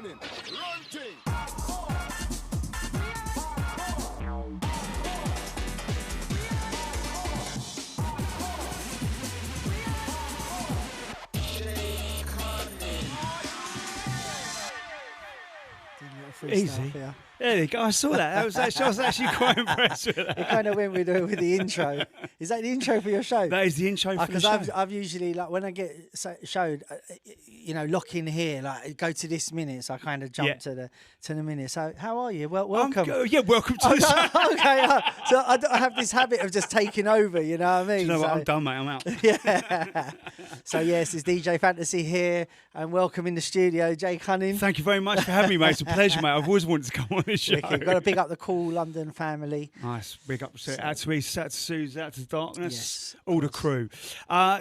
Cunning, run thing. Easy. There you go. I saw that. I was actually quite impressed with that. It kind of went with the intro. Is that the intro for your show? That is the intro for the show. Because I've usually, like, when I get showed, lock in here, like, go to this minute. So I kind of jump to the minute. So how are you? Well, welcome. Welcome to the show. Okay. So I have this habit of just taking over. You know what I mean? Do you know what? I'm done, mate. I'm out. Yeah. So yes, it's DJ Phantasy here, and welcome in the studio, Jay Cunning. Thank you very much for having me, mate. It's a pleasure, mate. I've always wanted to come on this show. You've got to big up the Kool London family. Nice. Big up. Out to East, out to Suze, out to Darkness, yes, all the crew.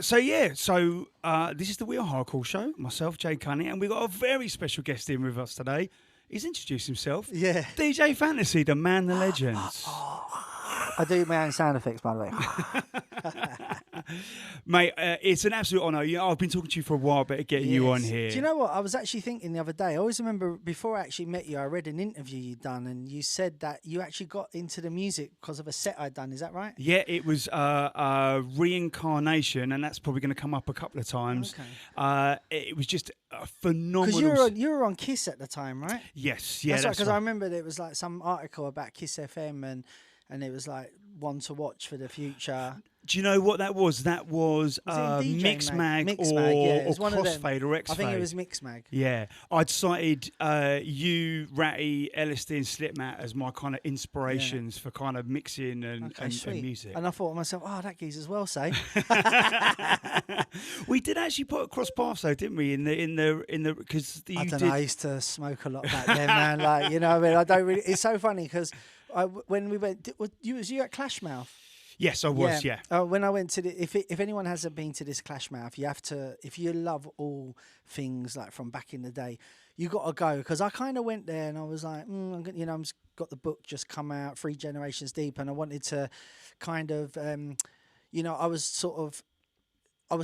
So this is the We Are Hardcore show. Myself, Jay Cunning, and we've got a very special guest in with us today. He's introduced himself. Yeah. DJ Phantasy, the man, the legend. I do my own sound effects, by the way. Mate, it's an absolute honour. I've been talking to you for a while about getting you on here. Do you know what? I was actually thinking the other day, I always remember before I actually met you, I read an interview you'd done, and you said that you actually got into the music because of a set I'd done. Is that right? Yeah, it was Reincarnation, and that's probably going to come up a couple of times. Okay. It was just a phenomenal... Because you were on Kiss at the time, right? Yes, yeah. That's right, because I remember there was like some article about Kiss FM, and it was like one to watch for the future. Do you know what that was? That was Mixmag or Crossfade or X-Fade. I think it was Mixmag. Yeah. I'd cited you, Ratty, LSD and Slipmat as my kind of inspirations for kind of mixing and music. And I thought to myself, oh, that geezer's well safe. We did actually put cross paths though, didn't we? In the because I don't know. I used to smoke a lot back then, man. Like, you know, I mean, I don't really. It's so funny because when we went, was you at Clashmouth? Yes, I was. Yeah. When I went to if anyone hasn't been to this Clashmouth, you have to. If you love all things like from back in the day, you got to go, because I kind of went there and I was like, I'm just got the book just come out, 3 Generations Deep, and I wanted to kind of, I was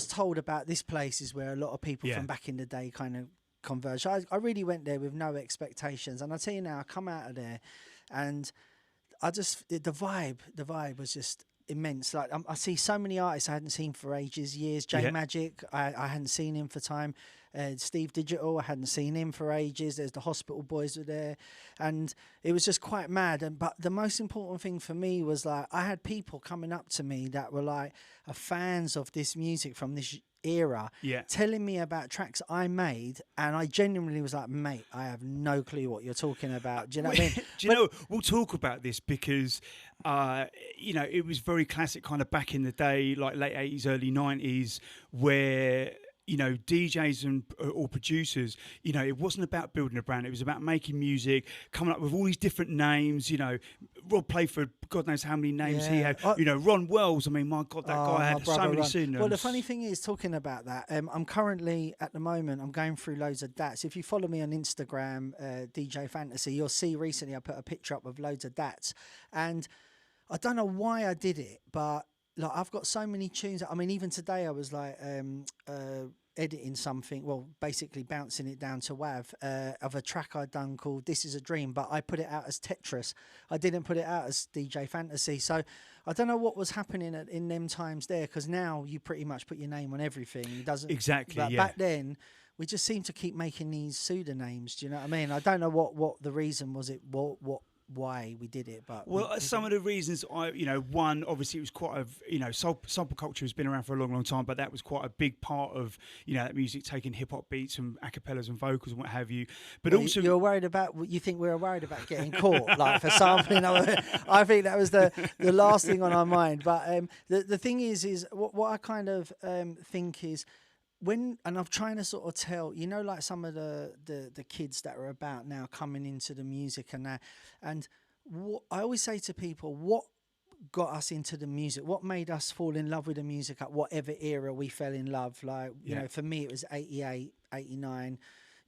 told about this place is where a lot of people from back in the day kind of converge. I really went there with no expectations, and I tell you now, I come out of there, and I just the vibe was just immense. Like I see so many artists I hadn't seen for ages, years. J Magic, I hadn't seen him for time. Steve Digital, I hadn't seen him for ages. There's the Hospital Boys were there, and it was just quite mad. But the most important thing for me was like I had people coming up to me that were like fans of this music from this era, telling me about tracks I made, and I genuinely was like, mate, I have no clue what you're talking about. Do you know what I mean? Do you know, we'll talk about this because it was very classic kind of back in the day, like late 80s, early 90s, where DJs or producers, it wasn't about building a brand. It was about making music, coming up with all these different names. Rob Playford, God knows how many names he had. Ron Wells. I mean, my God, that guy had so many synonyms. Well, the funny thing is, talking about that, I'm currently, at the moment, I'm going through loads of DATs. If you follow me on Instagram, DJ Phantasy, you'll see recently I put a picture up of loads of DATs. And I don't know why I did it, but like I've got so many tunes. I mean, even today I was like editing something, well, basically bouncing it down to WAV of a track I'd done called This Is a Dream, but I put it out as Tetris. I didn't put it out as DJ Phantasy. So I don't know what was happening in them times there, because now you pretty much put your name on everything. It doesn't exactly. But back then, we just seem to keep making these pseudonames. Do you know what I mean? I don't know what the reason was. Why we did it, but some of the reasons one, obviously it was quite a sample culture has been around for a long time, but that was quite a big part of that music, taking hip hop beats and acapellas and vocals and what have you. But also you're worried about, you think we were worried about getting caught like for sampling. I think that was the last thing on our mind. But the thing is what I kind of think is, and I'm trying to sort of tell, like some of the kids that are about now coming into the music and that, and what I always say to people, what got us into the music, what made us fall in love with the music at whatever era we fell in love. Like, for me, it was 88, 89,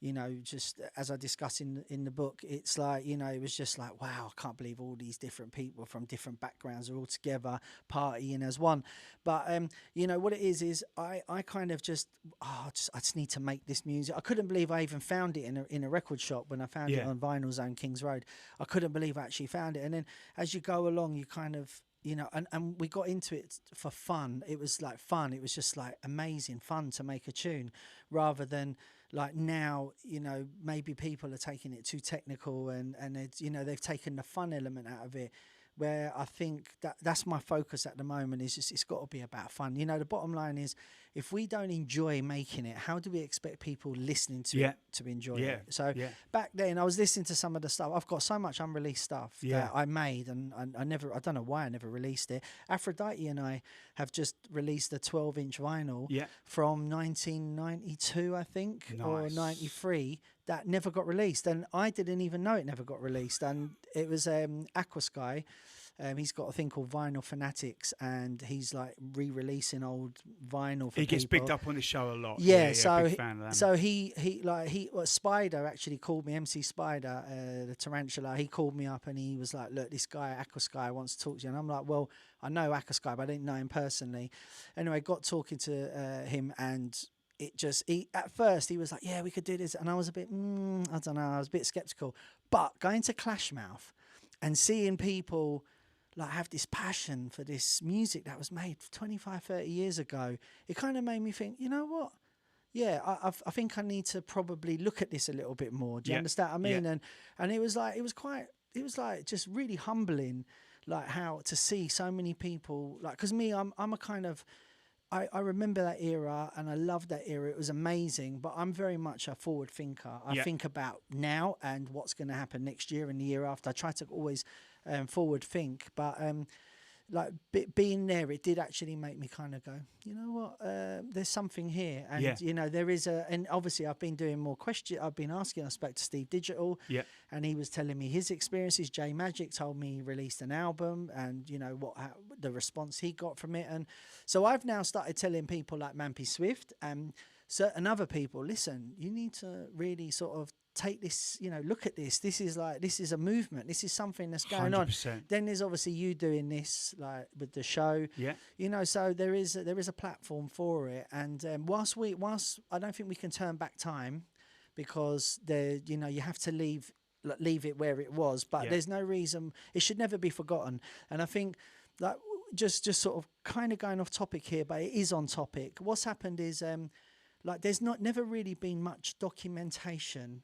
you know, just as I discuss in the book, it's like, you know, it was just like, wow, I can't believe all these different people from different backgrounds are all together partying as one. But you know what it is I kind of just I just need to make this music. I couldn't believe I even found it in a record shop when I found it on Vinyl Zone Kings Road. I couldn't believe I actually found it. And then as you go along, you kind of, you know, and we got into it for fun. It was like fun. It was just like amazing fun to make a tune, rather than like now, you know, maybe people are taking it too technical and it's, you know, they've taken the fun element out of it. Where I think that's my focus at the moment, is just, it's got to be about fun. You know, the bottom line is, if we don't enjoy making it, how do we expect people listening to it to enjoy it? So back then I was listening to some of the stuff. I've got so much unreleased stuff that I made, and I don't know why I never released it. Aphrodite and I have just released a 12-inch vinyl from 1992, I think, or 93. That never got released, and I didn't even know it never got released. And it was Aquasky. He's got a thing called Vinyl Fanatics, and he's like re-releasing old vinyl for He gets people. picked up on the show a lot. So big fan of them. So Spider actually called me, MC Spider, the tarantula. He called me up and he was like, "Look, this guy Aquasky wants to talk to you." And I'm like, "Well, I know Aquasky, but I didn't know him personally." Anyway, got talking to him, and at first he was like, "Yeah, we could do this," and I was a bit, I don't know, I was a bit skeptical. But going to Clashmouth and seeing people like have this passion for this music that was made 25, 30 years ago, it kind of made me think, you know what? Yeah, I think I need to probably look at this a little bit more. Do you understand what I mean? Yeah. And it was like just really humbling, like how to see so many people, like, because me, I'm a kind of, I remember that era and I love that era. It was amazing, but I'm very much a forward thinker. I think about now and what's going to happen next year and the year after. I try to always forward think, but like being there, it did actually make me kind of go, you know what, there's something here. And you know, there is and obviously I've been doing more questions. I've been asking. I spoke to Steve Digital, and he was telling me his experiences. Jay Magic told me he released an album, and you know the response he got from it. And so I've now started telling people like Mampy Swift and certain other people, listen, you need to really sort of take this, you know, look at this. This is a movement. This is something that's going 100%. on. Then there's obviously you doing this, like with the show. You know, so there is a platform for it. And whilst I don't think we can turn back time, because you know, you have to leave it where it was. But there's no reason it should never be forgotten. And I think like just sort of kind of going off topic here, but it is on topic. What's happened is like there's never really been much documentation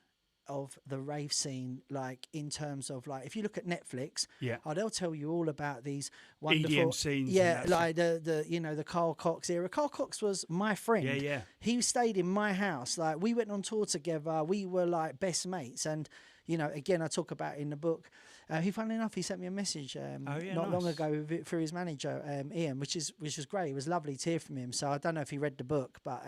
of the rave scene, like in terms of like if you look at Netflix, they'll tell you all about these wonderful EDM scenes, like the you know, the Carl Cox era. Carl Cox was my friend. He stayed in my house. Like we went on tour together. We were like best mates. And you know, again, I talk about in the book. Funnily enough, he sent me a message not long ago through his manager, Ian, which was great. It was lovely to hear from him. So I don't know if he read the book, but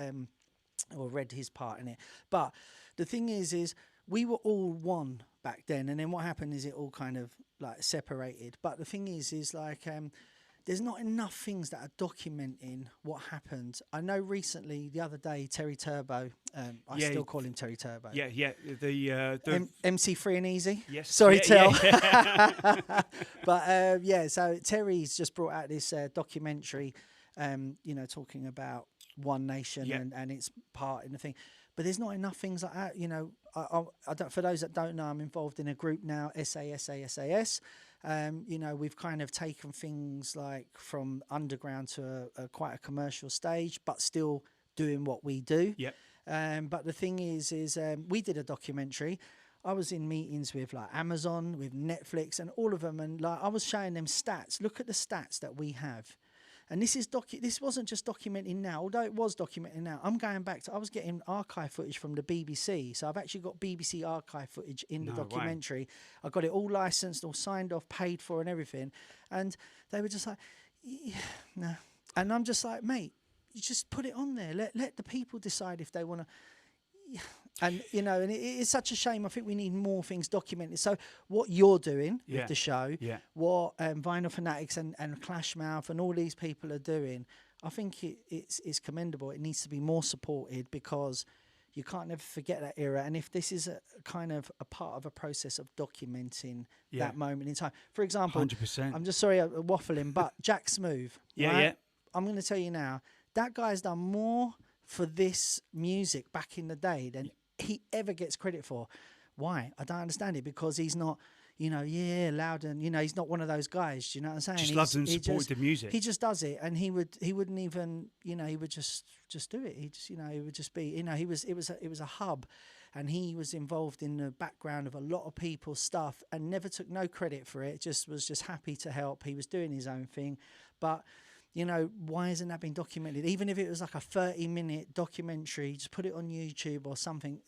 or read his part in it. But the thing is we were all one back then, and then what happened is it all kind of like separated. But the thing is like there's not enough things that are documenting what happened. I know recently, the other day, Terry Turbo, I still call him Terry Turbo. The MC Free and Easy. Yes. Sorry, Tell. But so Terry's just brought out this documentary, you know, talking about One Nation and its part in the thing. But there's not enough things like that, you know. I don't. For those that don't know, I'm involved in a group now, SAS. You know, we've kind of taken things like from underground to quite a commercial stage, but still doing what we do. But the thing is we did a documentary. I was in meetings with like Amazon, with Netflix, and all of them, and like I was showing them stats. Look at the stats that we have. And this wasn't just documenting now, although it was documenting now. I'm going back to, I was getting archive footage from the BBC. So I've actually got BBC archive footage in the documentary. Way. I got it all licensed, all signed off, paid for and everything. And they were just like, no. And I'm just like, mate, you just put it on there. Let the people decide if they want to. And, you know, and it's such a shame. I think we need more things documented. So what you're doing with the show, what Vinyl Fanatics and Clashmouth and all these people are doing, I think it's commendable. It needs to be more supported because, you can't never forget that era. And if this is a kind of a part of a process of documenting that moment in time, for example, 100%. I'm just sorry I'm waffling, but Jack Smooth, right? I'm going to tell you now, that guy's done more for this music back in the day than he ever gets credit for. Why? I don't understand it, because he's not, you know, loud, and, you know, he's not one of those guys. Do you know what I'm saying? Just loves and supported the music. He just does it, and he wouldn't even, you know, he would just do it. He just, you know, he would just be, you know, it was a hub, and he was involved in the background of a lot of people's stuff and never took no credit for it. Just was just happy to help. He was doing his own thing, but. You know, why hasn't that been documented? Even if it was like a 30-minute documentary, just put it on YouTube or something.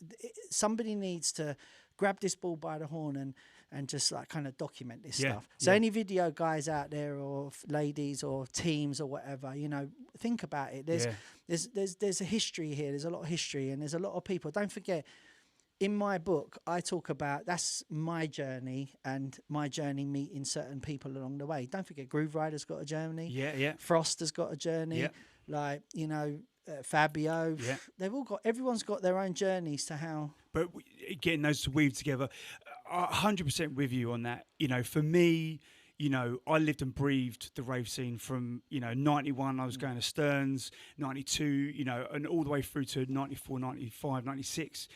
Somebody needs to grab this ball by the horn and just like kind of document this stuff. So any video guys out there, or ladies or teams or whatever, you know, think about it. There's a history here. There's a lot of history, and there's a lot of people. Don't forget, in my book, I talk about, that's my journey, and my journey meeting certain people along the way. Don't forget, Groove Rider's got a journey. Frost has got a journey. Like, you know, Fabio. They've all got, everyone's got their own journeys to how. But getting those to weave together, 100% with you on that. You know, for me, you know, I lived and breathed the rave scene from, you know, 91, I was going to Stearns, 92, you know, and all the way through to 94, 95, 96.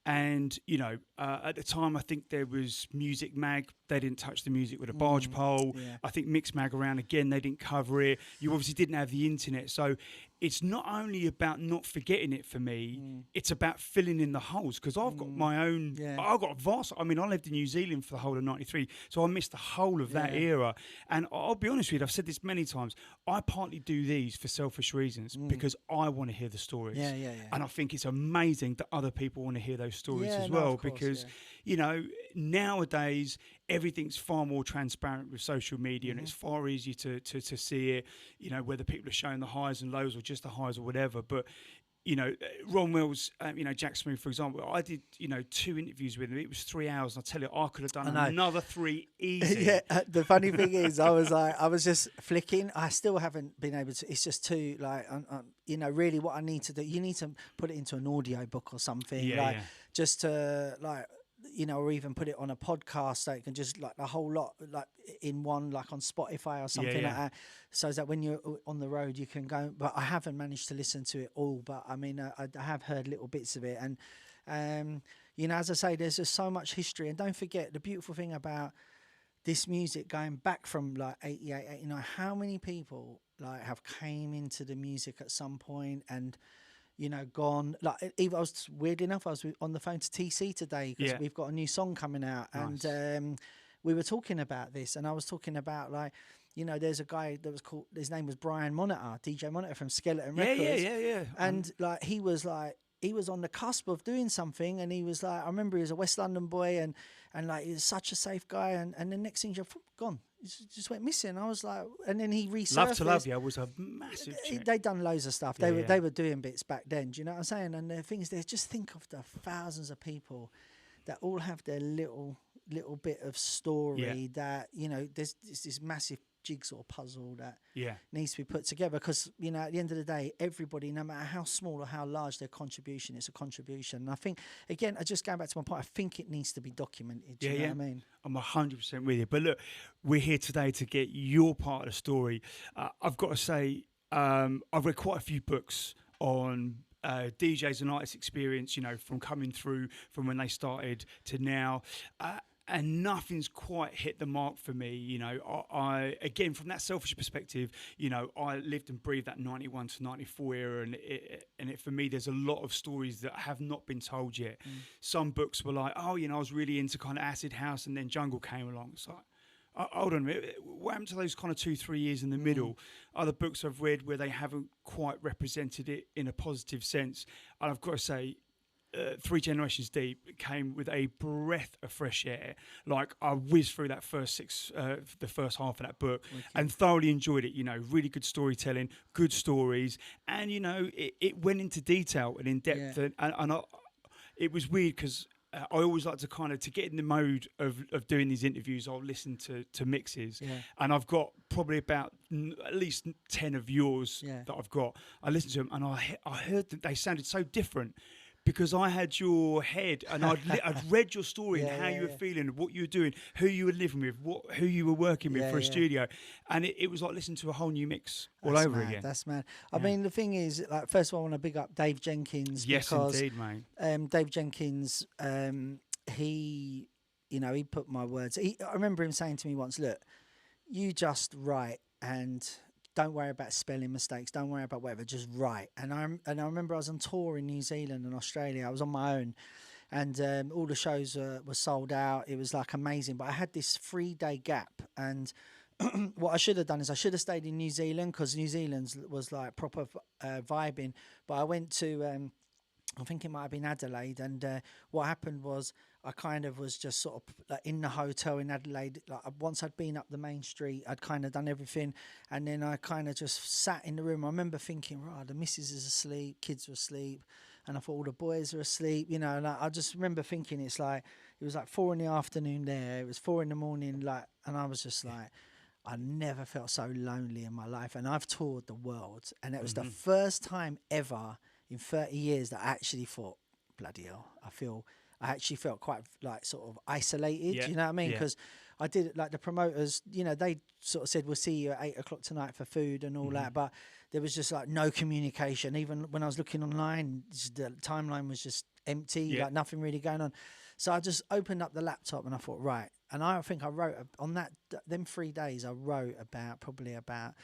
And, you know, at the time, I think there was Music Mag. They didn't touch the music with a barge pole. I think Mix Mag around again, they didn't cover it. You obviously didn't have the internet. So it's not only about not forgetting it for me, it's about filling in the holes. Because I've got my own, I've got vast, I mean, I lived in New Zealand for the whole of 93. So I missed the whole of that era. And I'll be honest with you, I've said this many times, I partly do these for selfish reasons because I want to hear the stories. And I think it's amazing that other people want to hear those stories as well. Because, you know, nowadays, everything's far more transparent with social media, and it's far easier to see it, you know, whether people are showing the highs and lows or just the highs or whatever. But, you know, Ron Wells, you know, Jack Smooth, for example, I did, you know, 2 interviews with him. It was 3 hours. And I tell you, I could have done another 3 easy. The funny thing is, I was just flicking. I still haven't been able to. It's just too, like, you know, really what I need to do, you need to put it into an audio book or something. Just to, like, you know, or even put it on a podcast so it can just, like, a whole lot, like, in one, like on Spotify or something like that, so that when you're on the road you can go. But I haven't managed to listen to it all, but I mean, I have heard little bits of it, and you know, as I say, there's just so much history. And don't forget, the beautiful thing about this music going back from like 88, 89, how many people like have came into the music at some point and, you know, gone. Like, even I was weird enough, I was on the phone to TC today because we've got a new song coming out, and we were talking about this, and I was talking about, like, you know, there's a guy that was called, his name was Brian Monitor, DJ Monitor from Skeleton Records. And like, he was on the cusp of doing something, and he was like, I remember he was a West London boy, and like, he was such a safe guy, and the next thing, gone. Just went missing. I was like, and then he resurfaced. Love to Love You was a massive check. They'd done loads of stuff. They were doing bits back then. Do you know what I'm saying? And the thing is, just think of the thousands of people that all have their little bit of story that, you know, there's this massive jigsaw puzzle that needs to be put together, because, you know, at the end of the day, everybody, no matter how small or how large their contribution, it's a contribution. And I think, again, just going back to my point, I think it needs to be documented. Do you know what I mean? I'm 100% with you. But look, we're here today to get your part of the story. I've got to say, I've read quite a few books on DJs and artists' experience, you know, from coming through from when they started to now. And nothing's quite hit the mark for me. You know, I again, from that selfish perspective, you know, I lived and breathed that 91 to 94 era, and for me, there's a lot of stories that have not been told yet. Some books were like, oh, you know, I was really into kind of acid house, and then jungle came along. It's like, hold on a minute, what happened to those kind of 2-3 years in the middle? Other books I've read where they haven't quite represented it in a positive sense. And I've got to say, 3 Generations Deep came with a breath of fresh air. Like, I whizzed through that the first half of that book and thoroughly enjoyed it. You know, really good storytelling, good stories, and, you know, it went into detail and in depth, and it was weird because I always like to kind of, to get in the mode of doing these interviews, I'll listen to mixes, and I've got probably about at least 10 of yours that I've got. I listened to them, and I heard that they sounded so different, because I had your head and I'd read your story and how you were feeling, what you were doing, who you were living with, who you were working with for a studio, and it was like listening to a whole new mix all over again. That's mad. I mean, the thing is, like, first of all, I want to big up Dave Jenkins. Yes, because, indeed, mate. Dave Jenkins, he, he put my words. I remember him saying to me once, "Look, you just write and don't worry about spelling mistakes. Don't worry about whatever. Just write." And I remember I was on tour in New Zealand and Australia. I was on my own, and all the shows were sold out. It was like amazing. But I had this 3-day gap, and what I should have done is I should have stayed in New Zealand, because New Zealand was like proper vibing. But I went to, I think it might have been Adelaide, and what happened was I kind of was just sort of like in the hotel in Adelaide. Like, once I'd been up the main street, I'd kind of done everything, and then I kind of just sat in the room. I remember thinking, right, the missus is asleep, kids are asleep, and I thought all the boys are asleep, and I just remember thinking it was like 4 PM there, it was 4 AM, like, and I was just like, I never felt so lonely in my life. And I've toured the world, and it was the first time ever in 30 years that I actually thought, bloody hell, I actually felt quite like sort of isolated. Yeah. You know what I mean? Because I did it, like, the promoters, they sort of said, we'll see you at 8 o'clock tonight for food and all that. But there was just like no communication. Even when I was looking online, the timeline was just empty, like nothing really going on. So I just opened up the laptop and I thought, right. And I think I wrote on them 3 days, I wrote probably about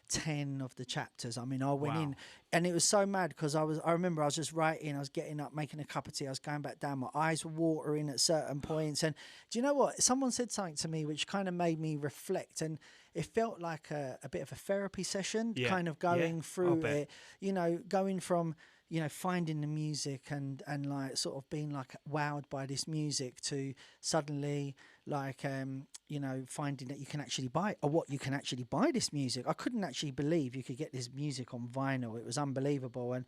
10 of the chapters. I mean, I went in, and it was so mad because I remember I was just writing, I was getting up, making a cup of tea, I was going back down, my eyes were watering at certain points. And do you know what? Someone said something to me which kind of made me reflect, and it felt like a bit of a therapy session, kind of going through it, going from, finding the music and like sort of being like wowed by this music to suddenly like, finding that you can actually buy, or what you can actually buy this music. I couldn't actually believe you could get this music on vinyl. It was unbelievable. And,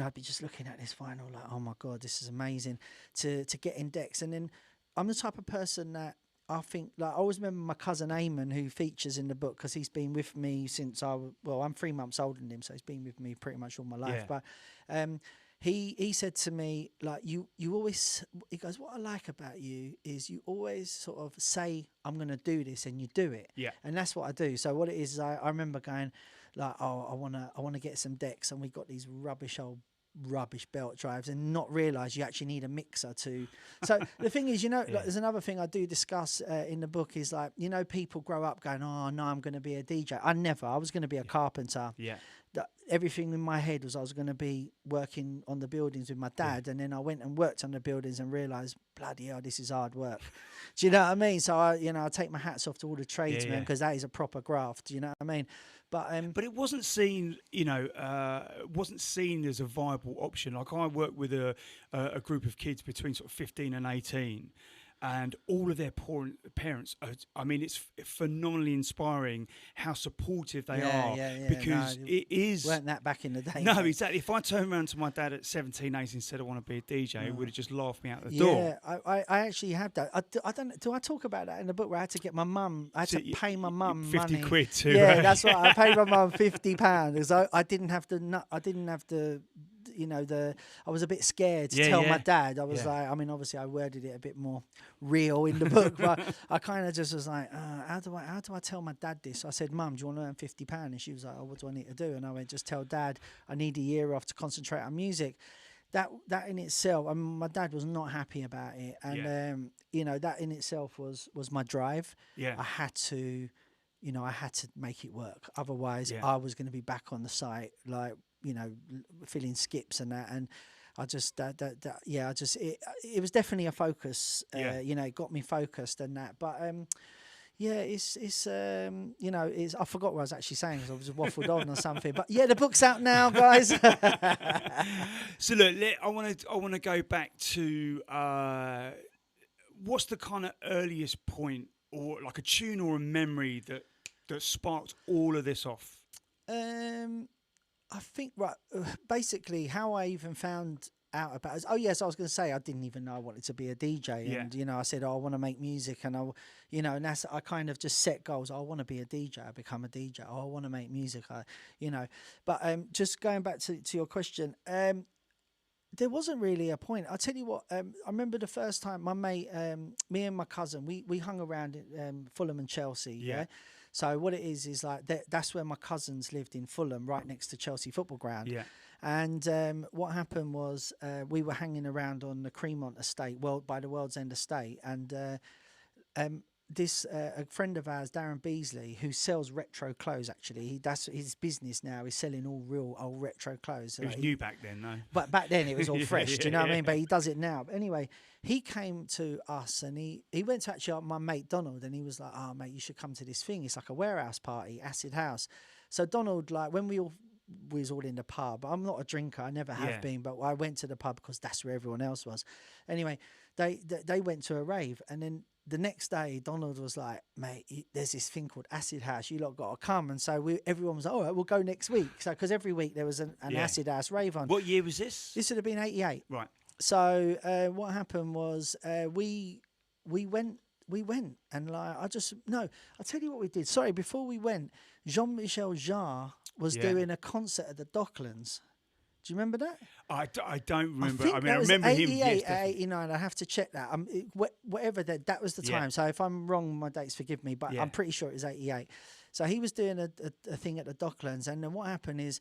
I'd be just looking at this vinyl like, oh my God, this is amazing, to get in decks. And then I'm the type of person that I think, like, I always remember my cousin Eamon, who features in the book, because he's been with me since I'm 3 months older than him, so he's been with me pretty much all my life. But he said to me, like, you always, he goes, what I like about you is you always sort of say, I'm going to do this, and you do it. Yeah. And that's what I do. So what it is, I remember going like, oh, I want to get some decks, and we got these rubbish belt drives, and not realize you actually need a mixer to. So the thing is, like, there's another thing I do discuss in the book is, like, people grow up going, oh no, I'm going to be a DJ. I was going to be a carpenter. Everything in my head was I was going to be working on the buildings with my dad, and then I went and worked on the buildings and realized, bloody hell, this is hard work. Do you know what I mean? So I take my hats off to all the tradesmen, because that is a proper graft. Do you know what I mean? But it wasn't seen, wasn't seen as a viable option. Like, I work with a group of kids between sort of 15 and 18, and all of their parents it's phenomenally inspiring how supportive they are, because it is weren't that back in the day. No, mate. Exactly. If I turned around to my dad at 17, 18 and said I want to be a DJ, it would have just laughed me out the door. I actually have that. I don't. Do I talk about that in the book, where I had to get my mum? I had to pay my mum 50 money. quid too. Yeah, right? That's right. I paid my mum £50 because I didn't have to. I didn't have to. I was a bit scared to tell my dad. I was like, I mean, obviously I worded it a bit more real in the book, but I kind of just was like, how do I tell my dad this? So I said, Mum, do you want to earn £50? And she was like, oh, what do I need to do? And I went, just tell Dad I need a year off to concentrate on music. That in itself, I mean, my dad was not happy about it, and that in itself was my drive. I had to make it work. Otherwise, I was going to be back on the site, like, filling skips and that. And I just it was definitely a focus. It got me focused and that. But it's I forgot what I was actually saying, because I was waffled on or something. But the book's out now, guys. So look, I want to go back to what's the kind of earliest point, or like a tune or a memory that sparked all of this off? I think, basically how I even found out about it. Oh yes, I was going to say I didn't even know I wanted to be a DJ, and I said, I want to make music, and and that's, I kind of just set goals. I want to be a DJ. I become a DJ. I want to make music. But just going back to your question, there wasn't really a point. I'll tell you what, I remember the first time my mate, me and my cousin, we hung around in Fulham and Chelsea. Yeah. So what it is like that's where my cousins lived in Fulham, right next to Chelsea football ground. Yeah. And what happened was we were hanging around on the Cremont estate, by the World's End estate, and this a friend of ours, Darren Beasley, who sells retro clothes. Actually, that's his business now. He's selling all real old retro clothes. It was new back then, though. But back then it was all fresh. Do you know what I mean? But he does it now. But anyway, he came to us and he went to actually my mate Donald, and he was like, "Oh mate, you should come to this thing. It's like a warehouse party, acid house." So Donald, like when we was all in the pub. I'm not a drinker. I never have been, but I went to the pub because that's where everyone else was. Anyway, they went to a rave, and then the next day, Donald was like, "Mate, there's this thing called Acid House. You lot got to come." And so everyone was like, "All right, we'll go next week." So because every week there was an Acid House rave on. What year was this? This would have been 88. Right. So what happened was we went, and like I'll tell you what we did. Sorry, before we went, Jean-Michel Jarre was doing a concert at the Docklands. Do you remember that? I don't remember. I remember him. 88 or 89. I have to check that. Whatever that was the time. So if I'm wrong, my dates, forgive me. But I'm pretty sure it was 88. So he was doing a thing at the Docklands, and then what happened is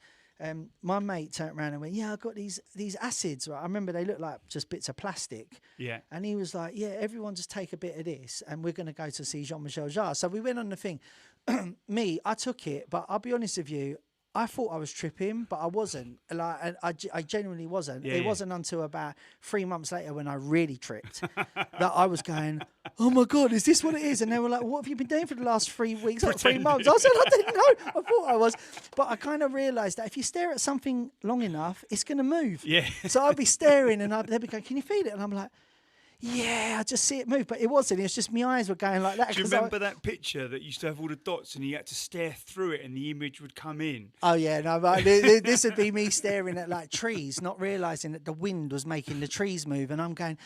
my mate turned around and went, "Yeah, I got these acids." Right? I remember they looked like just bits of plastic. Yeah. And he was like, "Yeah, everyone just take a bit of this, and we're going to go to see Jean-Michel Jarre." So we went on the thing. I took it, but I'll be honest with you. I thought I was tripping, but I wasn't. Like, I genuinely wasn't. It wasn't until about 3 months later when I really tripped that I was going, "Oh my God, is this what it is?" And they were like, "What have you been doing for the last 3 weeks, or 3 months?" I said, "I didn't know. I thought I was." But I kind of realised that if you stare at something long enough, it's going to move. Yeah. So I'd be staring and they'd be going, "Can you feel it?" And I'm like, "Yeah, I just see it move," but it wasn't. It was just my eyes were going like that. Do you remember that picture that used to have all the dots and you had to stare through it and the image would come in? Oh yeah, no, but this would be me staring at like trees, not realising that the wind was making the trees move, and I'm going,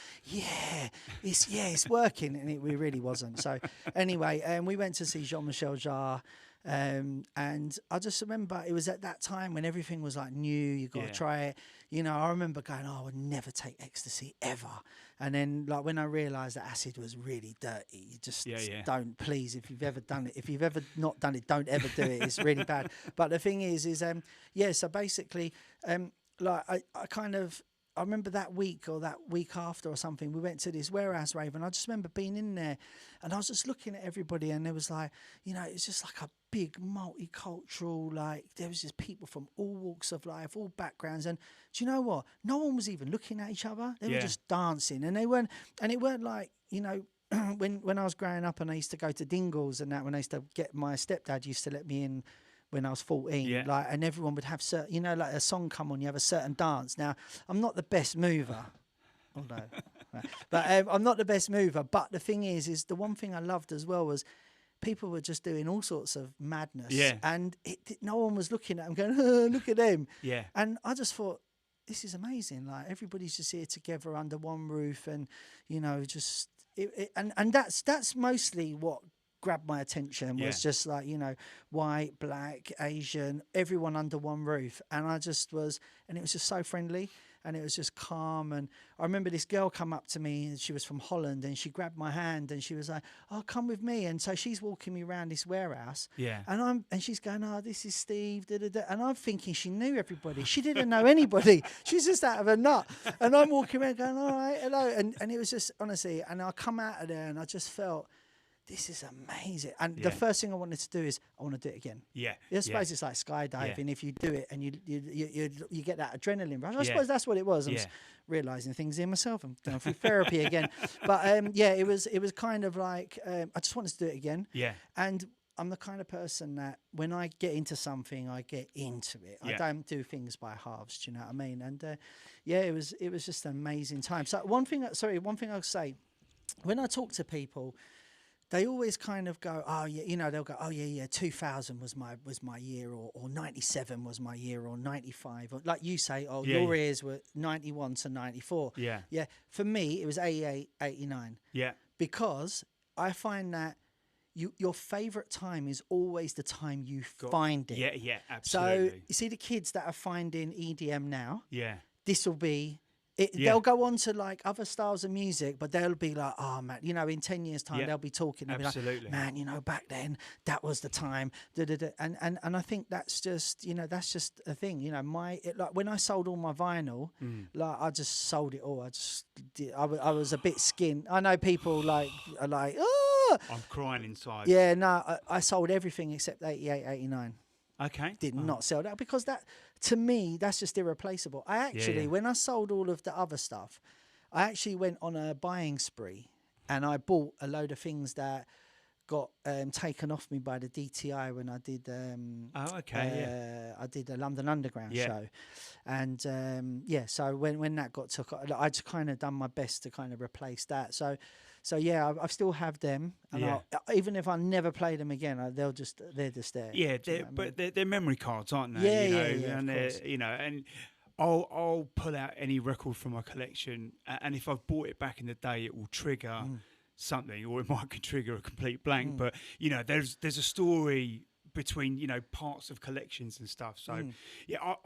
it's working, and it really wasn't. So anyway, we went to see Jean-Michel Jarre. And I just remember it was at that time when everything was like new, you got to try it. You know, I remember going, "Oh, I would never take ecstasy ever." And then like when I realised that acid was really dirty, you just don't, please, if you've ever done it, if you've ever not done it, don't ever do it. It's really bad. But the thing is so basically, like I remember that week or that week after or something, we went to this warehouse rave, and I just remember being in there and I was just looking at everybody, and there was like, you know, it's just like a big multicultural, like there was just people from all walks of life, all backgrounds. And do you know what? No one was even looking at each other. They were just dancing, and it weren't like, you know, when I was growing up and I used to go to Dingles and that, when I used to get, my stepdad used to let me in when I was 14, like, and everyone would have certain, you know, like a song come on, you have a certain dance. Now, I'm not the best mover, although, but I'm not the best mover. But the thing is the one thing I loved as well was people were just doing all sorts of madness, and no one was looking at them going, "Oh, look at them." Yeah. And I just thought, this is amazing. Like everybody's just here together under one roof, and you know, just and that's mostly what grabbed my attention, was just like, you know, white, black, Asian, everyone under one roof. And I just was, and it was just so friendly, and it was just calm. And I remember this girl come up to me, and she was from Holland, and she grabbed my hand and she was like, "Oh, come with me." And so she's walking me around this warehouse, and she's going, "Oh, this is Steve, da, da, da." And I'm thinking she knew everybody. She didn't know anybody. She's just out of her nut. And I'm walking around going, "All right, hello." And it was just, honestly, and I come out of there and I just felt, this is amazing. And the first thing I wanted to do is I want to do it again. I suppose it's like skydiving. If you do it and you get that adrenaline rush. I suppose that's what it was. I was realising things in myself. I'm going through therapy again. But it was kind of like I just wanted to do it again. And I'm the kind of person that when I get into something, I get into it. I don't do things by halves. Do you know what I mean? And it was just an amazing time. So one thing I'll say, when I talk to people, they always kind of go, "Oh yeah," you know, they'll go, "Oh yeah, 2000 was my year, or 97 was my year, or 95," or like you say, "Oh, your ears were 91 to 94." Yeah. For me, it was 88, 89. Yeah. Because I find that your favourite time is always the time you find it. Yeah, absolutely. So you see the kids that are finding EDM now. Yeah. This will be They'll go on to like other styles of music, but they'll be like, oh man, you know, in 10 years time, they'll be talking. They'll be like, man, you know, back then that was the time. And I think that's just, you know, that's just a thing. You know, like when I sold all my vinyl, like I just sold it all. I was a bit skinned. I know people are like, oh, I'm crying inside. Yeah, no, I sold everything except 88, 89. Okay. Did not sell that because that, to me, that's just irreplaceable. I actually, when I sold all of the other stuff, I actually went on a buying spree and I bought a load of things that got taken off me by the DTI when I did I did a London Underground show. And so when that got took, I just kind of done my best to kind of replace that. So yeah, I still have them, and even if I never play them again, they're just there. Yeah, they're memory cards, aren't they? And you know, and I'll pull out any record from my collection, and if I've bought it back in the day, it will trigger something, or it might trigger a complete blank. But you know, there's a story between, you know, parts of collections and stuff. So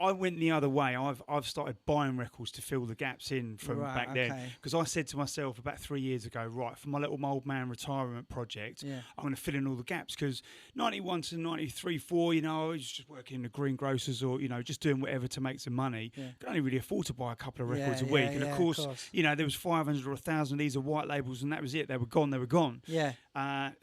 I went the other way. I've started buying records to fill the gaps in from back then, because I said to myself about 3 years ago, right, for my little old man retirement project, I'm going to fill in all the gaps, because 91 to 93, 4, you know, I was just working in the greengrocers, or, you know, just doing whatever to make some money. Could only really afford to buy a couple of records a week, and of course, you know, there was 500 or 1,000 of these are white labels, and that was it. They were gone.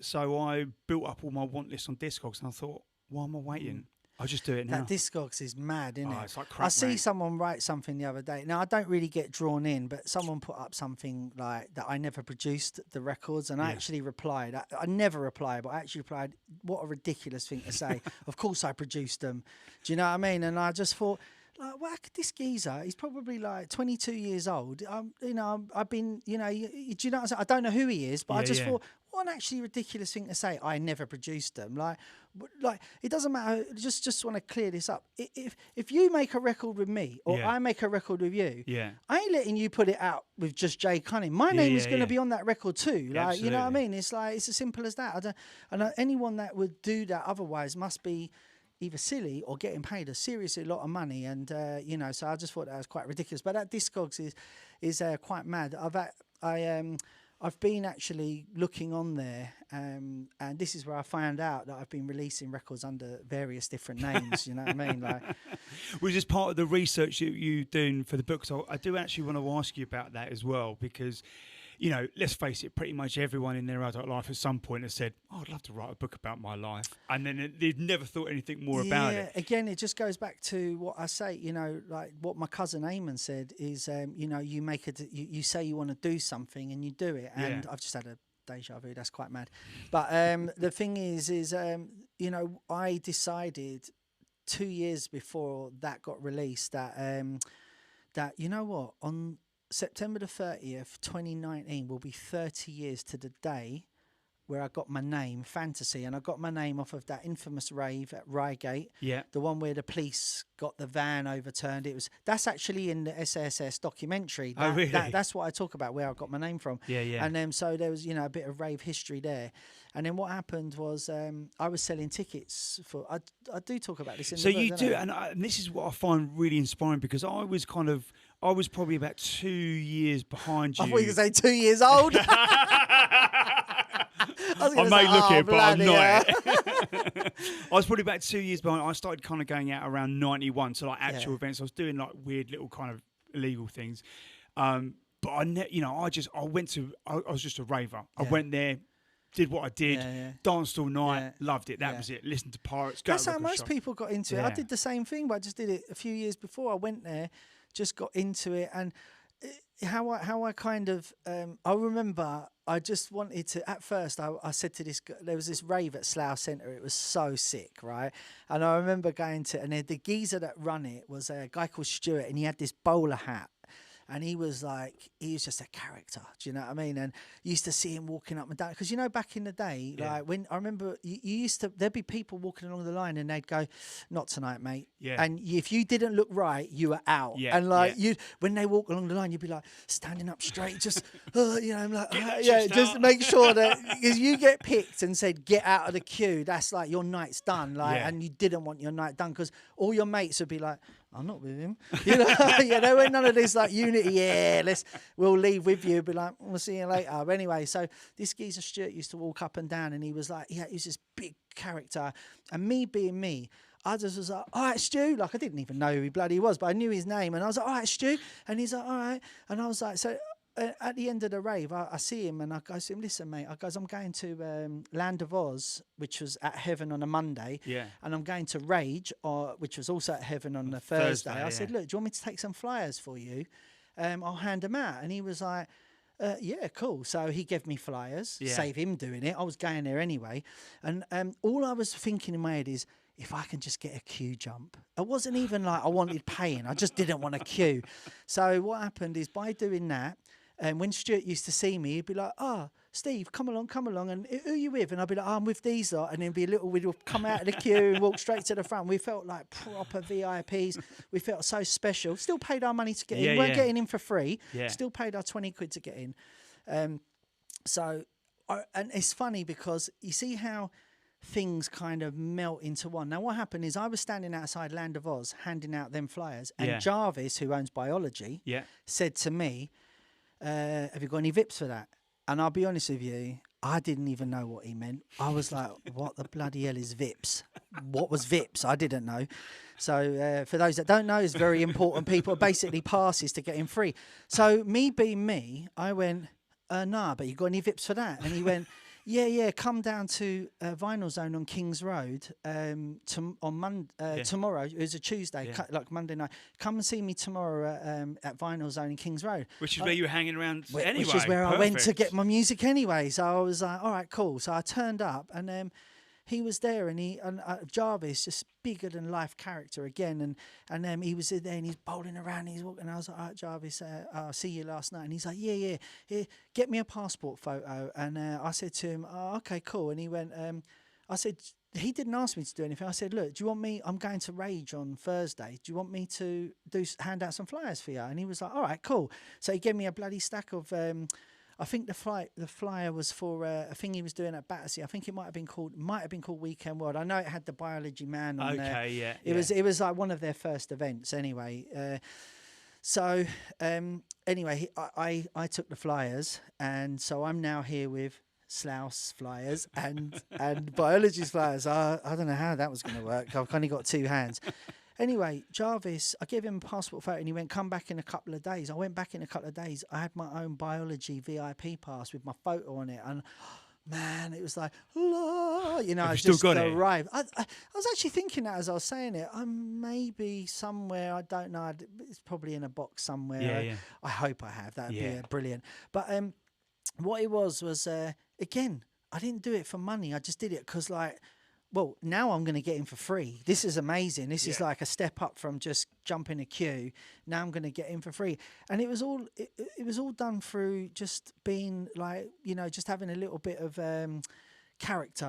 So I built up all my want lists on Discogs, and I thought, why am I waiting? I'll just do it now. That Discogs is mad, isn't it? It's like crack, I see someone write something the other day. Now, I don't really get drawn in, but someone put up something like that I never produced the records, and I actually replied. I never reply, but I actually replied, what a ridiculous thing to say. Of course I produced them. Do you know what I mean? And I just thought, like, well, this geezer, he's probably like 22 years old. You know, I've been, you know, do you know what I'm saying? I don't know who he is, but I just thought, what an actually ridiculous thing to say. I never produced them. Like it doesn't matter. Just want to clear this up. If you make a record with me, or I make a record with you, I ain't letting you put it out with just Jay Cunning. My name is going to be on that record too. Like, you know what I mean? It's like, it's as simple as that. Anyone that would do that otherwise must be either silly or getting paid a seriously lot of money. And you know, so I just thought that was quite ridiculous. But that Discogs is quite mad. I've been actually looking on there, and this is where I found out that I've been releasing records under various different names. You know what I mean? Like, was this part of the research you doing for the book? So I do actually want to ask you about that as well, because, you know, let's face it, pretty much everyone in their adult life at some point has said, oh, I'd love to write a book about my life. And then they've never thought anything more about it. Again, it just goes back to what I say, you know, like what my cousin Eamon said is, you know, you say you want to do something and you do it. And I've just had a deja vu, that's quite mad. But the thing is, you know, I decided 2 years before that got released that you know what, on September the 30th, 2019 will be 30 years to the day where I got my name, Phantasy, and I got my name off of that infamous rave at Reigate, the one where the police got the van overturned. That's actually in the SSS documentary. Really? That's what I talk about, where I got my name from. And then so there was, you know, a bit of rave history there. And then what happened was I was selling tickets for. I do talk about this in the book. So you do, and this is what I find really inspiring, because I was probably about 2 years behind you. I thought you were going to say 2 years old. I may look it, but I'm not. I was probably about 2 years behind. I started kind of going out around 91, so like actual events. I was doing like weird little kind of illegal things. But I was just a raver. I went there, did what I did, danced all night, loved it. That was it. Listened to Pirates. That's how most people got into it. I did the same thing, but I just did it a few years before. I went there, just got into it, and how I kind of I remember I just wanted to. At first, I said to this guy, there was this rave at Slough Centre. It was so sick, right? And I remember going to, and the geezer that run it was a guy called Stuart, and he had this bowler hat. And he was just a character. Do you know what I mean? And you used to see him walking up and down. Because, you know, back in the day, like when I remember there'd be people walking along the line and they'd go, not tonight, mate. Yeah. And if you didn't look right, you were out. Yeah. And when they walk along the line, you'd be like standing up straight, just, you know, I'm like, just make sure that if you get picked and said, get out of the queue, that's like your night's done. And you didn't want your night done, because all your mates would be like, I'm not with him. You know, yeah, there were none of this like unity. Yeah, we'll leave with you. But like, we'll see you later. But anyway, so this geezer Stuart used to walk up and down, and he was like, he was this big character, and me being me, I just was like, all right, Stu. Like, I didn't even know who he bloody was, but I knew his name, and I was like, all right, Stu. And he's like, all right, and I was like, so. At the end of the rave, I see him and I go to him, listen, mate, I'm going to Land of Oz, which was at Heaven on a Monday, and I'm going to Rage, which was also at Heaven on a Thursday. I said, look, do you want me to take some flyers for you? I'll hand them out. And he was like, yeah, cool. So he gave me flyers, save him doing it. I was going there anyway. And all I was thinking in my head is, if I can just get a queue jump. It wasn't even like I wanted paying. I just didn't want a queue. So what happened is by doing that, and when Stuart used to see me, he'd be like, Steve, come along. And who are you with? And I'd be like, I'm with these lot. And then we'd come out of the queue and walk straight to the front. We felt like proper VIPs. We felt so special. Still paid our money to get in. We weren't getting in for free. Yeah. Still paid our 20 quid to get in. And it's funny because you see how things kind of melt into one. Now, what happened is I was standing outside Land of Oz handing out them flyers. And Jarvis, who owns Biology, said to me, have you got any VIPs for that? And I'll be honest with you, I didn't even know what he meant. I was like, what the bloody hell is VIPs? What was VIPs? I didn't know. So for those that don't know, it's very important. People basically passes to get in free. So me being me, I went, nah, but you got any VIPs for that? And he went, yeah, come down to Vinyl Zone on Kings Road tomorrow. It was a Tuesday, like Monday night. Come and see me tomorrow at Vinyl Zone in Kings Road. Which is where you were hanging around anyway. Which is where I went to get my music anyway. So I was like, all right, cool. So I turned up and he was there, and Jarvis, just bigger than life character again, and he was there and he's bowling around, he's walking. And I was like, all right, Jarvis, I'll see you last night. And he's like, yeah, here, get me a passport photo. And I said to him, oh, okay, cool. And he went, I said, he didn't ask me to do anything. I said, look, do you want me? I'm going to Rage on Thursday. Do you want me to hand out some flyers for you? And he was like, all right, cool. So he gave me a bloody stack of. I think the flyer was for a thing he was doing at Battersea. I think it might have been called Weekend World. I know it had the Biology Man on there. Okay, yeah. It was like one of their first events anyway. Anyway, I took the flyers, and so I'm now here with Slouse flyers and Biology's flyers. I don't know how that was going to work. I've only got two hands. Anyway, Jarvis, I gave him a passport photo and he went, come back in a couple of days. I went back in a couple of days. I had my own Biology VIP pass with my photo on it. And, man, it was like, I just arrived. I was actually thinking that as I was saying it. I'm maybe somewhere, I don't know. It's probably in a box somewhere. Yeah. I hope I have. That would be brilliant. But what it was, again, I didn't do it for money. I just did it because, well, now I'm going to get in for free. This is amazing. This is like a step up from just jumping a queue. Now I'm going to get in for free. And it was all done through just being just having a little bit of character,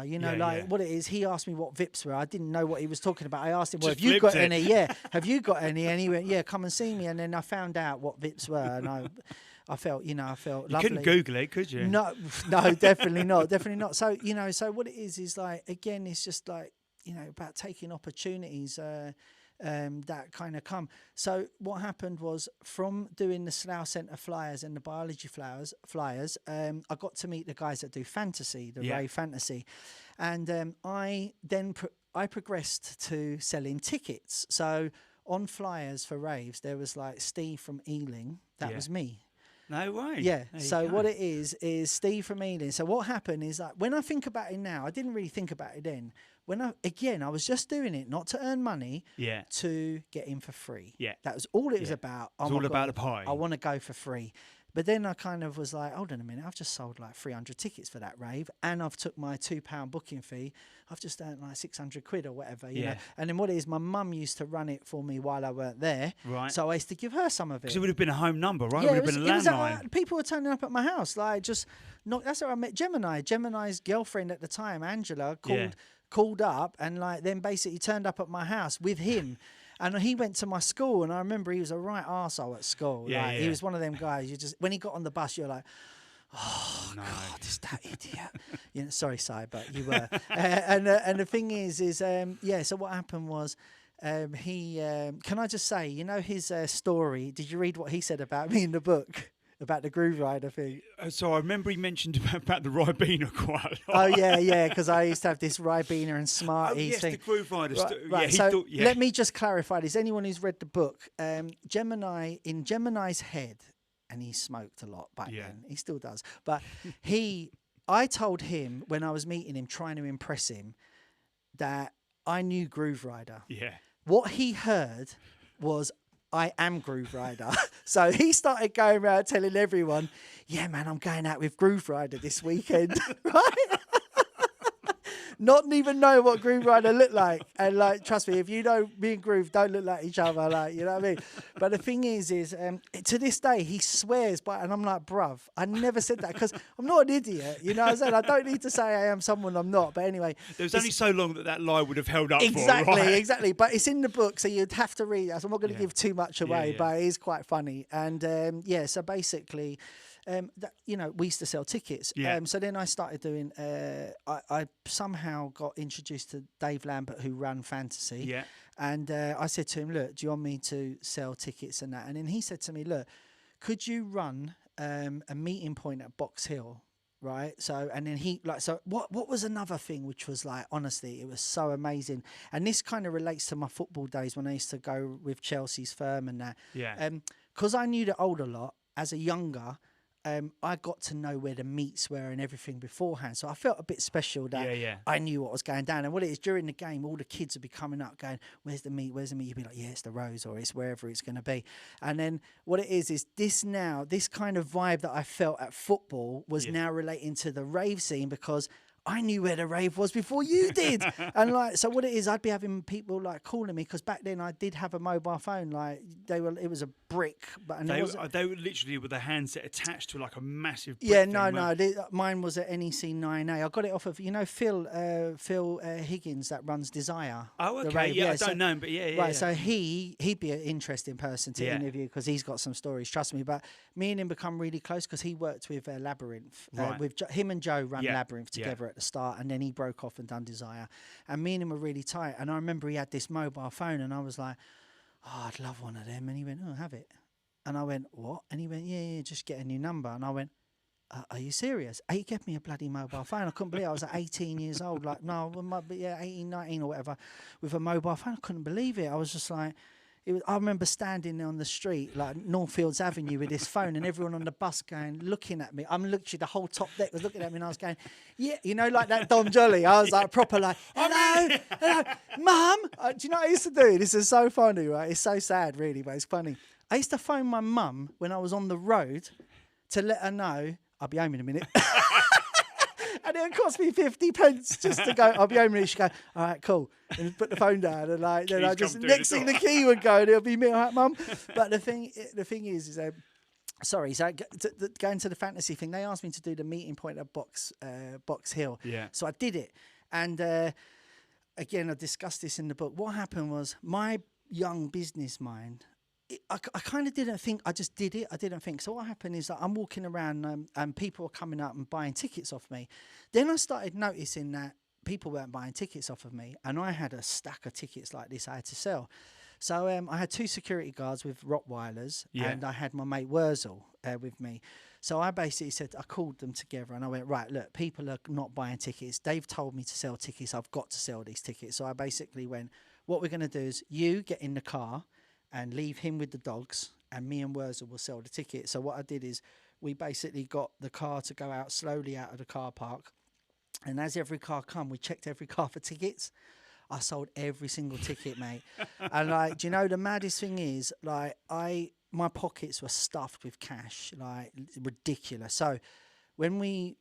what it is. He asked me what VIPs were. I didn't know what he was talking about. I asked him, well, have you got any? Yeah. Have you got any? And he went, yeah, come and see me. And then I found out what VIPs were. And I felt lovely. You couldn't Google it, could you? No, definitely not. Definitely not. So, so what it is again, it's just about taking opportunities that kind of come. So what happened was from doing the Slough Centre flyers and the Biology flyers, I got to meet the guys that do Fantasy, the rave Fantasy. And I progressed to selling tickets. So on flyers for raves, there was Steve from Ealing. That was me. No way. Yeah. So what it is Steve from Ealing. So what happened is when I think about it now, I didn't really think about it then. I was just doing it not to earn money, to get in for free. Yeah. That was all it was about. It's all about the pie. I want to go for free. But then I kind of was like, hold on a minute, I've just sold 300 tickets for that rave, and I've took my £2 booking fee. I've just earned 600 quid or whatever, you know. And then what it is, my mum used to run it for me while I weren't there. Right. So I used to give her some of it. Because it would have been a home number, right? Yeah, it would have been a landline. People were turning up at my house, that's how I met Gemini. Gemini's girlfriend at the time, Angela, called up and then basically turned up at my house with him. And he went to my school, and I remember he was a right arsehole at school. He was one of them guys. When he got on the bus, you're like, oh, no. God, is that idiot? Sorry, Si, but you were. And the thing is, so what happened was, Can I just say, you know his story? Did you read what he said about me in the book about the Groove Rider thing? So I remember he mentioned about the Ribena quite a lot. Oh yeah, because I used to have this Ribena and Smarties yes, thing. the Groove Rider. Right, he so thought, let me just clarify this. Anyone who's read the book, Gemini, in Gemini's head, and he smoked a lot back then. He still does. But I told him when I was meeting him, trying to impress him, that I knew Groove Rider. Yeah. What he heard was, I am Groove Rider. So he started going around telling everyone, yeah, man, I'm going out with Groove Rider this weekend. Right? Not even know what Groove Rider looked like. And like, trust me, if you know, me and Groove don't look like each other, like, you know what I mean? But the thing is to this day, he swears by, and I'm like, bruv, I never said that because I'm not an idiot. You know what I'm saying? I don't need to say I am someone I'm not. But anyway. There was only so long that lie would have held up exactly, for, right? Exactly. But it's in the book, so you'd have to read it. So I'm not going to give too much away, but it is quite funny. And so basically, we used to sell tickets. So then I started doing, I somehow got introduced to Dave Lambert, who ran Fantasy. Yeah. And I said to him, look, do you want me to sell tickets and that? And then he said to me, look, could you run a meeting point at Box Hill? Right. So, and then what was another thing, which was like, honestly, it was so amazing. And this kind of relates to my football days when I used to go with Chelsea's firm and that. Yeah. Because I knew the old a lot as a younger, I got to know where the meets were and everything beforehand. So I felt a bit special that I knew what was going down. And what it is, during the game, all the kids would be coming up going, where's the meet? Where's the meet? You'd be like, yeah, it's the Rose, or it's wherever it's going to be. And then what it is this kind of vibe that I felt at football was now relating to the rave scene, because I knew where the rave was before you did. And like, so what it is, I'd be having people like calling me, because back then I did have a mobile phone. Like it was a brick, but they were literally with a handset attached to like a massive brick mine was at NEC 9A. I got it off of, Phil Higgins that runs Desire. Oh, okay. I don't know him, but Right, so he'd be an interesting person to interview, because he's got some stories, trust me. But me and him become really close because he worked with Labyrinth. With him and Joe ran Labyrinth together at the start, and then he broke off and done Desire. And me and him were really tight. And I remember he had this mobile phone, and I was like, oh, I'd love one of them. And he went, oh, have it. And I went, what? And he went, yeah, just get a new number. And I went, are you serious? He gave me a bloody mobile phone. I couldn't believe it. I was like 18 years old, like, 18, 19 or whatever, with a mobile phone. I couldn't believe it. I was just like, I remember standing there on the street, like Northfields Avenue, with this phone, and everyone on the bus looking at me. I'm literally, the whole top deck was looking at me, and I was going, yeah, like that Dom Jolly. I was like proper like, hello, Mum. Do you know what I used to do? This is so funny, right? It's so sad, really, but it's funny. I used to phone my mum when I was on the road to let her know I'll be home in a minute. And it would cost me 50 pence just to go, I'll be home in a minute. She'd go, all right, cool. And put the phone down, and like, then I just, next thing the key would go, and it'll be me, all right, Mum. But the thing is sorry, so going to the fantasy thing, they asked me to do the meeting point at Box Hill. Yeah. So I did it. And again, I discussed this in the book. What happened was, my young business mind, I kind of didn't think, I just did it. I didn't think. So what happened is that I'm walking around and people are coming up and buying tickets off me. Then I started noticing that people weren't buying tickets off of me, and I had a stack of tickets like this I had to sell. So I had 2 security guards with Rottweilers, and I had my mate Wurzel with me. So I basically said, I called them together and I went, right, look, people are not buying tickets. They've told me to sell tickets. I've got to sell these tickets. So I basically went, what we're going to do is you get in the car and leave him with the dogs, and me and Wurzel will sell the ticket. So what I did is, we basically got the car to go out slowly out of the car park. And as every car come, we checked every car for tickets. I sold every single ticket, mate. And like, do you know, the maddest thing is, like, my pockets were stuffed with cash, like ridiculous. So when we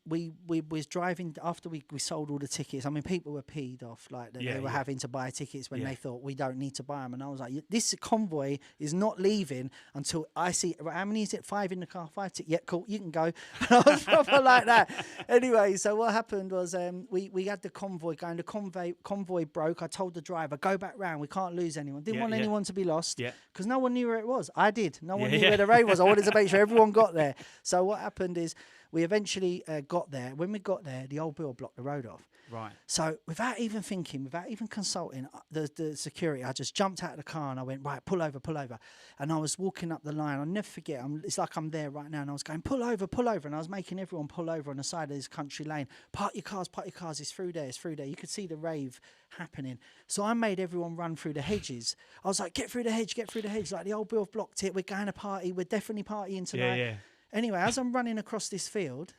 was driving, after we sold all the tickets, I mean, people were peed off, like that they were having to buy tickets when they thought we don't need to buy them. And I was like, this convoy is not leaving until I see, how many is it? 5 in the car, 5 tickets. Yeah, cool, you can go. And I was proper like that. Anyway, so what happened was we had the convoy going. The convoy broke. I told the driver, go back round. We can't lose anyone. Didn't want anyone to be lost because no one knew where it was. I did. No one knew where the rave was. I wanted to make sure everyone got there. So what happened is, we eventually got there. When we got there, the old bill blocked the road off. Right. So without even thinking, without even consulting the security, I just jumped out of the car and I went, right, pull over. And I was walking up the line. I'll never forget. It's like I'm there right now. And I was going, pull over. And I was making everyone pull over on the side of this country lane. Park your cars. It's through there. You could see the rave happening. So I made everyone run through the hedges. I was like, get through the hedge. Like the old bill have blocked it. We're going to party. We're definitely partying tonight. Yeah. Anyway, as I'm running across this field,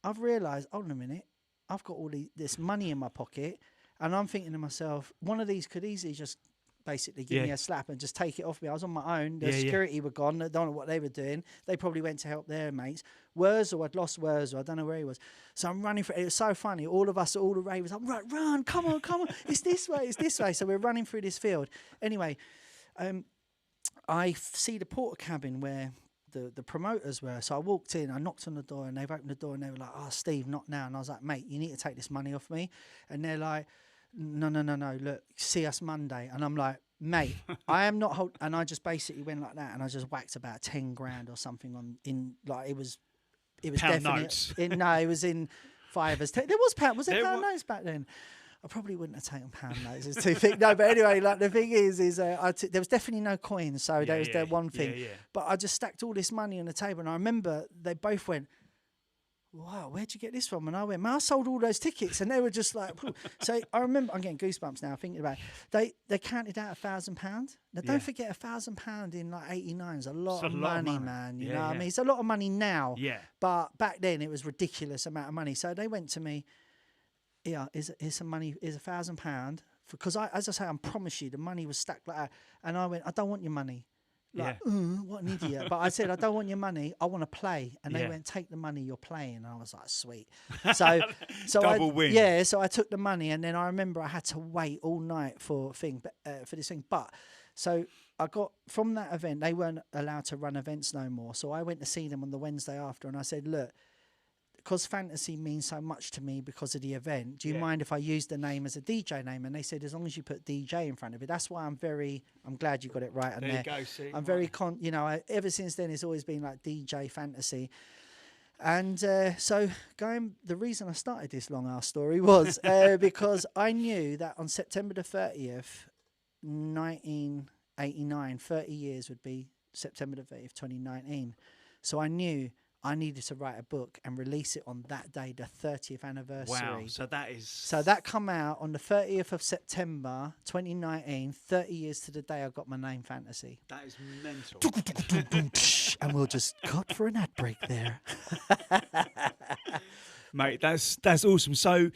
I've realised, hold on a minute, I've got all this money in my pocket, and I'm thinking to myself, one of these could easily just basically give me a slap and just take it off me. I was on my own. The security were gone. I don't know what they were doing. They probably went to help their mates. Wurzel, I'd lost Wurzel. I don't know where he was. So I'm running for it. It was so funny. All of us, all the ravers, I'm right, run, come on. It's this way. So we're running through this field. Anyway, I see the porter cabin where the promoters were. So I walked in, I knocked on the door, and they've opened the door, and they were like, oh, Steve, not now. And I was like, mate, you need to take this money off me. And they're like, no, look, see us Monday. And I'm like, mate, I am not and I just basically went like that, and I just whacked about 10 grand or something it was pound definitely notes. It was in fivers. There was pound notes back then. I probably wouldn't have taken pound notes. It's too thick. No, but anyway, like the thing is there was definitely no coins, so there was that one thing. Yeah. But I just stacked all this money on the table, and I remember they both went, wow, where'd you get this from? And I went, man, I sold all those tickets. And they were just like, whew. So I remember, I'm getting goosebumps now thinking about it. They counted out £1,000. Now, don't forget, £1,000 in like 89 is a lot of money, man. You know what I mean? It's a lot of money now. Yeah. But back then, it was ridiculous amount of money. So they went to me, here's some money, here's £1,000. Because as I say, I promise you, the money was stacked like that. And I went, I don't want your money. Like, what an idiot. But I said, I don't want your money. I want to play. And they went, take the money, you're playing. And I was like, sweet. So Double win. Yeah, so I took the money. And then I remember I had to wait all night for this thing. But so I got, from that event, they weren't allowed to run events no more. So I went to see them on the Wednesday after. And I said, look, because Fantasy means so much to me because of the event, do you mind if I use the name as a DJ name? And they said, as long as you put DJ in front of it. That's why I'm glad you got it right. There you go, see. I'm very, ever since then, it's always been like DJ Fantasy. And so the reason I started this long-ass story was because I knew that on September the 30th, 1989, 30 years would be September the 30th, 2019. So I knew I needed to write a book and release it on that day, the 30th anniversary. Wow, so that come out on the 30th of September 2019, 30 years to the day I got my name Fantasy. That is mental. And we'll just cut for an ad break there. Mate, that's awesome. So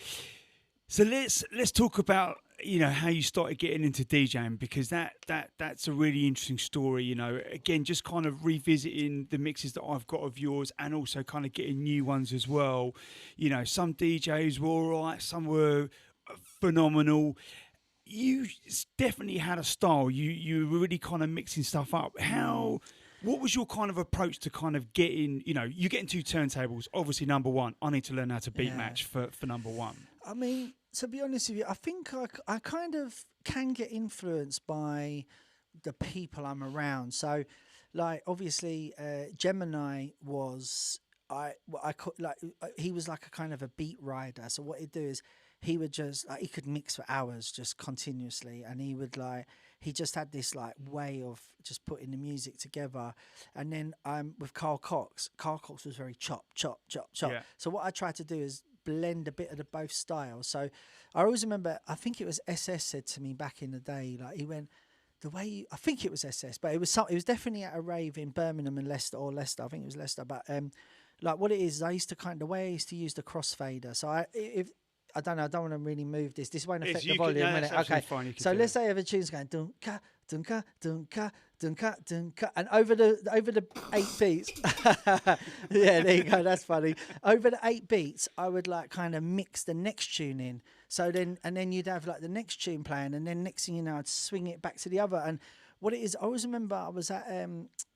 let's talk about how you started getting into DJing, because that's a really interesting story. Again, just kind of revisiting the mixes that I've got of yours, and also kind of getting new ones as well. Some DJs were all right, some were phenomenal. You definitely had a style. You were really kind of mixing stuff up. What was your kind of approach to kind of getting? You getting two turntables. Obviously, number one, I need to learn how to beat match for number one. I mean, to be honest with you, I think I kind of can get influenced by the people I'm around. So, like, obviously, Gemini was he was like a kind of a beat rider. So what he'd do is he would just he could mix for hours just continuously, and he just had this way of just putting the music together. And then with Carl Cox was very chop. Yeah. So what I tried to do is blend a bit of the both styles. So I always remember, I think it was SS said to me back in the day, he went, I think it was SS, but it was definitely at a rave in Birmingham and Leicester, I think it was Leicester. But what it is, I used to the way I used to use the crossfader. So I don't know, I don't want to really move this. This won't affect the volume. Okay, fine, so let's say if a tune's going dunka, dunka, dunka, dunka, dunka, and over the 8 beats, yeah, there you go. That's funny. Over the 8 beats, I would kind of mix the next tune in. So then you'd have the next tune playing, and then next thing you know, I'd swing it back to the other. And what it is, I always remember I was at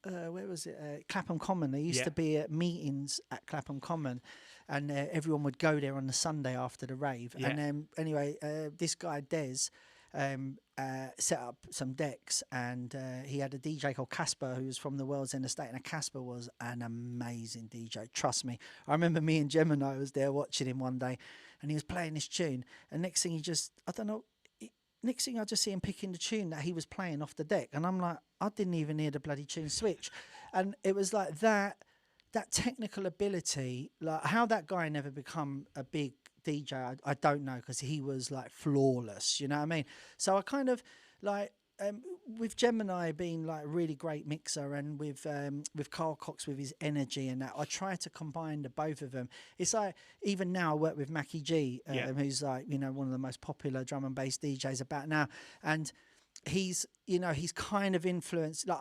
where was it? Clapham Common. There used to be meetings at Clapham Common, and everyone would go there on the Sunday after the rave. Yeah. And then anyway, this guy Des set up some decks, and he had a DJ called Casper who was from the World's End Estate, and Casper was an amazing DJ. Trust me. I remember me and Gemini was there watching him one day, and he was playing this tune, and next thing next thing I just see him picking the tune that he was playing off the deck, and I'm like, I didn't even hear the bloody tune switch. And it was like that technical ability, like how that guy never become a big DJ, I don't know, because he was like flawless, you know what I mean? So I kind of like, with Gemini being like a really great mixer, and with Carl Cox with his energy and that, I try to combine the both of them. It's like, even now I work with Mackie G, who's like, you know, one of the most popular drum and bass DJs about now, and he's kind of influenced, like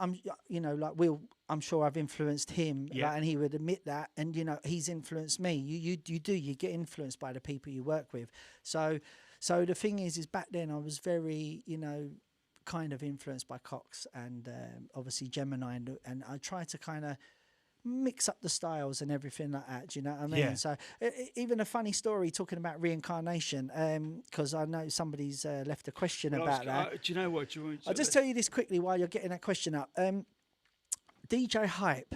I'm sure I've influenced him, like, and he would admit that, and you know, he's influenced me. You get influenced by the people you work with. So the thing is back then I was very, you know, kind of influenced by Cox and obviously Gemini, and I try to kind of mix up the styles and everything like that. Do you know what I mean? So even a funny story talking about reincarnation, because I know somebody's left a question about that. Do you know what? I'll just tell you this quickly while you're getting that question up. DJ Hype,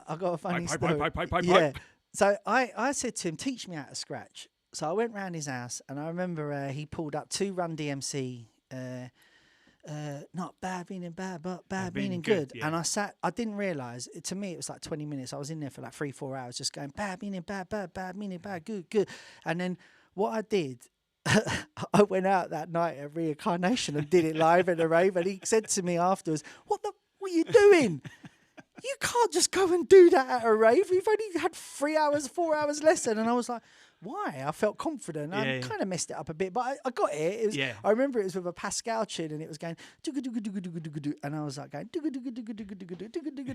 I got a funny story. Yeah. So I said to him, teach me how to scratch. So I went round his house, and I remember he pulled up 2 Run DMC. Not bad meaning bad, but bad meaning good. And I didn't realise, to me it was like 20 minutes. I was in there for like 3-4 hours just going bad meaning bad, bad meaning bad, good. And then what I did, I went out that night at Reincarnation and did it live at the rave, and he said to me afterwards, what are you doing? You can't just go and do that at a rave. We've only had 3 hours, 4 hours lesson. And I was like, why? I felt confident. I kind of messed it up a bit, but I got it. It was, I remember it was with a Pascal tune, and it was going, and I was like going,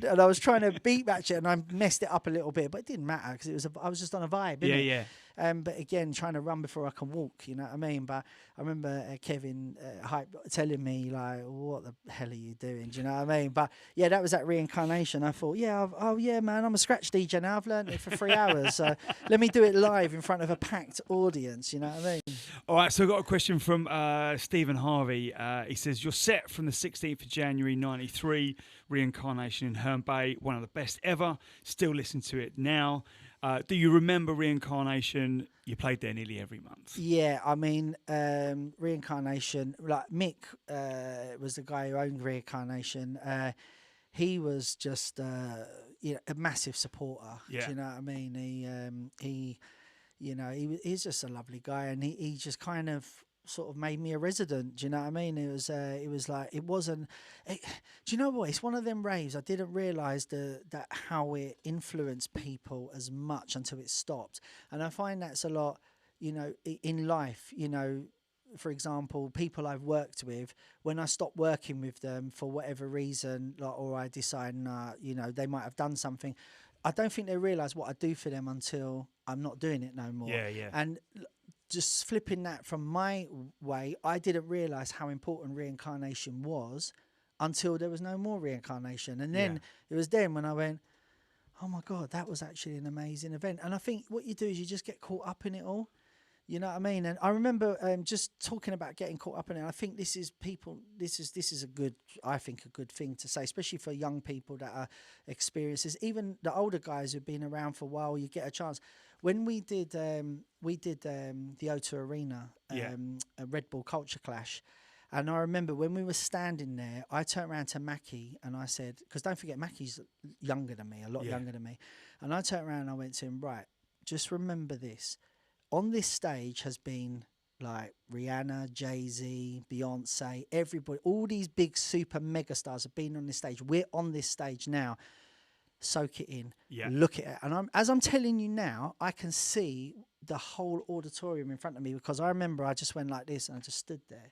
and I was trying to beat match it, and I messed it up a little bit, but it didn't matter because I was just on a vibe. But again, trying to run before I can walk, you know what I mean? But I remember Kevin Hype telling me, like, what the hell are you doing? Do you know what I mean? But yeah, that was that Reincarnation. I thought, man, I'm a scratch DJ now. I've learned it for 3 hours. So let me do it live in front of a packed audience, you know what I mean? All right, so I've got a question from Stephen Harvey. He says, your set from the 16th of January 93, Reincarnation in Herne Bay, one of the best ever. Still listen to it now. Do you remember Reincarnation? You played there nearly every month. Yeah, I mean, Reincarnation, like Mick was the guy who owned Reincarnation. He was just a massive supporter. Do you know what I mean? He's just a lovely guy, and he just kind of sort of made me a resident. Do you know what I mean? It was like, it wasn't. Do you know what? It's one of them raves. I didn't realise that how it influenced people as much until it stopped, and I find that's a lot. You know, in life. You know, for example, people I've worked with, when I stop working with them for whatever reason, or I decide, they might have done something, I don't think they realise what I do for them until I'm not doing it no more. And just flipping that from my way, I didn't realise how important Reincarnation was until there was no more Reincarnation. And then it was then when I went, oh my God, that was actually an amazing event. And I think what you do is you just get caught up in it all. You know what I mean? And I remember just talking about getting caught up in it. I think this is a good thing to say, especially for young people that are experienced. Even the older guys who've been around for a while, you get a chance. When we did the O2 Arena, a Red Bull Culture Clash, and I remember when we were standing there, I turned around to Mackie and I said, because don't forget, Mackie's younger than me, a lot younger than me, and I turned around and I went to him, right, just remember this. On this stage has been like Rihanna, Jay-Z, Beyonce, everybody, all these big super mega stars have been on this stage. We're on this stage now. Soak it in. Look at it. And as I'm telling you now, I can see the whole auditorium in front of me, because I remember I just went like this and I just stood there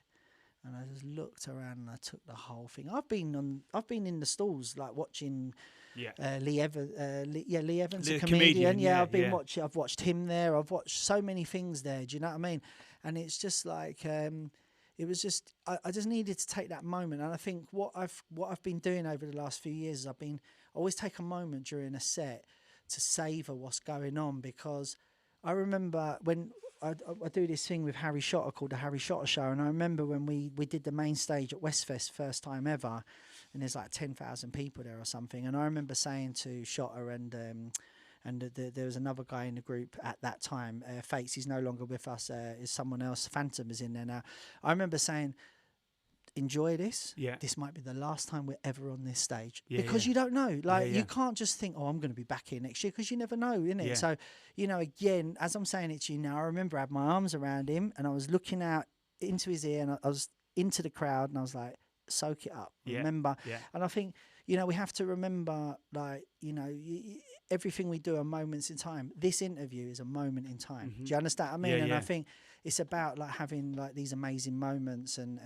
and I just looked around and I took the whole thing. I've been in the stalls like watching Lee Evans, a comedian. I've watched him there. I've watched so many things there. Do you know what I mean? And it's just like it was just I just needed to take that moment. And I think what I've been doing over the last few years is I always take a moment during a set to savor what's going on, because I remember when I do this thing with Harry Shotter called the Harry Shotter Show, and I remember when we did the main stage at Westfest first time ever, and there's like 10,000 people there or something, and I remember saying to Shotter and there was another guy in the group at that time, Fates, he's no longer with us, is someone else, Phantom is in there now. I remember saying, enjoy this. Yeah. This might be the last time we're ever on this stage, Yeah, because yeah. you don't know. Like, Yeah. you can't just think, oh, I'm going to be back here next year, because you never know, innit? Yeah. So, you know, again, as I'm saying it to you now, I remember I had my arms around him and I was looking out into his ear, and I was into the crowd, and I was like, soak it up. Yeah. Remember. Yeah. And I think, you know, we have to remember, like, you know, everything we do are moments in time. This interview is a moment in time. Mm-hmm. Do you understand what I mean? Yeah, and yeah. I think it's about like having like these amazing moments and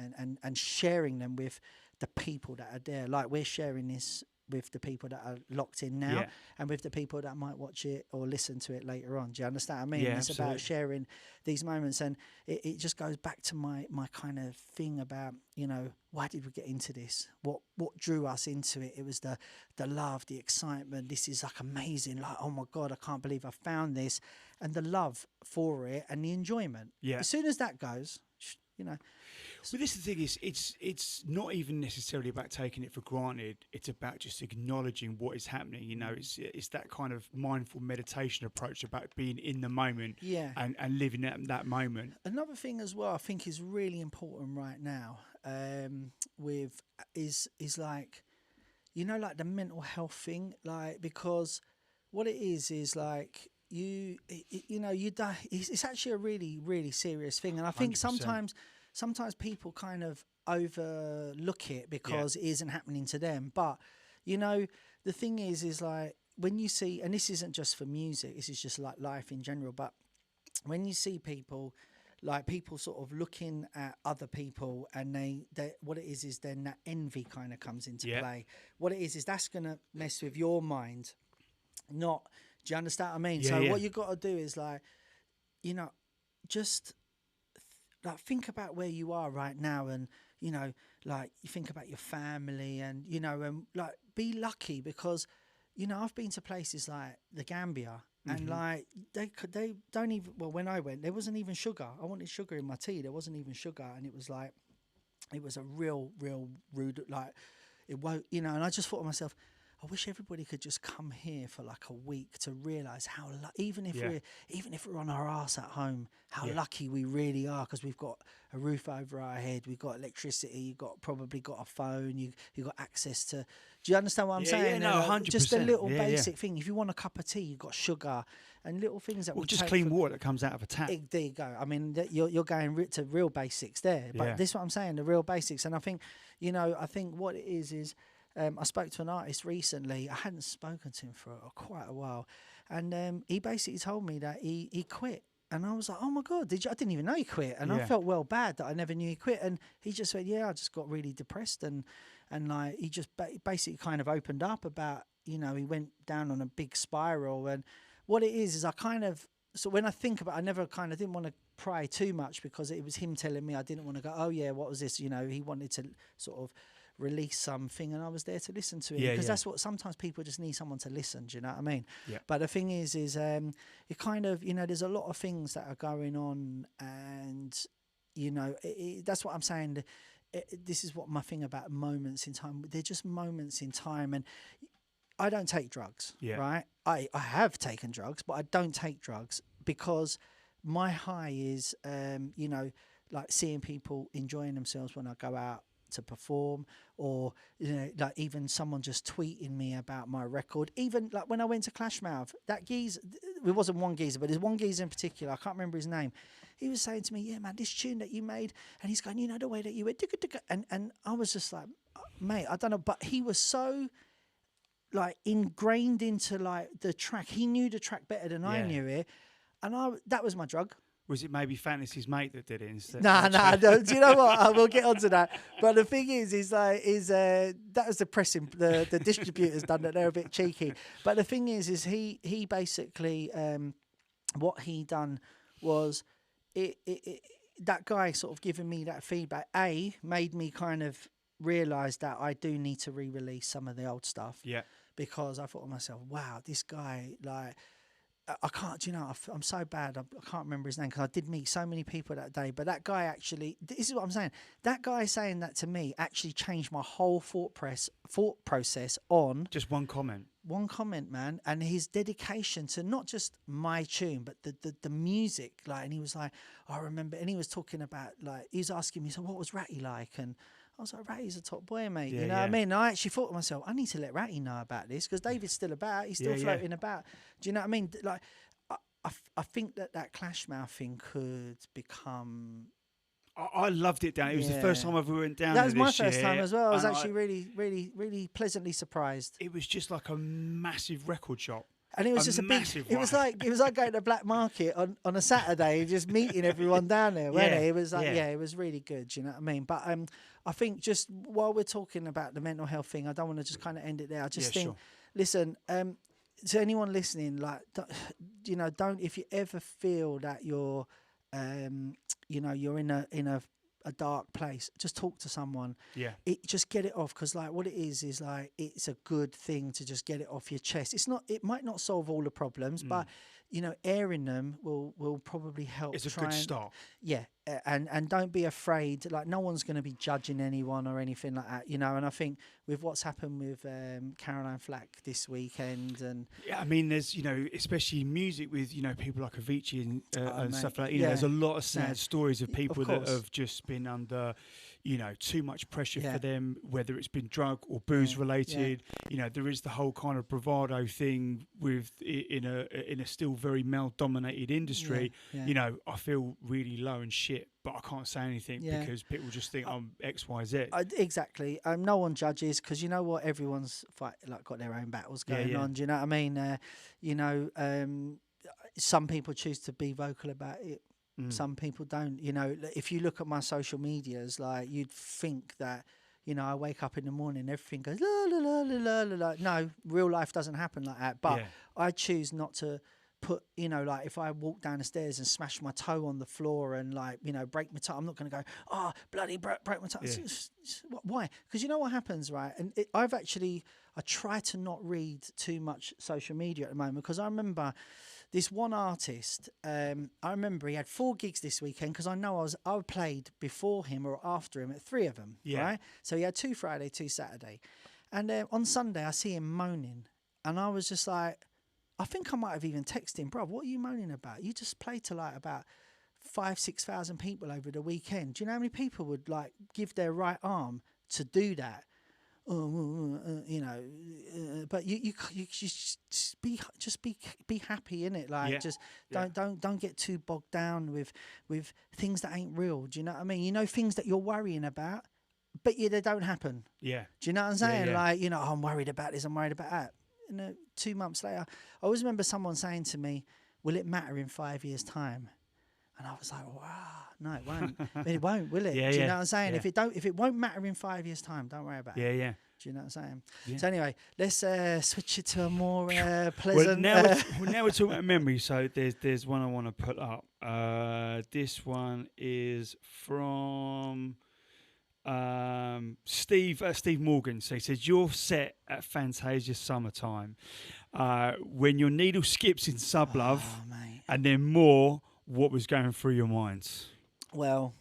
sharing them with the people that are there. Like, we're sharing this with the people that are locked in now, Yeah. and with the people that might watch it or listen to it later on. Do you understand what I mean? Yeah, It's absolutely. about sharing these moments, and it just goes back to my kind of thing about, you know, why did we get into this? What drew us into it? It was the love, the excitement. This is like amazing. Like, oh my God, I can't believe I found this, and the love for it and the enjoyment. Yeah. As soon as that goes, you know. Well, this is the thing, is it's not even necessarily about taking it for granted. It's about just acknowledging what is happening. You know, it's that kind of mindful meditation approach about being in the moment, Yeah. and living that moment. Another thing as well, I think is really important right now, with is like, you know, like the mental health thing, like, because what it is like you know, you die. It's actually a really, really serious thing, and I think 100%. sometimes people kind of overlook it because it isn't happening to them. But, you know, the thing is like, when you see, and this isn't just for music, this is just like life in general, but when you see people, like people sort of looking at other people, and they what it is then that envy kind of comes into play. What it is that's going to mess with your mind. Not, do you understand what I mean? Yeah, So yeah. what you got to do is, like, you know, just like think about where you are right now, and, you know, like, you think about your family, and, you know, and like, be lucky, because, you know, I've been to places like the Gambia, and like they don't even, well, when I went, there wasn't even sugar. I wanted sugar in my tea, there wasn't even sugar, and it was like, it was a real rude, like, it won't, you know. And I just thought to myself, I wish everybody could just come here for like a week to realise how, even if we're on our arse at home, how lucky we really are, because we've got a roof over our head, we've got electricity, you've probably got a phone, you've got access to. Do you understand what I'm saying? Yeah, no, 100%. Just a little Yeah, basic thing. If you want a cup of tea, you've got sugar, and little things that Or we just take clean for- water that comes out of a tap. There you go. I mean, you're going to real basics there, but Yeah. this is what I'm saying, the real basics. And I think, you know, what it is. I spoke to an artist recently. I hadn't spoken to him for quite a while, and he basically told me that he quit. And I was like, oh my God, did you? I didn't even know he quit, and I felt well bad that I never knew he quit. And he just said, yeah, I just got really depressed, and like, he just basically kind of opened up about, you know, he went down on a big spiral. And what it is I kind of, so when I think about it, I never kind of didn't want to pry too much, because it was him telling me. I didn't want to go, oh yeah, what was this? You know, he wanted to sort of release something, and I was there to listen to it, because that's what, sometimes people just need someone to listen. Do you know what I mean? Yeah. But the thing is it kind of, you know, there's a lot of things that are going on, and, you know, that's what I'm saying. This is what my thing about moments in time. They're just moments in time, and I don't take drugs, right? I have taken drugs, but I don't take drugs, because my high is, you know, like seeing people enjoying themselves when I go out to perform, or, you know, like even someone just tweeting me about my record. Even like when I went to Clashmouth, that geezer, it wasn't one geezer, but there's one geezer in particular, I can't remember his name. He was saying to me, yeah man, this tune that you made, and he's going, you know, the way that you went, and I was just like, mate, I don't know, but he was so like ingrained into like the track. He knew the track better than I knew it, and that was my drug. Was it maybe Fantasy's mate that did it instead? No. Do you know what? We'll get onto that. But the thing is that was the pressing. The distributors done that. They're a bit cheeky. But the thing is he basically what he done was that guy sort of giving me that feedback. Made me kind of realise that I do need to re-release some of the old stuff. Yeah. Because I thought to myself, wow, this guy, like, I can't, you know, I'm so bad. I can't remember his name because I did meet so many people that day. But that guy actually, this is what I'm saying. That guy saying that to me actually changed my whole thought process on just one comment. One comment, man, and his dedication to not just my tune, but the music. Like, and he was like, I remember, and he was talking about, like, he was asking me, so what was Ratty like? And I was like, Ratty's a top boy, mate. Yeah, you know what I mean? And I actually thought to myself, I need to let Ratty know about this because David's still about. He's still floating about. Do you know what I mean? Like, I think that Clash Mouth thing could become. I loved it down. It was the first time I ever went down. That was there my this first year, time as well. I was and actually really pleasantly surprised. It was just like a massive record shop. And it was just a big. It was like going to Black Market on a Saturday, just meeting everyone down there. Wasn't it? It was like it was really good. Do you know what I mean? But I think just while we're talking about the mental health thing, I don't want to just kind of end it there. I just think, listen, to anyone listening, like, you know, don't, if you ever feel that you're, you know, you're in a dark place, just talk to someone. Just get it off, because like what it is like, it's a good thing to just get it off your chest. It might not solve all the problems, but you know, airing them will probably help. It's a good start. And don't be afraid. Like, no one's going to be judging anyone or anything like that, you know. And I think with what's happened with Caroline Flack this weekend, and I mean, there's, you know, especially music with, you know, people like Avicii and stuff like that. You know, there's a lot of sad stories of people that have just been under, you know, too much pressure for them, whether it's been drug or booze related. You know, there is the whole kind of bravado thing with in a still very male dominated industry. You know, I feel really low and shit, but I can't say anything because people just think I'm X, Y, Z. Exactly. No one judges, because you know what, everyone's got their own battles going on. Do you know what I mean? You know, some people choose to be vocal about it. Some people don't. You know, if you look at my social medias, like, you'd think that, you know, I wake up in the morning, everything goes la la la la la la. No, real life doesn't happen like that. But I choose not to put, you know, like, if I walk down the stairs and smash my toe on the floor and, like, you know, break my toe, I'm not going to go, oh, bloody break my toe. Why? Because you know what happens, right? And I try to not read too much social media at the moment, because I remember this one artist, I remember he had 4 gigs this weekend, because I know I played before him or after him at 3 of them, right? So he had 2 Friday, 2 Saturday. And on Sunday, I see him moaning. And I was just like, I think I might have even texted him, bro, what are you moaning about? You just played to, like, about 5,000-6,000 people over the weekend. Do you know how many people would, like, give their right arm to do that? You know, but you just be happy in it. Like, just don't get too bogged down with things that ain't real. Do you know what I mean? You know, things that you're worrying about, but they don't happen. Do you know what I'm saying? Like, you know, I'm worried about this, I'm worried about that. You know, 2 months later, I always remember someone saying to me, will it matter in 5 years' time? And I was like, wow, no, it won't. It won't, will it? Do you know what I'm saying? If it won't matter in 5 years' time, don't worry about it. Do you know what I'm saying? So anyway, let's switch it to a more pleasant. Well, now we're talking about memory. So there's one I want to put up. This one is from Steve Morgan. So he says, you're set at Fantasia Summertime. When your needle skips in Sub Love, and then more, what was going through your minds? Well,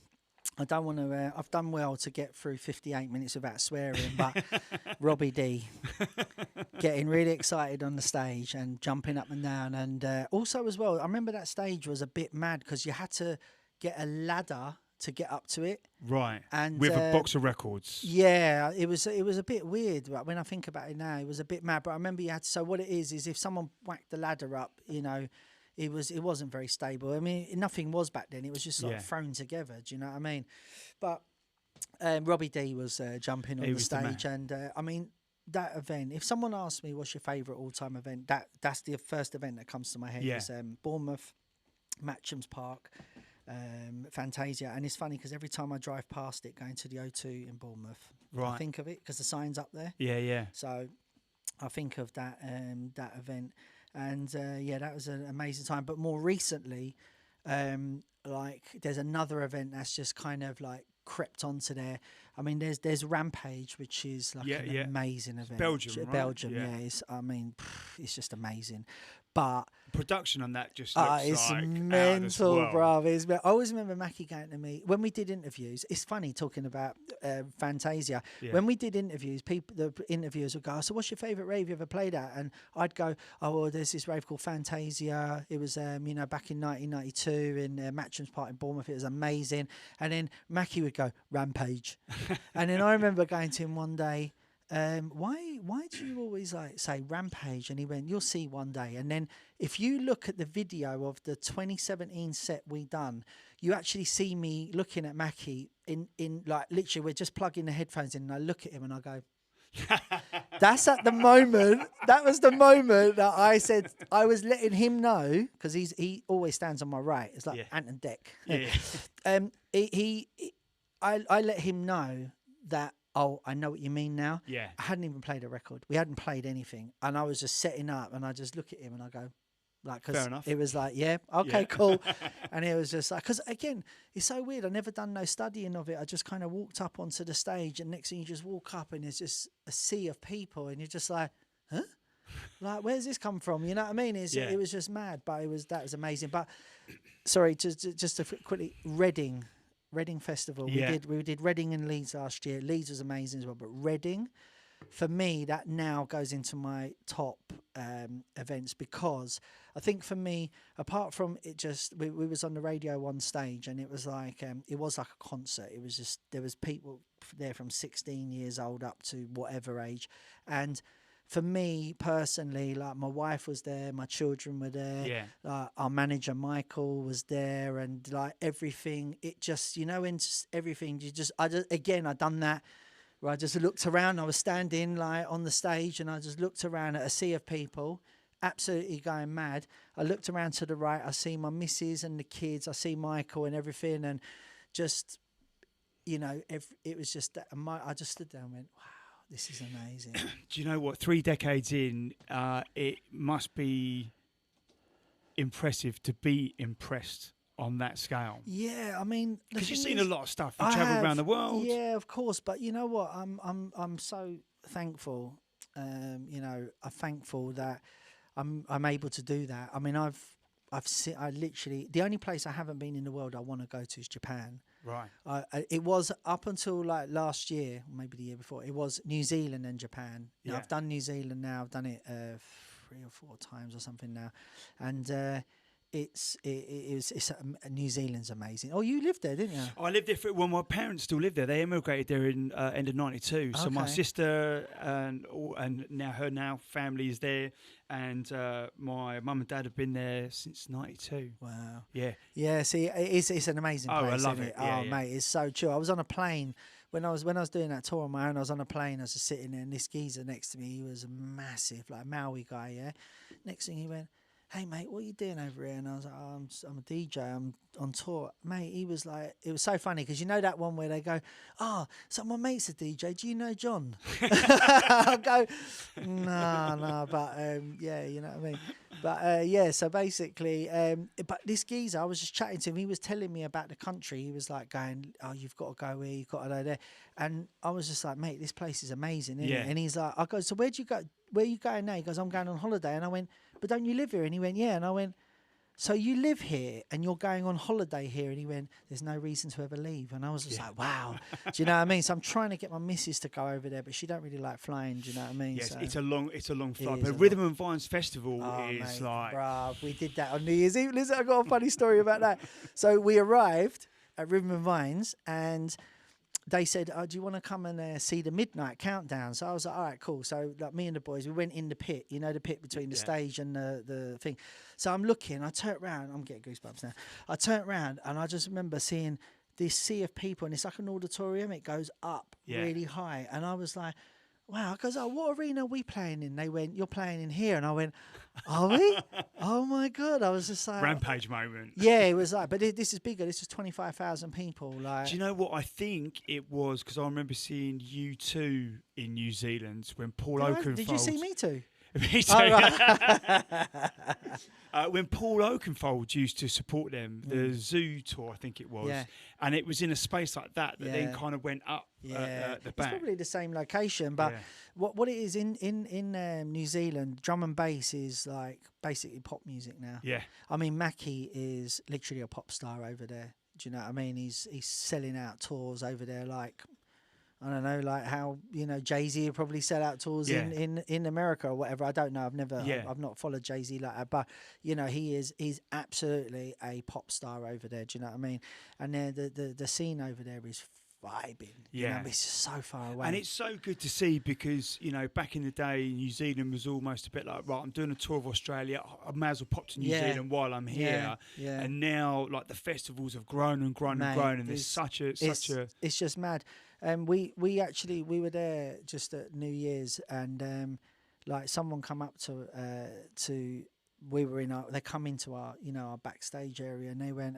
I don't want to. I've done well to get through 58 minutes without swearing, but Robbie D getting really excited on the stage and jumping up and down, and also as well, I remember that stage was a bit mad because you had to get a ladder to get up to it, right? And with a box of records. Yeah, it was a bit weird, but when I think about it now, it was a bit mad. But I remember you had to. So what it is if someone whacked the ladder up, you know. It wasn't very stable. I mean, nothing was back then. It was just like thrown together. Do you know what I mean? But Robbie D was jumping on the stage, and I mean that event. If someone asked me what's your favourite all-time event, that's the first event that comes to my head. Is Bournemouth, Matcham's Park, Fantasia, and it's funny because every time I drive past it going to the O2 in Bournemouth, I think of it because the sign's up there. So I think of that event. And that was an amazing time. But more recently, like there's another event that's just kind of like crept onto there. I mean, there's Rampage, which is like an amazing event. Belgium, right? Belgium, it's, I mean, it's just amazing. But production on that just looks it's like mental, bruv. bruv. I always remember Mackie going to me when we did interviews. It's funny talking about Fantasia. Yeah. When we did interviews, the interviewers would go, "So, what's your favourite rave you ever played at?" And I'd go, "Oh, well, there's this rave called Fantasia. It was, back in 1992 in Matcham's Park in Bournemouth. It was amazing." And then Mackie would go, "Rampage," and then I remember going to him one day. Why do you always say Rampage? And he went, "You'll see one day." And then if you look at the video of the 2017 set we done, you actually see me looking at Mackie in like literally we're just plugging the headphones in and I look at him and I go, that's at the moment. That was the moment that I said I was letting him know, because he always stands on my right. It's like Ant and Dec. I let him know that, oh, I know what you mean now. Yeah. I hadn't even played a record. We hadn't played anything. And I was just setting up and I just look at him and I go, like, Fair because enough. it was like, yeah, okay, cool. And it was just like, because again, it's so weird. I never done no studying of it. I just kind of walked up onto the stage and next thing you just walk up and there's just a sea of people and you're just like, huh? Like, where's this come from? You know what I mean? It was just mad, but that was amazing. But sorry, just to quickly, Reading Festival. We did Reading and Leeds last year. Leeds was amazing as well, but Reading, for me, that now goes into my top events, because I think for me, apart from it, just we was on the radio one stage and it was like a concert. It was just, there was people there from 16 years old up to whatever age, and for me personally, like my wife was there, my children were there, our manager Michael was there, and like everything, it just, and just everything, I done that where I just looked around. I was standing like on the stage and I just looked around at a sea of people, absolutely going mad. I looked around to the right, I see my missus and the kids, I see Michael and everything, and just, it was just that. I just stood there and went, wow. This is amazing. Do you know what? 3 decades in, it must be impressive to be impressed on that scale. Yeah, I mean, because you've seen a lot of stuff. You travel around the world. Yeah, of course. But you know what? I'm so thankful. I'm thankful that I'm able to do that. I mean, I literally, the only place I haven't been in the world I want to go to is Japan. Right. It was up until like last year, maybe the year before, it was New Zealand and Japan. Now, I've done New Zealand now. I've done it 3 or 4 times or something now. And New Zealand's amazing. Oh, you lived there, didn't you? I lived there my parents still live there. They emigrated there in end of '92. So my sister and now her family is there, and my mum and dad have been there since '92. Wow. Yeah. Yeah. See, it's an amazing place. I love isn't it. Oh, mate, it's so chill. I was on a plane. When I was doing that tour on my own, I was on a plane. I was just sitting there, and this geezer next to me, he was a massive, like Maui guy. Yeah. Next thing he went, "Hey mate, what are you doing over here?" And I was like, "Oh, I'm a DJ. I'm on tour." Mate, he was like, it was so funny because you know that one where they go, "Oh, so my mate's a DJ. Do you know John?" I go, no, but yeah, you know what I mean. But so basically, but this geezer, I was just chatting to him. He was telling me about the country. He was like going, "Oh, you've got to go here. You've got to go there." And I was just like, "Mate, this place is amazing, isn't it?" And he's like, I go, "So where'd you go? Where are you going now?" He goes, "I'm going on holiday." And I went, "But don't you live here?" And he went, "Yeah." And I went, "So you live here and you're going on holiday here?" And he went, "There's no reason to ever leave." And I was just like, wow. Do you know what I mean? So I'm trying to get my missus to go over there, but she don't really like flying. Do you know what I mean? Yes, so it's a long flight. But Rhythm and Vines Festival is mate, like... Bruv, we did that on New Year's Eve. Listen, I got a funny story about that. So we arrived at Rhythm and Vines and they said, "Oh, do you want to come and see the midnight countdown?" So I was like, all right, cool. So like me and the boys, we went in the pit, the pit between the stage and the thing. So I'm looking, I turn around, I'm getting goosebumps now. I turn around and I just remember seeing this sea of people and it's like an auditorium. It goes up really high. And I was like, wow. I goes, "Oh, what arena are we playing in?" They went, "You're playing in here." And I went, "Are we?" Oh my God. I was just like... Rampage moment. Yeah, it was like, but this is bigger. This is 25,000 people. Like, do you know what I think it was? Because I remember seeing U2 in New Zealand when Paul Oakenfold... Did you see me too? Me too. Oh, right. When Paul Oakenfold used to support them, the Zoo tour, I think it was, Yeah. and it was in a space like that Yeah. then kind of went up Yeah, at the it's back. probably the same location, but Yeah. what it is in New Zealand, drum and bass is like basically pop music now. Yeah. I mean, Mackie is literally a pop star over there. Do you know what I mean? He's selling out tours over there, like I don't know, like how Jay-Z would probably sell out tours Yeah. in America or whatever. I don't know. Yeah. I've not followed Jay-Z like that, but he's absolutely a pop star over there. Do you know what I mean? And then the scene over there is vibing. Yeah. It's just so far away. And it's so good to see because, back in the day, New Zealand was almost a bit like, right, I'm doing a tour of Australia. I may as well pop to New Zealand while I'm here. Yeah. And now, like, the festivals have grown and grown and grown. And there's such a... It's just mad. We were there just at New Year's, and like someone come up to we were they come into our our backstage area, and they went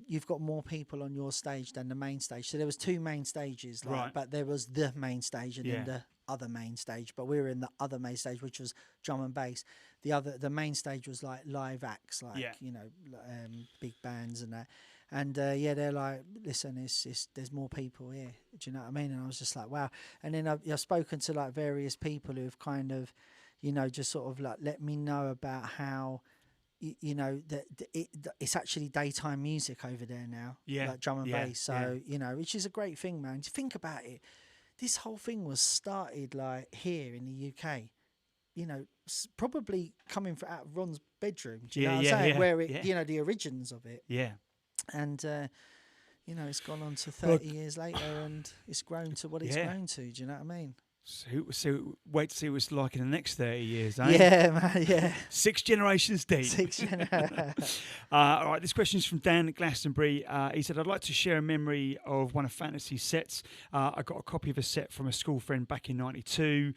you've got more people on your stage than the main stage. So there was two main stages, Right. but there was the main stage and then the other main stage. But we were in the other main stage, which was drum and bass. The main stage was like live acts, like big bands and that. And they're like, listen, there's more people here. Do you know what I mean? And I was just like, wow. And then I've spoken to like various people who've kind of, just sort of like let me know about how, it's actually daytime music over there now, like drum and bass. So which is a great thing, man. To think about it, this whole thing was started like here in the UK. Probably coming out of Ron's bedroom. Do you know what I'm saying? Where it, the origins of it. Yeah. And it's gone on to 30 years later, and it's grown to what it's grown to. Do you know what I mean? So wait to see what it's like in the next 30 years, eh? Yeah, man, yeah. 6 generations deep. All right, this question is from Dan at Glastonbury. He said, I'd like to share a memory of one of Fantasy's sets. I got a copy of a set from a school friend back in 92.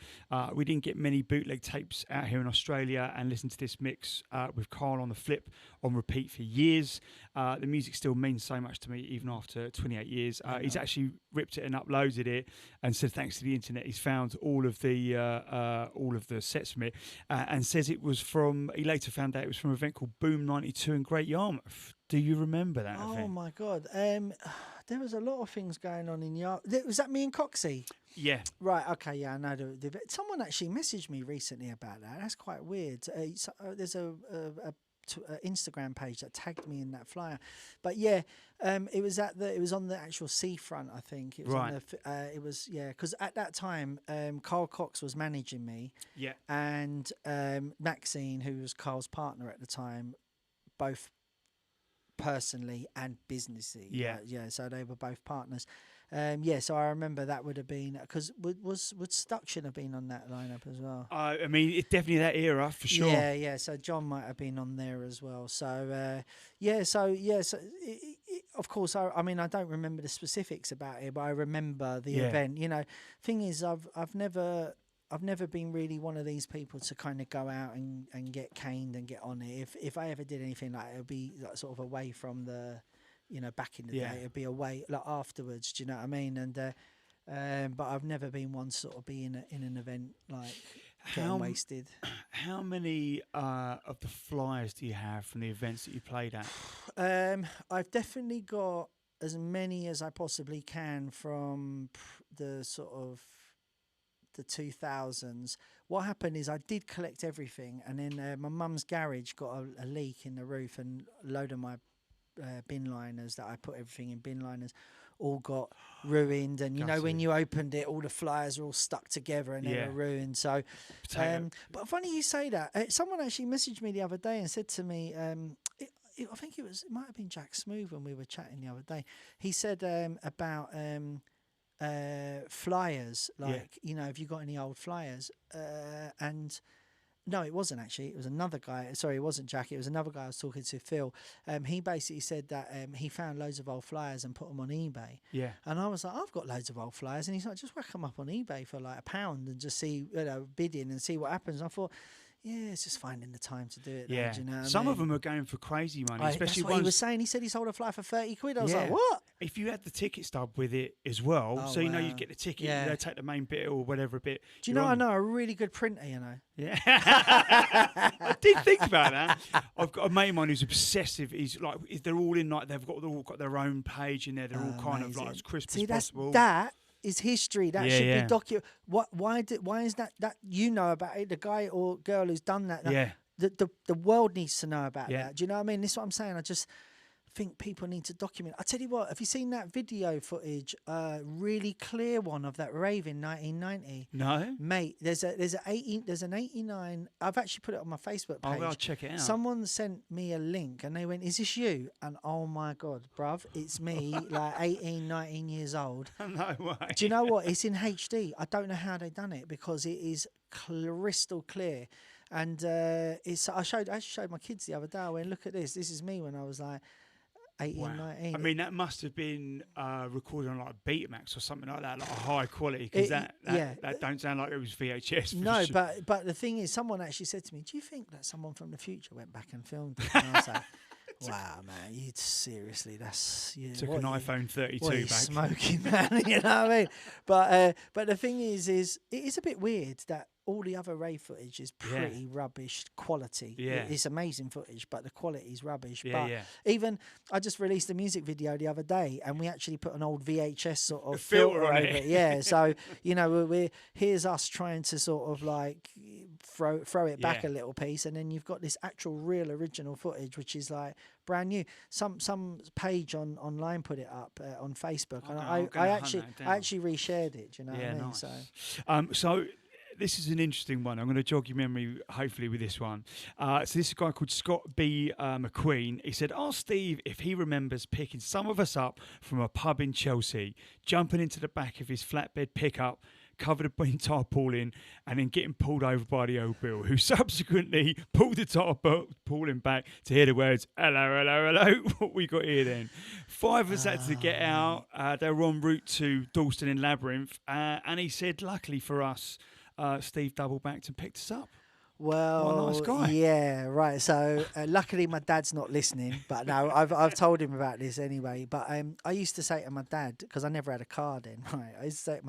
We didn't get many bootleg tapes out here in Australia, and listened to this mix with Carl on the flip on repeat for years. The music still means so much to me, even after 28 years. He's actually ripped it and uploaded it and said thanks to the internet he's found all of the sets from it, and says it was from, he later found out it was from an event called Boom 92 in Great Yarmouth. Do you remember that event? Oh my God. There was a lot of things going on in Yarmouth. Was that me and Coxie? Yeah. Right, okay, yeah, I know. Someone actually messaged me recently about that. That's quite weird. There's a Instagram page that tagged me in that flyer, but it was it was on the actual seafront. I think it was right. Because at that time Carl Cox was managing me, and Maxine, who was Carl's partner at the time, both personally and businessy, so they were both partners. So I remember that would have been, because would Stuction have been on that lineup as well? I mean, it's definitely that era for sure. Yeah. So John might have been on there as well. So of course, I mean, I don't remember the specifics about it, but I remember the event. Thing is, I've never been really one of these people to kind of go out and get caned and get on it. If I ever did anything like it, would be like sort of away from the. Back in the day, it'd be away like afterwards. Do you know what I mean? And but I've never been one to sort of be in an event like getting wasted. How many of the flyers do you have from the events that you played at? I've definitely got as many as I possibly can from the sort of the 2000s. What happened is I did collect everything, and then my mum's garage got a leak in the roof, and a load of my bin liners that I put everything in bin liners all got ruined, and when you opened it, all the flyers were all stuck together and they were ruined. So but funny you say that. Someone actually messaged me the other day and said to me, I think it might have been Jack Smooth when we were chatting the other day. He said about flyers, like have you got any old flyers? And no, it wasn't actually. It was another guy. Sorry, it wasn't Jack. It was another guy I was talking to, Phil. He basically said that he found loads of old flyers and put them on eBay. Yeah. And I was like, I've got loads of old flyers. And he's like, just whack them up on eBay for like £1 and just see, bidding and see what happens. And I thought, yeah, it's just finding the time to do it. Yeah. Though, do you know what I Some mean? of them are going for crazy money, That's especially what he ones. was saying. He said he sold a flight for 30 quid. I was Yeah. like, what? If you had the ticket stub with it as well, Oh, so you know wow. you get the ticket, Yeah. they take the main bit or whatever bit. Do you you're know, I on. know a really good printer, you know. Yeah, I did think about that. I've got a mate of mine who's obsessive. He's like, they're all in like they've all got their own page in there. They're all kind of like Amazing. as crisp See, as possible. that is history. That Yeah, should yeah. be documented. Why is that you know about it? The guy or girl who's done that. Yeah. The world needs to know about Yeah. that. Do you know what I mean? This is what I'm saying. I just think people need to document. I tell you what, have you seen that video footage? Really clear one of that rave in 1990. No. Mate, there's an 89. I've actually put it on my Facebook page. I'll check it out. Someone sent me a link and they went, "Is this you?" And oh my god, bruv, it's me, like 18, 19 years old. No way. Do you know what? It's in HD. I don't know how they done it because it is crystal clear. And I showed my kids the other day. I went, "Look at this. This is me when I was like 18, Wow. 19. I mean, that must have been recorded on like Betamax or something like that, like a high quality, because that don't sound like it was VHS. No, sure. but the thing is, someone actually said to me, "Do you think that someone from the future went back and filmed it?" And I was like, "Wow, man, you seriously? That's took an iPhone 32 what are you back. smoking, man." You know what I mean? But the thing is it is a bit weird that all the other rave footage is pretty rubbish quality. Yeah. It's amazing footage, but the quality is rubbish. Yeah, but yeah. even I just released a music video the other day, and we actually put an old VHS sort of filter on over it. Yeah, so you know, here's us trying to sort of like throw it back a little piece, and then you've got this actual real original footage, which is like brand new. Some page online put it up on Facebook, and I actually reshared it. Do you know what I mean? Nice. So this is an interesting one. I'm going to jog your memory, hopefully, with this one. So this is a guy called Scott B. McQueen. He said, "Ask Steve if he remembers picking some of us up from a pub in Chelsea, jumping into the back of his flatbed pickup, covered in tarpaulin, and then getting pulled over by the old Bill, who subsequently pulled the tarpaulin back to hear the words, 'Hello, hello, hello.'" What we got here then? 5 of us had to get out. They were en route to Dalston in Labyrinth. And he said, luckily for us, Steve double backed and picked us up. Well, what a nice guy. Yeah, right. So luckily my dad's not listening, but no, I've told him about this anyway. But I used to say to my dad, because I never had a car then, right? I used to say to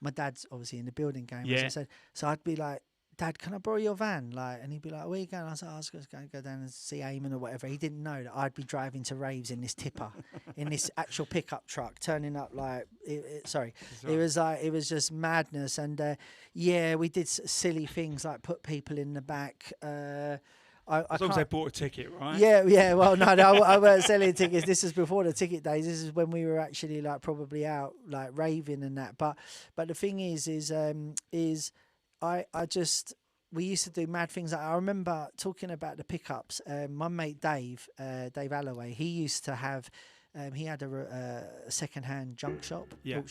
my dad's obviously in the building game. Yeah. So I'd be like, "Dad, can I borrow your van?" Like, and he'd be like, "Where you going?" I was like, "I was just going to go down and see Eamon or whatever." He didn't know that I'd be driving to raves in this tipper, in this actual pickup truck, turning up like, it was just madness. And we did silly things like put people in the back. As long as they bought a ticket, right? Yeah. Well, no, I weren't selling tickets. This is before the ticket days. This is when we were actually like probably out like raving and that. But the thing is we used to do mad things. I remember talking about the pickups. My mate Dave Alloway, he used to have. He had a second-hand junk shop. Yeah.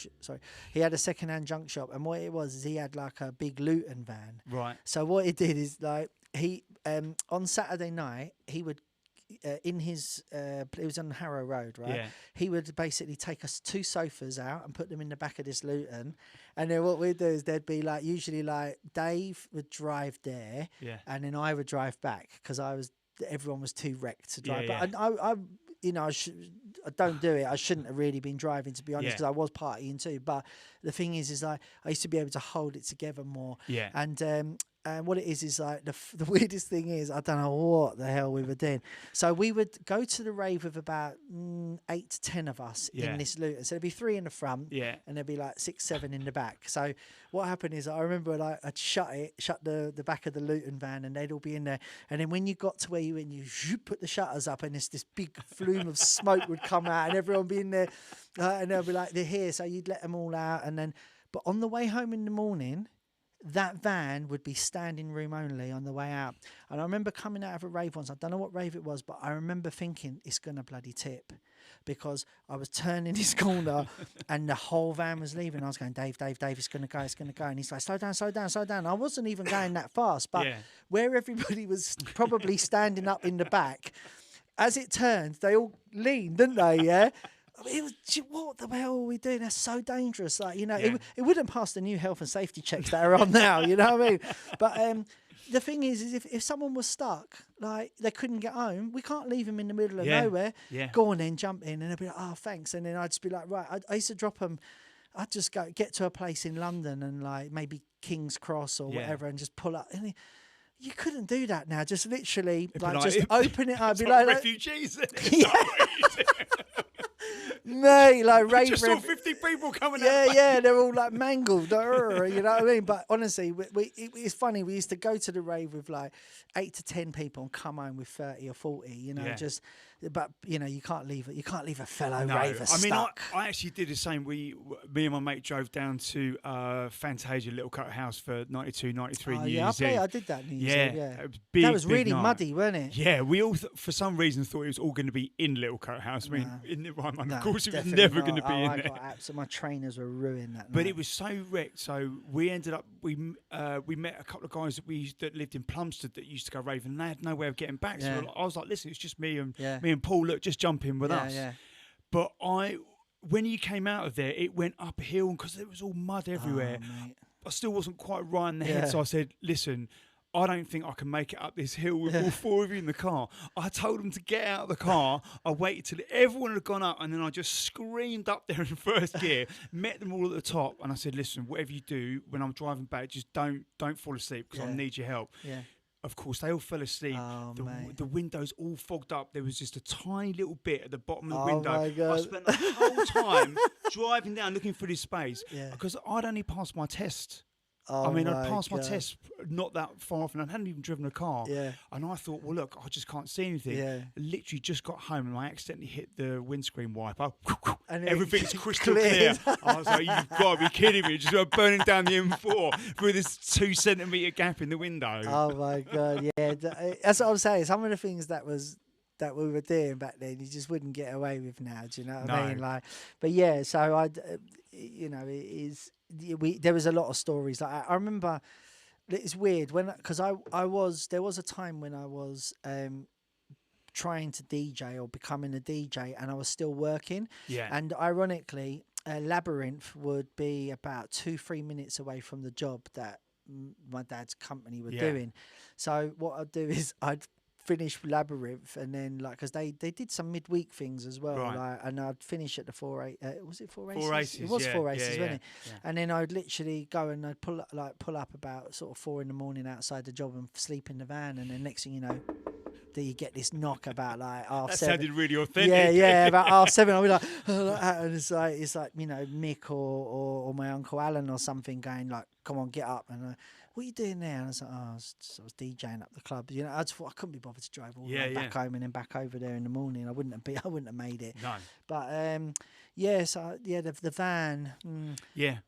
He had a second-hand junk shop, and what it was is he had like a big Luton van. Right. So what he did is like he on Saturday night he would. In his, it was on Harrow Road, right? Yeah. He would basically take us 2 sofas out and put them in the back of this Luton, and then what we'd do is there'd be like usually like Dave would drive there, and then I would drive back because everyone was too wrecked to drive. Yeah, but I don't do it. I shouldn't have really been driving, to be honest, because I was partying too. But the thing is like I used to be able to hold it together more. Yeah. And what it is like the weirdest thing is I don't know what the hell we were doing. So we would go to the rave with about 8 to 10 of us in this Luton. So there'd be 3 in the front, and there'd be like 6, 7 in the back. So what happened is I remember like I'd shut the back of the Luton van, and they'd all be in there. And then when you got to where you put the shutters up, and this big flume of smoke would come out, and everyone would be in there, and they'll be like, "They're here." So you'd let them all out, but on the way home in the morning, that van would be standing room only on the way out. And I remember coming out of a rave once. I don't know what rave it was, but I remember thinking it's going to bloody tip, because I was turning this corner and the whole van was leaving. I was going, Dave, it's going to go, it's going to go. And he's like, slow down. I wasn't even going that fast, but where everybody was probably standing up in the back, as it turned, they all leaned, didn't they? Yeah. It was, what the hell are we doing? That's so dangerous. Like, it wouldn't pass the new health and safety checks that are on now. You know what I mean? But the thing is if someone was stuck, like they couldn't get home, we can't leave them in the middle of Yeah. nowhere. Yeah. Go on then, jump in, and they'd be like, oh, thanks. And then I'd just be like, right. I used to drop them. I'd just get to a place in London and like maybe King's Cross or whatever, and just pull up. And you couldn't do that now. Just literally, like, just open it up. It's Be like like refugees. Yeah. Mate, like rave. Just saw 50 people coming out. Yeah, they're all like mangled. You know what I mean? But honestly, it's funny. We used to go to the rave with like 8 to 10 people and come home with 30 or 40. You know, but you know, you can't leave a fellow raver I mean, stuck. I actually did the same. Me and my mate drove down to Fantasia, Little Cut House for 92, 93 New Year's Eve. I did that New Year's Eve. Yeah, it was big, that was big really night. muddy, wasn't it? Yeah, we all for some reason thought it was all going to be in Little Cut House. I mean, in the right mind, of course, it was never going to be in there. So my trainers were ruined that night. But it was so wrecked. So we ended up we met a couple of guys that lived in Plumstead that used to go raving, and they had no way of getting back. So I was like, listen, it's just me and Paul. Look, just jump in with us. Yeah. But when you came out of there, it went uphill because there was all mud everywhere. I still wasn't quite right in the head, so I said, listen, I don't think I can make it up this hill with all four of you in the car. I told them to get out of the car. I waited till everyone had gone up, and then I just screamed up there in first gear, met them all at the top, and I said, listen, whatever you do, when I'm driving back, just don't fall asleep because I need your help. Yeah. Of course, they all fell asleep. The windows all fogged up. There was just a tiny little bit at the bottom of the window. My God. I spent the whole time driving down looking for this space because I'd only passed my test. I mean, I'd passed my test not that far off, and I hadn't even driven a car. Yeah. And I thought, well, look, I just can't see anything. Yeah. I literally just got home, and I accidentally hit the windscreen wiper. And everything's crystal clear. I was like, you've got to be kidding me. Just burning down the M4 through this 2 centimetre gap in the window. Oh, my God, yeah. That's what I'm saying. Some of the things that we were doing back then, you just wouldn't get away with now. Do you know what I mean? Like, but yeah, so there was a lot of stories. Like I remember, it's weird because there was a time when I was trying to DJ or becoming a DJ, and I was still working. Yeah. And ironically, Labyrinth would be about 2-3 minutes away from the job that my dad's company were doing. So what I'd do is I'd finish Labyrinth, and then because they did some midweek things as well, and I'd finish at the 4 was it 4 races? 4 races, it was 4 races, wasn't it? Yeah. And then I'd literally go and I'd pull up about sort of 4 a.m. outside the job and sleep in the van, and then next thing you know, you get this knock about like half that 7. Sounded really authentic. Yeah, about half 7. I'll be like, and it's like you know, Mick or my Uncle Alan or something going like, come on, get up. And what are you doing there? And I was like, I was DJing up the club. You know, I couldn't be bothered to drive all the way back home and then back over there in the morning. I wouldn't have made it. No. But the van.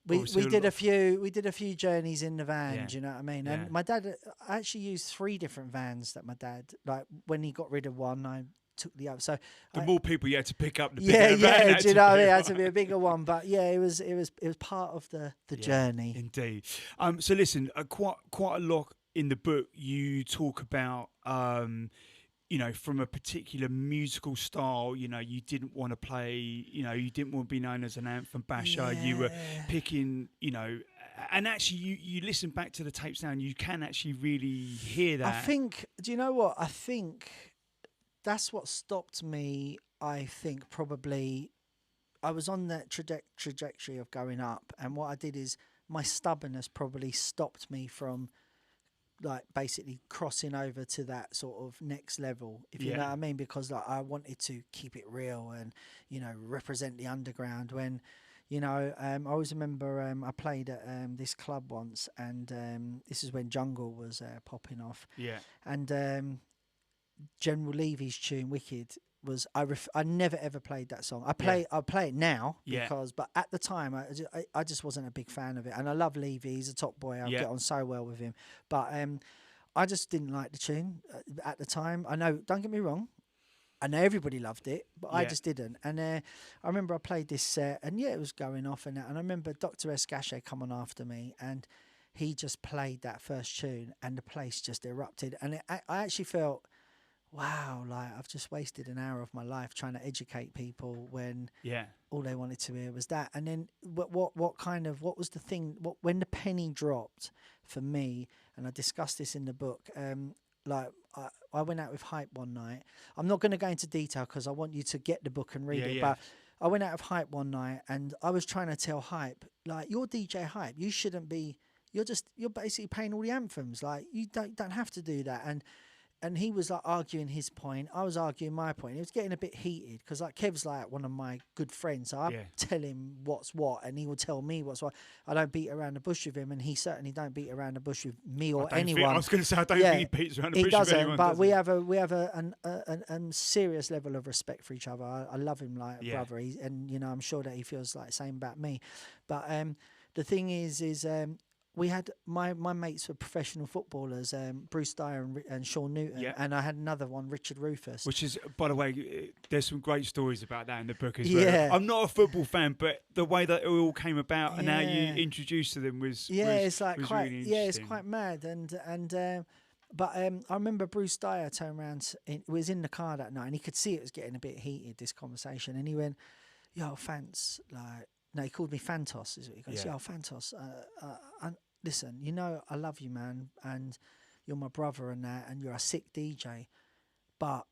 We did a few journeys in the van. Yeah. Do you know what I mean? And my dad, I actually used 3 different vans that my dad, like when he got rid of one, I took the other. So the more people you had to pick up, the bigger the van. Do you know what I mean? It had to be a bigger one. But yeah, it was part of the journey. Indeed. So listen, quite a lot in the book you talk about. You know, from a particular musical style, you know, you didn't want to play, you know, you didn't want to be known as an anthem basher. Yeah. You were picking, you know, and actually you listen back to the tapes now and you can actually really hear that. I think, do you know what? I think that's what stopped me. I think probably I was on that trajectory of going up, and what I did is my stubbornness probably stopped me from like basically crossing over to that sort of next level, if you know what I mean, because like I wanted to keep it real and, you know, represent the underground. When, you know, I always remember I played at this club once, and this is when Jungle was popping off. Yeah. And General Levy's tune Wicked was I never ever played that song. I play it now because, but at the time I just wasn't a big fan of it. And I love Levy; he's a top boy. I get on so well with him, but I just didn't like the tune at the time. I know, don't get me wrong, I know everybody loved it, but I just didn't. And I remember I played this set, and it was going off, and I remember Dr. Escache come on after me, and he just played that first tune, and the place just erupted. And I actually felt, wow, like I've just wasted an hour of my life trying to educate people when Yeah. all they wanted to hear was that. And then what was the thing? When the penny dropped for me, and I discussed this in the book. Like I went out with Hype one night. I'm not going to go into detail because I want you to get the book and read it. Yeah. But I went out with Hype one night, and I was trying to tell Hype, like, you're DJ Hype. You shouldn't be. You're basically playing all the anthems. Like, you don't have to do that. And he was like arguing his point. I was arguing my point. It was getting a bit heated because like Kev's like one of my good friends. So I tell him what's what, and he will tell me what's what. I don't beat around the bush with him, and he certainly don't beat around the bush with me or anyone. I was going to say I don't think he beats around the bush with anyone. But we have a serious level of respect for each other. I love him like a brother, and you know I'm sure that he feels like the same about me. But the thing is we had my mates were professional footballers, Bruce Dyer and Sean Newton, and I had another one, Richard Rufus. Which is, by the way, there's some great stories about that in the book as well. I'm not a football fan, but the way that it all came about and how you introduced to them was it's like was quite really it's quite mad. But I remember Bruce Dyer turned around, was in the car that night, and he could see it was getting a bit heated, this conversation, and he went, "Yo, Fants," like, no, he called me Phantos, is what he goes, "Yo, Phantos, listen, you know I love you, man, and you're my brother and that, and you're a sick DJ, but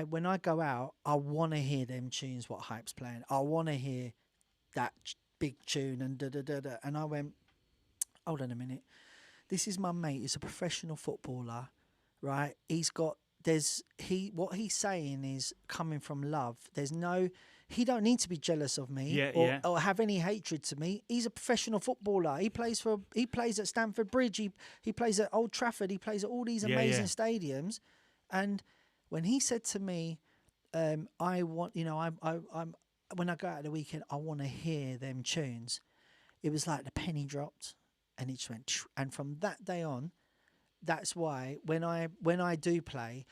when I go out, I want to hear them tunes what Hype's playing. I want to hear that big tune and da-da-da-da." And I went, hold on a minute. This is my mate. He's a professional footballer, right? What he's saying is coming from love. He don't need to be jealous of me or have any hatred to me. He's a professional footballer. He plays at Stamford Bridge. He plays at Old Trafford. He plays at all these amazing stadiums. And when he said to me, I want, I'm when I go out at the weekend, I want to hear them tunes. It was like the penny dropped, and it just went. And from that day on, that's why when I do play,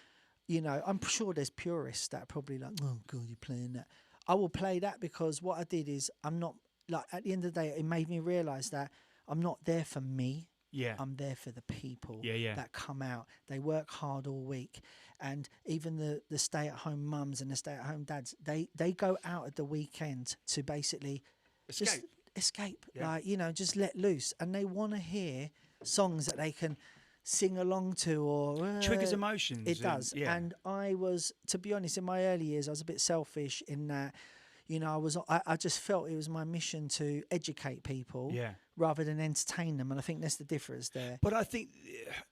I'm sure there's purists that are probably like, "Oh God, you're playing that." I will play that because what I did is I'm not, like, at the end of the day, it made me realise that I'm not there for me. Yeah. I'm there for the people that come out. They work hard all week. And even the stay-at-home mums and the stay-at-home dads, they go out at the weekend to basically just escape. Yeah. Like, just let loose. And they want to hear songs that they can sing along to or... triggers emotions. It does. And I was, to be honest, in my early years, I was a bit selfish in that, I just felt it was my mission to educate people rather than entertain them. And I think that's the difference there. But I think,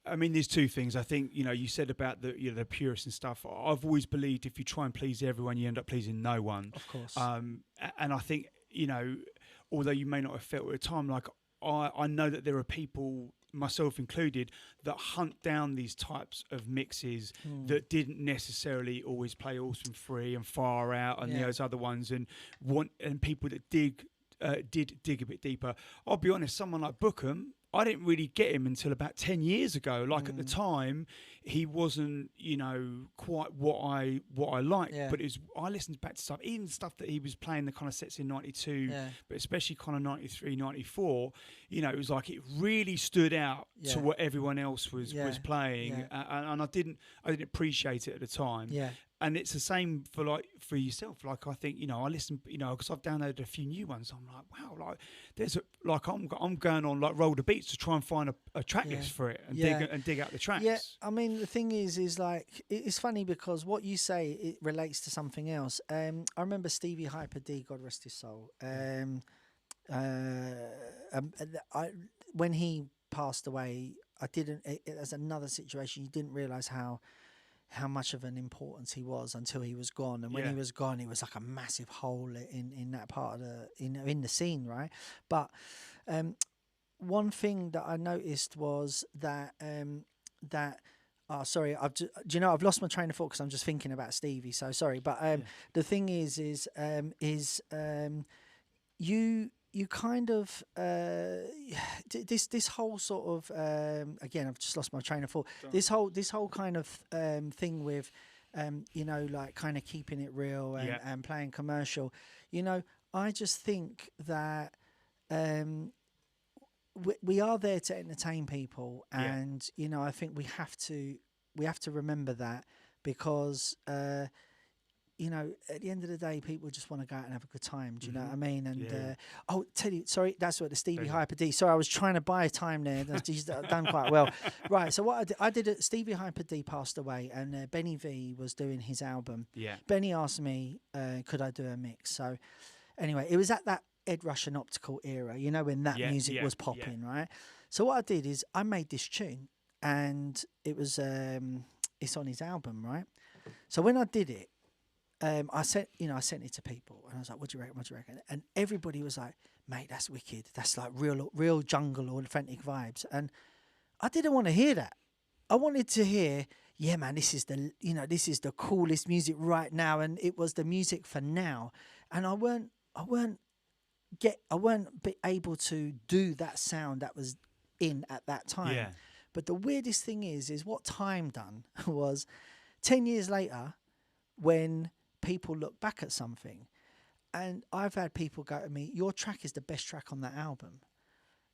there's two things. I think, you said about the purists and stuff. I've always believed if you try and please everyone, you end up pleasing no one. Of course. And I think, although you may not have felt at the time, like I know that there are people, myself included, that hunt down these types of mixes that didn't necessarily always play Awesome Free and Far Out and those other ones, and people that did dig a bit deeper. I'll be honest, someone like Bookham, I didn't really get him until about 10 years ago. Like at the time, he wasn't, quite what I liked. Yeah. But I listened back to stuff, even stuff that he was playing the kind of sets in 92, but especially kind of 93, 94. It was like it really stood out to what everyone else was playing, and I didn't appreciate it at the time. Yeah. And it's the same for yourself. Like I think, I listen, because I've downloaded a few new ones. I'm like, wow, like I'm going on like Roll the Beats to try and find a track list for it and dig out the tracks. Yeah, I mean the thing is like it's funny because what you say it relates to something else. I remember Stevie Hyper D, God rest his soul. When he passed away, as another situation. You didn't realise how much of an importance he was until he was gone, and when he was gone, it was like a massive hole in that part of in the scene, right? But one thing that I noticed was that sorry, I've lost my train of thought because I'm just thinking about Stevie. So sorry, but the thing is you kind of this whole sort of again, I've just lost my train of thought. This whole kind of thing with like kind of keeping it real and playing commercial. I just think that we are there to entertain people, and I think we have to we have to remember that because you know, at the end of the day, people just want to go out and have a good time. Do you know what I mean? And oh, tell you, sorry, that's what the Stevie Hyper D. Sorry, I was trying to buy time there. That's done quite well. Right. So what I did it. Stevie Hyper D passed away, and Benny V was doing his album. Yeah. Benny asked me, could I do a mix? So anyway, it was at that Ed Rush and Optical era. You know, when that music was popping, right? So what I did is I made this tune, and it was it's on his album, right? So when I did it. I sent it to people, and I was like, "What do you reckon? What do you reckon?" And everybody was like, "Mate, that's wicked. That's like real jungle or authentic vibes." And I didn't want to hear that. I wanted to hear, "Yeah, man, this is the coolest music right now," and it was the music for now. And I weren't able to do that sound that was in at that time. Yeah. But the weirdest thing is what Time done was 10 years later when people look back at something, and I've had people go to me, your track is the best track on that album.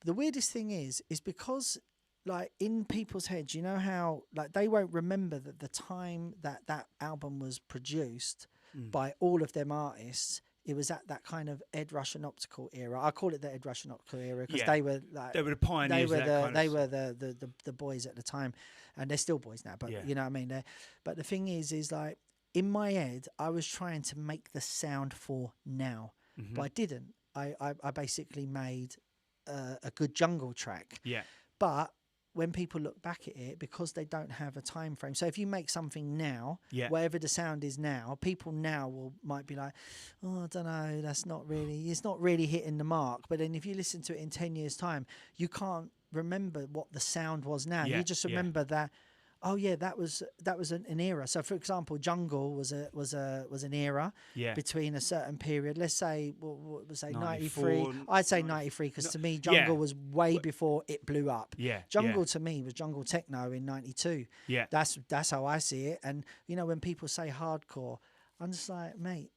The weirdest thing is because like in people's heads, you know how like they won't remember that the time that album was produced by all of them artists, it was at that kind of Ed Rush and Optical era. I call it the Ed Rush and Optical era because they were the pioneers. They were the boys at the time, and they're still boys now. But you know what I mean. But the thing is like. In my head, I was trying to make the sound for now, but I didn't. I basically made a good jungle track. Yeah. But when people look back at it, because they don't have a time frame. So if you make something now, whatever the sound is now, people now might be like, oh, I don't know, it's not really hitting the mark. But then if you listen to it in 10 years' time, you can't remember what the sound was now. You just remember that. Oh yeah, that was an era. So for example, jungle was an era between a certain period. Let's say what was 93. I'd say 93 because to me jungle was way before it blew up. Jungle to me was jungle techno in 92. That's how I see it. And you know when people say hardcore, I'm just like, mate,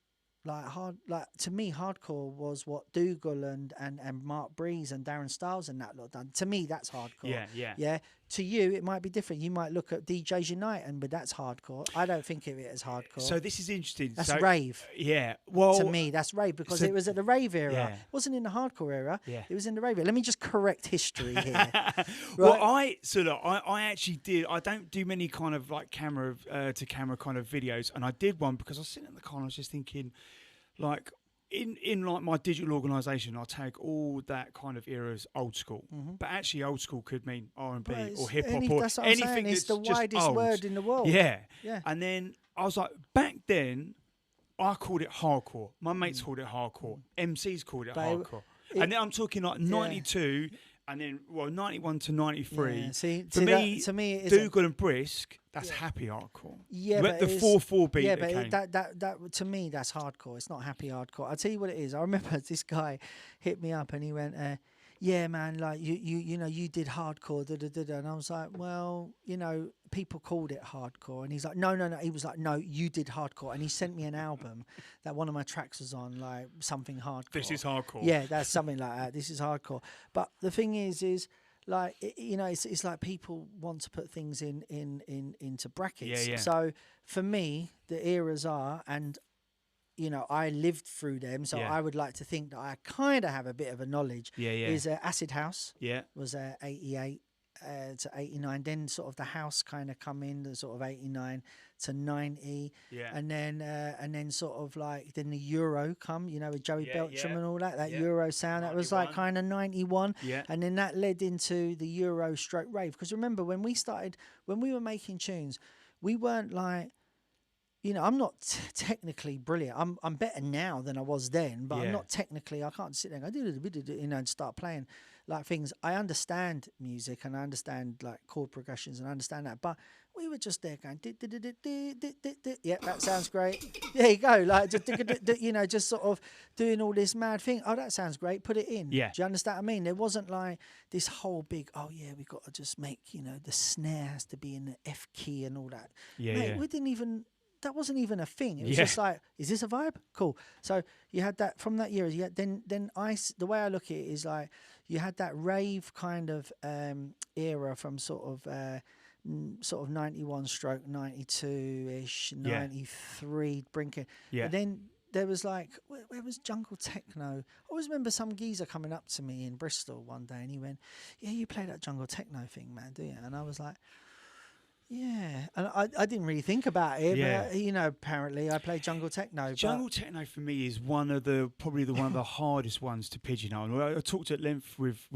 to me hardcore was what Dougal and Mark Breeze and Darren Styles and that lot done. To me that's hardcore. Yeah. To you it might be different. You might look at DJs Unite but that's hardcore. I don't think of it as hardcore. So this is interesting. That's rave. Yeah. Well, to me that's rave because it was at the rave era. It wasn't in the hardcore era. It was in the rave era. Let me just correct history here. Well, I actually did. I don't do many kind of like camera to camera kind of videos, and I did one because I was sitting in the car and I was just thinking, like in like my digital organisation, I tag all that kind of era as old school. But actually, old school could mean R&B or hip hop or anything. It's the just widest old. word in the world. Yeah. And then I was like, back then, I called it hardcore. My mates called it hardcore. MCs called it hardcore. And then I'm talking like 92. And then, 91 to 93. Yeah. See, to me, Dougal and Brisk, that's happy hardcore. Yeah, but the 4/4 beat. Yeah, but that to me, that's hardcore. It's not happy hardcore. I'll tell you what it is. I remember this guy hit me up and he went, "Yeah, man, like you know, you did hardcore." And I was like, "Well, you know, people called it hardcore." And he's like, "No." He was like, "No, you did hardcore." And he sent me an album that one of my tracks was on, like something hardcore. This is hardcore. Yeah, that's something like that. This is hardcore. But the thing is like you know, it's like people want to put things into brackets. Yeah. So for me, the eras are and. You know, I lived through them, so I would like to think that I kind of have a bit of a knowledge. Is Acid House? Was 88 to 89. Then sort of the house kind of come in, the sort of 89 to 90. And then sort of like then the Euro come. You know, with Joey Beltram and all that Euro sound. 91. That was like kind of 91. And then that led into the Euro stroke rave. Because remember when we were making tunes, we weren't like. You know, I'm not technically brilliant. I'm better now than I was then, but I'm not technically. I can't sit there and go, you know, and start playing like things. I understand music and I understand like chord progressions and I understand that, but we were just there going, yeah, that sounds great. There you go, like just, you know, just sort of doing all this mad thing. Oh, that sounds great. Put it in. Yeah. Do you understand what I mean? There wasn't like this whole big. Oh yeah, we got to just make. You know, the snare has to be in the F key and all that. Mate, we didn't even. That wasn't even a thing. It was just like, is this a vibe? Cool. So you had that from that year. Then the way I look at it is like you had that rave kind of era from sort of sort of 91 stroke 92 ish, Yeah. 93 brinking. Yeah. And then there was like, where was jungle techno? I always remember some geezer coming up to me in Bristol one day and he went, "Yeah, you play that jungle techno thing, man, do you?" And I was like, "Yeah." And I didn't really think about it, Yeah. but, you know, apparently I play jungle techno. Jungle techno for me is probably one of the hardest ones to pigeonhole. I talked at length with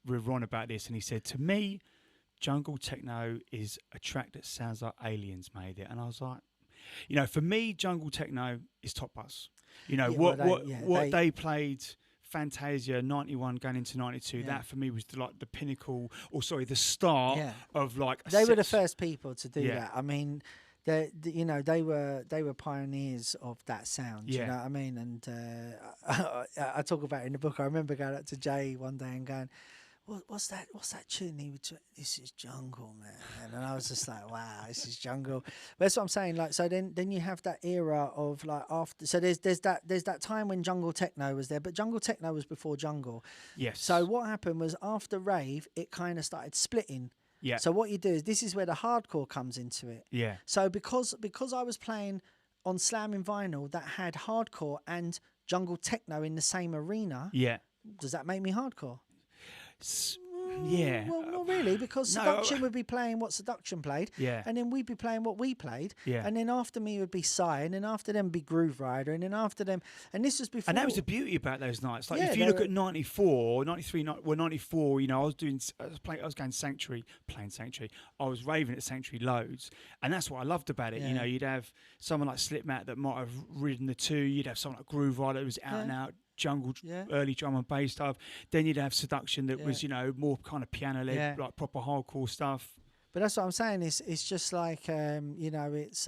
Ron about this, and he said to me, jungle techno is a track that sounds like aliens made it. And I was like, you know, for me, jungle techno is Top Bus. You know, Yeah, they played Fantasia 91 going into 92. Yeah. That for me was the pinnacle, or sorry, the start of like They were the first people to do Yeah. that. I mean, you know, they were pioneers of that sound. Yeah. You know what I mean? And I talk about it in the book. I remember going up to Jay one day and going, "What's that tune?" He would, "This is jungle, man." And I was just like, "Wow, this is jungle." But that's what I'm saying. Like, so then you have that era of like after. So there's that time when jungle techno was there, but jungle techno was before jungle. Yes. So what happened was after rave, it kind of started splitting. Yeah. So what you do is this is where the hardcore comes into it. Yeah. So because I was playing on slamming vinyl that had hardcore and jungle techno in the same arena, Yeah. does that make me hardcore? Yeah. Well, not really, because No. Seduction would be playing what Seduction played, Yeah. and then we'd be playing what we played, Yeah. and then after me would be Psy, and then after them would be Groove Rider, and then after them, and this was before. And that was the beauty about those nights. Like Yeah, if you they look were- at 94, 93, 94, you know, I was going Sanctuary, playing Sanctuary. I was raving at Sanctuary loads. And that's what I loved about it. You Yeah. know, you'd have someone like Slipmat that might have ridden the two. You'd have someone like Groove Rider that was out and out jungle, Yeah. early drum and bass stuff. Then you'd have Seduction that was, Yeah. you know, more kind of piano led, Yeah. like proper hardcore stuff. But that's what I'm saying. It's just like you know, it's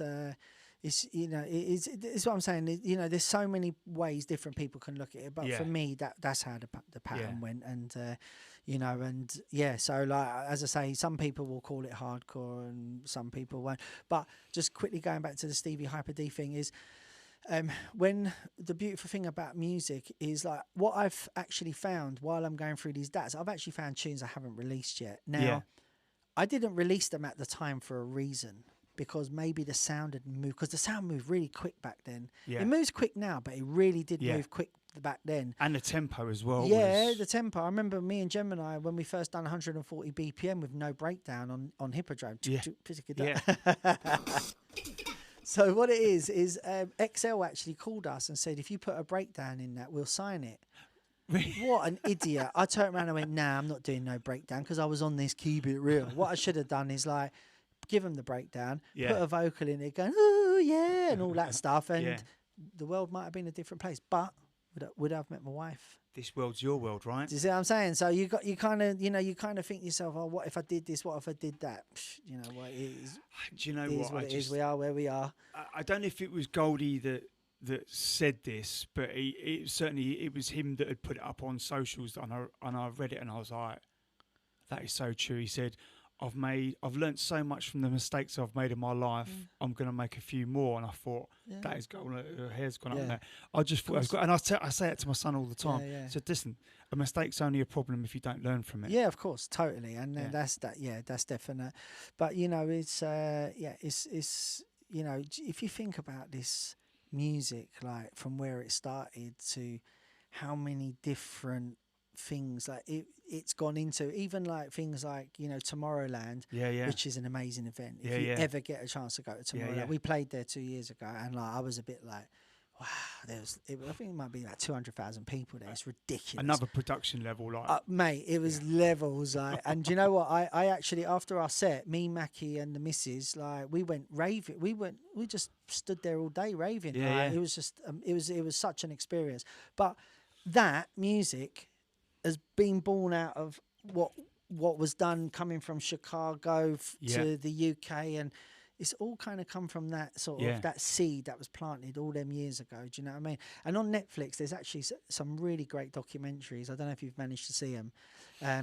you know, it's what I'm saying. You know, there's so many ways different people can look at it. But Yeah. for me, that's how the pattern Yeah. went. And you know, and yeah. So like as I say, some people will call it hardcore, and some people won't. But just quickly going back to the Stevie Hyper D thing is. When the beautiful thing about music is like what I've actually found while I'm going through these DATs, I've actually found tunes I haven't released yet. Now, Yeah. I didn't release them at the time for a reason, because maybe the sound had moved, because the sound moved really quick back then. Yeah. It moves quick now, but it really did Yeah. move quick back then. And the tempo as well. Yeah, was- the tempo. I remember me and Gemini when we first done 140 BPM with no breakdown on Hippodrome. Yeah. So what it is XL actually called us and said, if you put a breakdown in that, we'll sign it. What an idiot. I turned around and went, nah, I'm not doing no breakdown because I was on this Keep It Real. What I should have done is like, give them the breakdown, Yeah. put a vocal in it going, oh yeah, and all that stuff. And Yeah. the world might have been a different place, but would I have met my wife? This world's your world, right? Do you see what I'm saying? So you kind of think to yourself, oh, what if I did this? What if I did that? You know, what it is. Do you know It is what? what it is. We are where we are. I don't know if it was Goldie that said this, but it was him that had put it up on socials, and I read it and I was like, that is so true. He said, I've learned so much from the mistakes I've made in my life. I'm going to make a few more. And I thought, that is going, her hair's gone up there. I just thought, and I say it to my son all the time. Yeah. So listen, a mistake's only a problem if you don't learn from it. Yeah, of course, totally. And that's definite. But you know, it's you know, if you think about this music, like from where it started to how many different things like it's gone into, even like things like, you know, Tomorrowland, which is an amazing event. If you ever get a chance to go to Tomorrowland, we played there 2 years ago, and like I was a bit like, wow, I think it might be like 200,000 people there. It's ridiculous. Another production level, like mate, it was levels, like. And do you know what? I actually, after our set, me, Mackie, and the missus, like, we went raving. We just stood there all day raving. It was just, it was such an experience. But that music has been born out of what was done coming from Chicago to the UK, and it's all kind of come from that sort of that seed that was planted all them years ago. Do you know what I mean? And on Netflix, there's actually some really great documentaries. I don't know if you've managed to see them,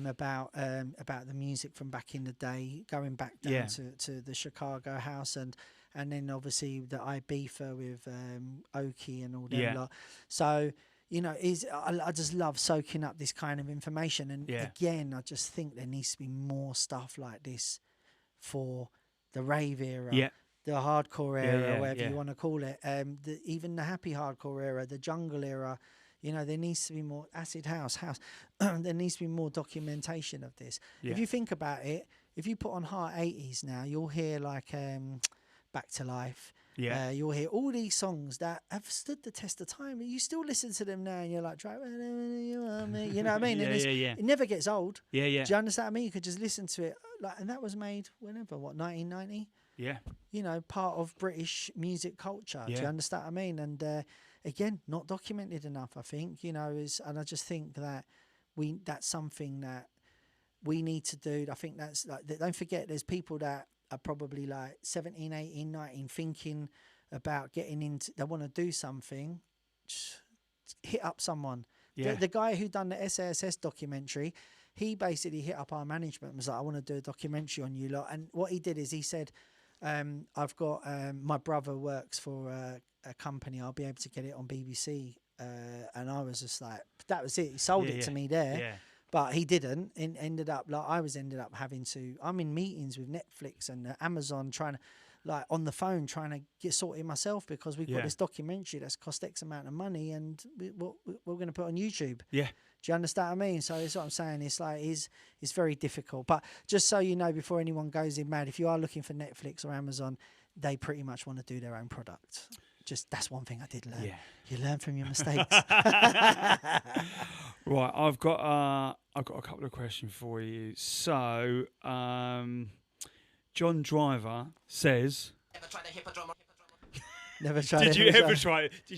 about the music from back in the day, going back down to the Chicago house, and then obviously the Ibiza with Oki and all them lot. So, you know, I just love soaking up this kind of information. And again, I just think there needs to be more stuff like this for the rave era, Yeah. the hardcore era, whatever yeah. you want to call it, even the happy hardcore era, the jungle era. You know, there needs to be more acid house. There needs to be more documentation of this. Yeah. If you think about it, if you put on Heart 80s now, you'll hear like Back to Life. Yeah. You'll hear all these songs that have stood the test of time. You still listen to them now and you're like, you know what I mean? Yeah, And yeah. it never gets old. Yeah, yeah. Do you understand what I mean? You could just listen to it. And that was made whenever, 1990? Yeah. You know, part of British music culture. Yeah. Do you understand what I mean? And again, not documented enough, I think, you know, and I just think that that's something that we need to do. I think that's like, don't forget, there's people that are probably like 17, 18, 19 thinking about getting into, they want to do something, just hit up someone. Yeah. The guy who done the SASS documentary, he basically hit up our management and was like, I want to do a documentary on you lot. And what he did is he said, I've got, my brother works for a company, I'll be able to get it on BBC. And I was just like, that was it. He sold it to me there. Yeah. But he didn't. And ended up having to. I'm in meetings with Netflix and Amazon trying to, like, on the phone trying to get sorted myself because we've got this documentary that's cost X amount of money and we're going to put on YouTube. Yeah. Do you understand what I mean? So that's what I'm saying. It's like it's very difficult. But just so you know, before anyone goes in mad, if you are looking for Netflix or Amazon, they pretty much want to do their own product. Just that's one thing I did learn. Yeah. You learn from your mistakes. Right, I've got a couple of questions for you. So, John Driver says, Ever tried a hippodrome? Never tried. Did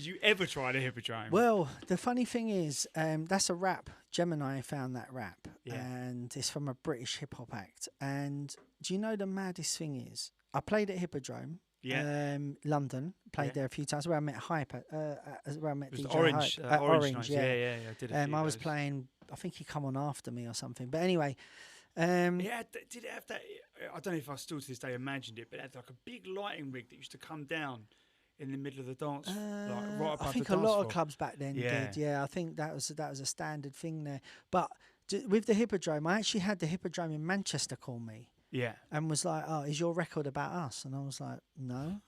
you ever try the hippodrome? Well, the funny thing is, that's a rap. Gemini found that rap, and it's from a British hip hop act. And do you know the maddest thing is? I played at Hippodrome. Yeah. London, played there a few times. Where I met Hype, where I met DJ Orange, Hype. Orange. Yeah. I did. I was playing. I think he come on after me or something. But anyway, did it have that? I don't know if I still to this day imagined it, but it had like a big lighting rig that used to come down in the middle of the dance, like right above I think the a dance lot floor. of clubs back then Yeah. did. Yeah, I think that was a standard thing there. But with the Hippodrome, I actually had the Hippodrome in Manchester call me. Yeah. And was like, "Oh, is your record about us?" And I was like, "No."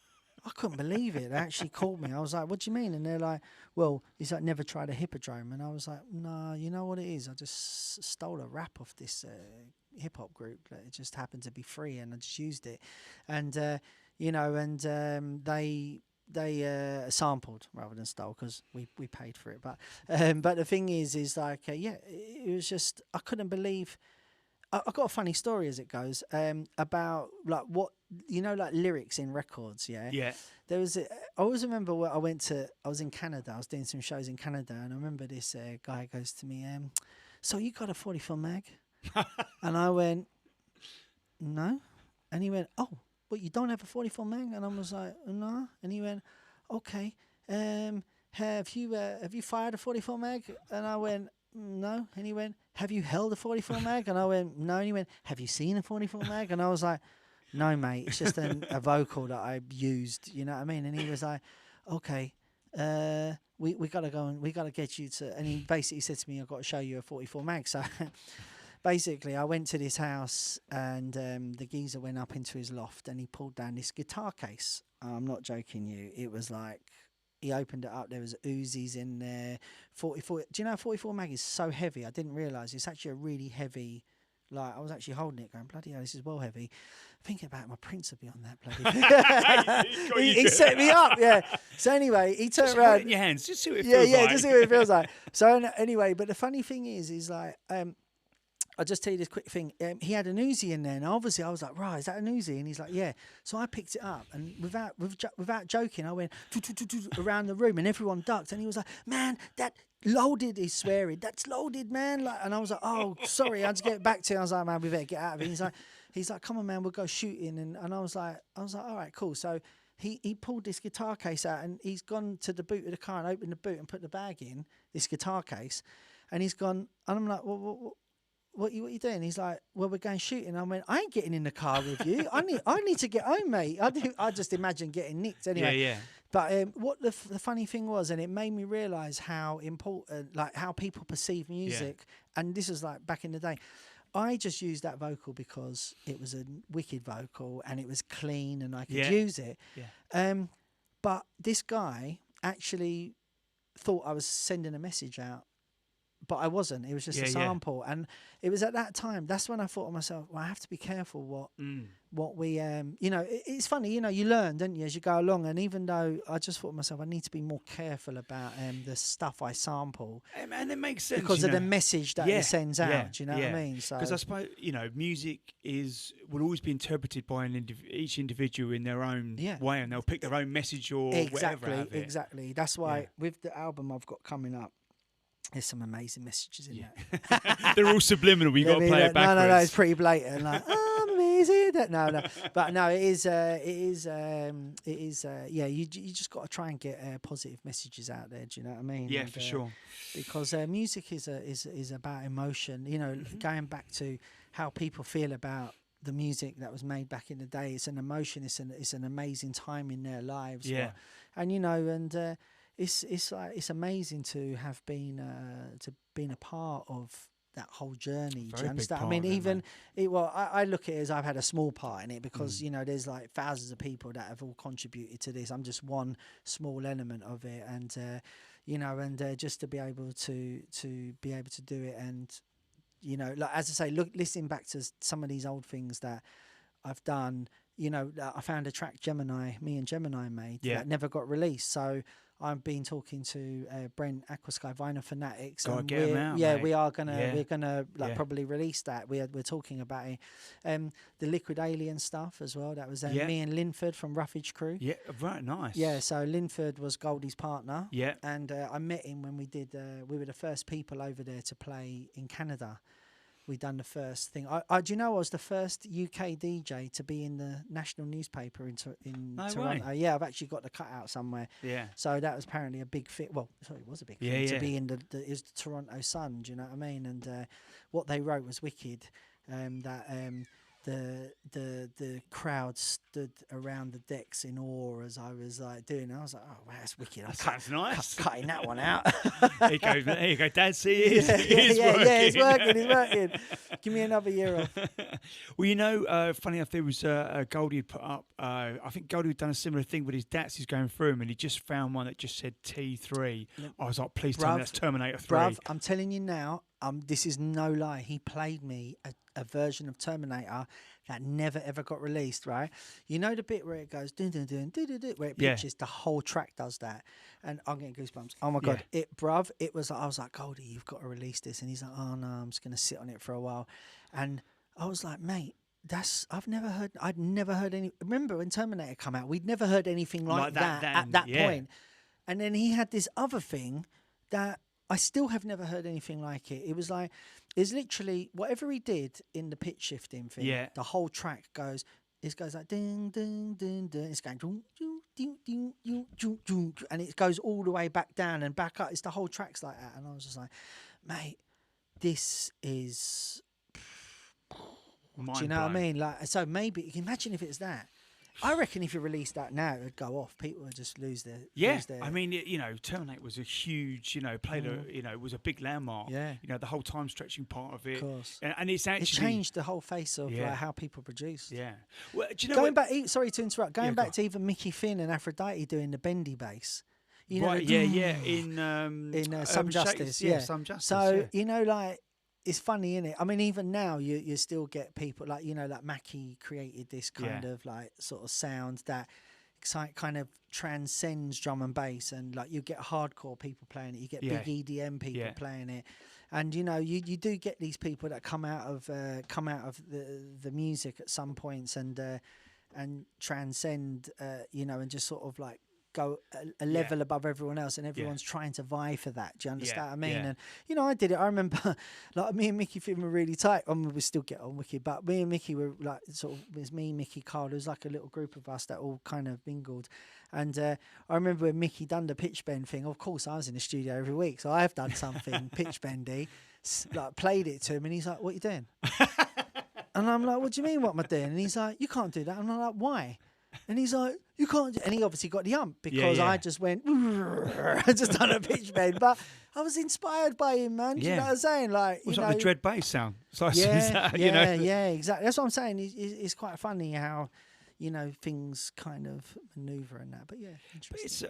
I couldn't believe it. They actually called me. I was like, "What do you mean?" And they're like, "Well, he's like, never tried a Hippodrome." And I was like, "No, you know what it is? I just stole a rap off this hip hop group. It just happened to be free, and I just used it." And they sampled rather than stole because we paid for it. But the thing is like, it was just, I couldn't believe. I've got a funny story as it goes about like what, you know, like lyrics in records. Yeah. There was I always remember where I was in Canada. I was doing some shows in Canada, and I remember this guy goes to me, "So you got a 44 mag?" And I went, "No." And he went, "Oh, but you don't have a 44 mag?" And I was like, "No." And he went, "Okay, have you fired a 44 mag?" And I went, "No." And he went, "Have you held a 44 mag?" And I went, "No." And he went, "Have you seen a 44 mag?" And I was like, "No, mate, it's just a vocal that I used," you know what I mean? And he was like, "Okay, we got to go and we got to get you to," and he basically said to me, "I've got to show you a 44 mag." So basically I went to this house and the geezer went up into his loft and he pulled down this guitar case. I'm not joking you. It was like, he opened it up, there was Uzis in there, 44. Do you know 44 mag is so heavy? I didn't realise it's actually a really heavy, like I was actually holding it going, bloody hell, this is well heavy. Thinking about my prints would be on that bloody he set me up, yeah. So anyway, he turned Just around. hold it in your hands, just see what it feels like. Yeah, just see what it feels like. So anyway, but the funny thing is like, I'll just tell you this quick thing. He had an Uzi in there, and obviously I was like, "Right, is that an Uzi?" And he's like, "Yeah." So I picked it up, and without joking, I went around the room, and everyone ducked. And he was like, "Man, that loaded," he's swearing, "That's loaded, man." Like, and I was like, "Oh, sorry." I had to get back to him. I was like, "Man, we better get out of it." He's like, "Come on, man, we'll go shooting." And I was like, "All right, cool." So he pulled this guitar case out, and he's gone to the boot of the car and opened the boot and put the bag in this guitar case, and he's gone. And I'm like, What you doing? He's like, "Well, we're going shooting." I went, "I ain't getting in the car with you. I need to get home, mate." I just imagine getting nicked anyway. Yeah. But what the funny thing was, and it made me realise how important, like how people perceive music. And this was like back in the day. I just used that vocal because it was a wicked vocal and it was clean and I could use it. Yeah. But this guy actually thought I was sending a message out, but I wasn't. It was just a sample. And it was at that time, that's when I thought to myself, well, I have to be careful what we, you know, it's funny, you know, you learn, don't you, as you go along. And even though I just thought to myself, I need to be more careful about the stuff I sample. And it makes sense. Because of the message that it sends out, do you know what I mean? Because I suppose, you know, music will always be interpreted by each individual in their own way, and they'll pick their own message or whatever out of it. Exactly. That's why with the album I've got coming up, there's some amazing messages in there. They're all subliminal. You got to play it backwards. No, it's pretty blatant. Like, amazing. No, but no, it is. Yeah, you just got to try and get positive messages out there. Do you know what I mean? Yeah, for sure. Because music is about emotion. You know, going back to how people feel about the music that was made back in the day. It's an emotion. It's an amazing time in their lives. Yeah, and you know, and. It's like it's amazing to have been a part of that whole journey. Do you understand? I mean, I look at it as I've had a small part in it because you know there's like thousands of people that have all contributed to this. I'm just one small element of it, and you know, and just to be able to do it, and you know, like as I say, listening back to some of these old things that I've done. You know, I found a track me and Gemini made that never got released. So I've been talking to Brent Aquasky, Vinyl Fanatics. Gotta get him out, yeah, mate. we're gonna probably release that. We're talking about it. The Liquid Alien stuff as well. That was me and Linford from Roughage Crew. Yeah, right, nice. Yeah, so Linford was Goldie's partner. Yeah, and I met him when we did. We were the first people over there to play in Canada. We done the first thing. Do you know I was the first UK DJ to be in the national newspaper in Toronto? Way. Yeah, I've actually got the cutout somewhere. Yeah. So that was apparently a big fit. Well, sorry, it was a big fit to be in it was the Toronto Sun. Do you know what I mean? And what they wrote was wicked. The crowd stood around the decks in awe as I was like doing it. I was like, oh wow, that's wicked. That sounds nice. Cutting that one out. There you go, Dad, see it. It's working. Give me another year off. Well, you know, funny enough, there was Goldie had put up, I think Goldie had done a similar thing with his DATs. He's going through them and he just found one that just said T3. I was like, please tell me that's Terminator 3. Bruv, I'm telling you now, this is no lie. He played me a version of Terminator that never ever got released, right? You know the bit where it goes dun dun dun dun dun dun, where it pitches. The whole track does that, and I'm getting goosebumps. Oh my god, it was. I was like, Goldie, you've got to release this, and he's like, oh no, I'm just gonna sit on it for a while, and I was like, mate. I'd never heard any. Remember when Terminator come out? We'd never heard anything like that at that point. And then he had this other thing that I still have never heard anything like it. It was like, it's literally whatever he did in the pitch shifting thing. Yeah. The whole track goes like ding ding ding ding. It's going ding ding ding ding ding ding, and it goes all the way back down and back up. It's the whole track's like that, and I was just like, mate, this is. Mind do you know blown. what I mean? Like, so maybe imagine if it's that. I reckon if you released that now, it would go off. People would just lose their. I mean, you know, Terminator was a huge, you know, it was a big landmark. Yeah. You know, the whole time stretching part of it. Of course. And it's actually. It changed the whole face of like, how people produce. Yeah. Well, do you know going back, sorry to interrupt, going back to even Mickey Finn and Aphrodite doing the bendy bass. You know, in Some Justice. Some Justice. So, you know, like, it's funny, isn't it? I mean, even now you still get people like, you know, like Mackie created this kind of like sort of sound that kind of transcends drum and bass, and like you get hardcore people playing it, you get big EDM people playing it, and you know you do get these people that come out of the music at some points and transcend, you know, and just sort of like go a level above everyone else, and everyone's trying to vie for that. Do you understand what I mean? And you know, I did it. I remember, like, me and Mickey Finn were really tight. I mean, we still get on wicked, but me and Mickey were like sort of. It was me, Mickey, Carl. It was like a little group of us that all kind of mingled. And I remember when Mickey done the pitch bend thing. Of course, I was in the studio every week, so I've done something pitch bendy. Like played it to him, and he's like, "What are you doing?" And I'm like, "What do you mean? What am I doing?" And he's like, "You can't do that." And I'm like, "Why?" And he's like, you can't. And he obviously got the ump because yeah. I just went, I just done a pitch bend. But I was inspired by him, man. Do you know what I'm saying? Like, It's you like know, the dread bass sound. It's like, yeah, exactly. That's what I'm saying. It's quite funny how, you know, things kind of maneuver and that. But yeah, interesting.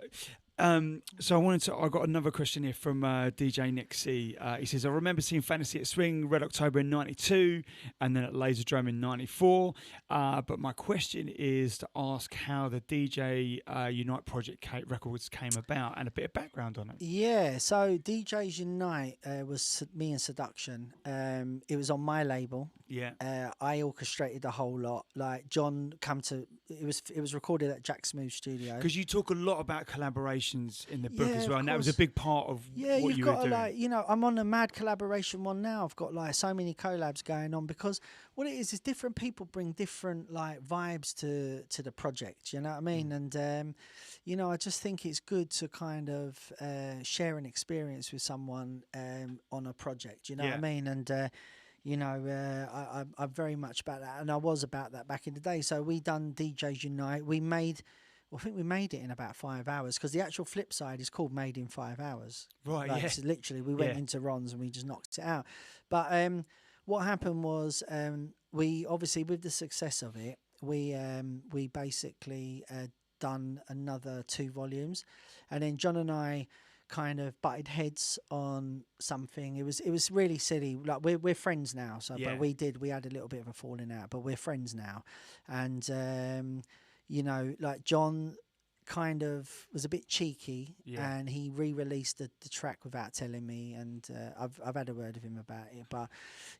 So I got another question here from DJ Nick C. He says, I remember seeing Fantasy at Swing, Red October in 92, and then at Laser Drum in 94. But my question is to ask how the DJ Unite Project Records came about and a bit of background on it. Yeah, so DJs Unite was me and Seduction. It was on my label. Yeah. I orchestrated the whole lot. Like John it was recorded at Jack Smooth Studio. Because you talk a lot about collaborations in the book as well, and that was a big part of what you were doing. Like, you know, I'm on a mad collaboration one now. I've got like so many collabs going on because what it is different people bring different like vibes to the project. You know what I mean? And you know, I just think it's good to kind of share an experience with someone on a project. You know what I mean? And you know, I'm very much about that, and I was about that back in the day. So we done DJs Unite. I think we made it in about 5 hours because the actual flip side is called Made in 5 Hours. Right, like, so literally, we went into Ron's and we just knocked it out. But what happened was we obviously, with the success of it, we basically done another 2 volumes, and then John and I kind of butted heads on something. It was really silly. Like we're friends now, so but we had a little bit of a falling out, but we're friends now, and you know, like John kind of was a bit cheeky, and he re-released the track without telling me, and I've had a word with him about it, but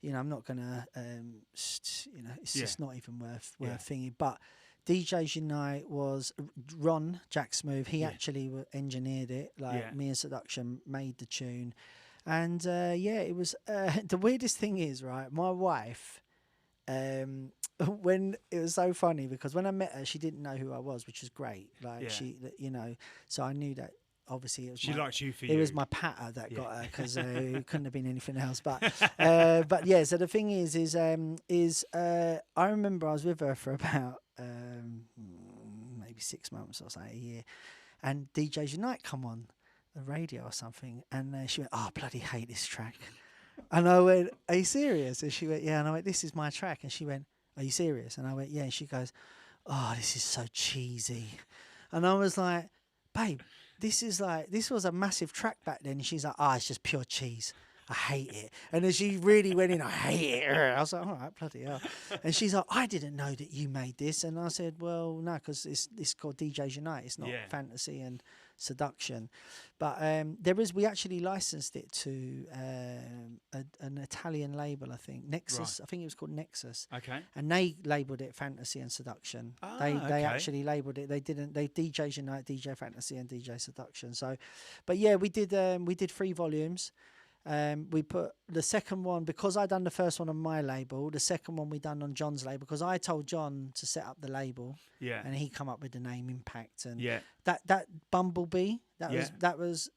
you know, I'm not gonna you know, it's just not even worth thinking. But DJs Unite was Ron Jack Smooth. He actually engineered it. Like me and Seduction made the tune, and it was the weirdest thing is, right, my wife, when it was so funny because when I met her, she didn't know who I was, which was great. Like she, you know, so I knew that. Obviously, it was liked you for it was my patter that got her because it couldn't have been anything else. But yeah. So the thing is I remember I was with her for about maybe 6 months or so, a year, and DJs Unite come on the radio or something, and she went, "Oh, bloody hate this track," and I went, "Are you serious?" And she went, "Yeah," and I went, "This is my track," and she went, "Are you serious?" And I went, "Yeah," and she goes, "Oh, this is so cheesy," and I was like, "Babe, this was a massive track back then." And she's like, "Ah, it's just pure cheese. I hate it." And then she really went in, "I hate it." I was like, "All right, bloody hell." And she's like, "I didn't know that you made this." And I said, "Well, no, because it's called DJs Unite. It's not Fantasy and Seduction." But we actually licensed it to an Italian label, I think, Nexus. Right. I think it was called Nexus. Okay. And they labelled it Fantasy and Seduction. They actually labelled it. They DJs Unite, DJ Fantasy, and DJ Seduction. So, but yeah, we did 3 volumes. We put the second one, because I done the first one on my label, the second one we done on John's label, because I told John to set up the label, and he come up with the name Impact, and that Bumblebee, that was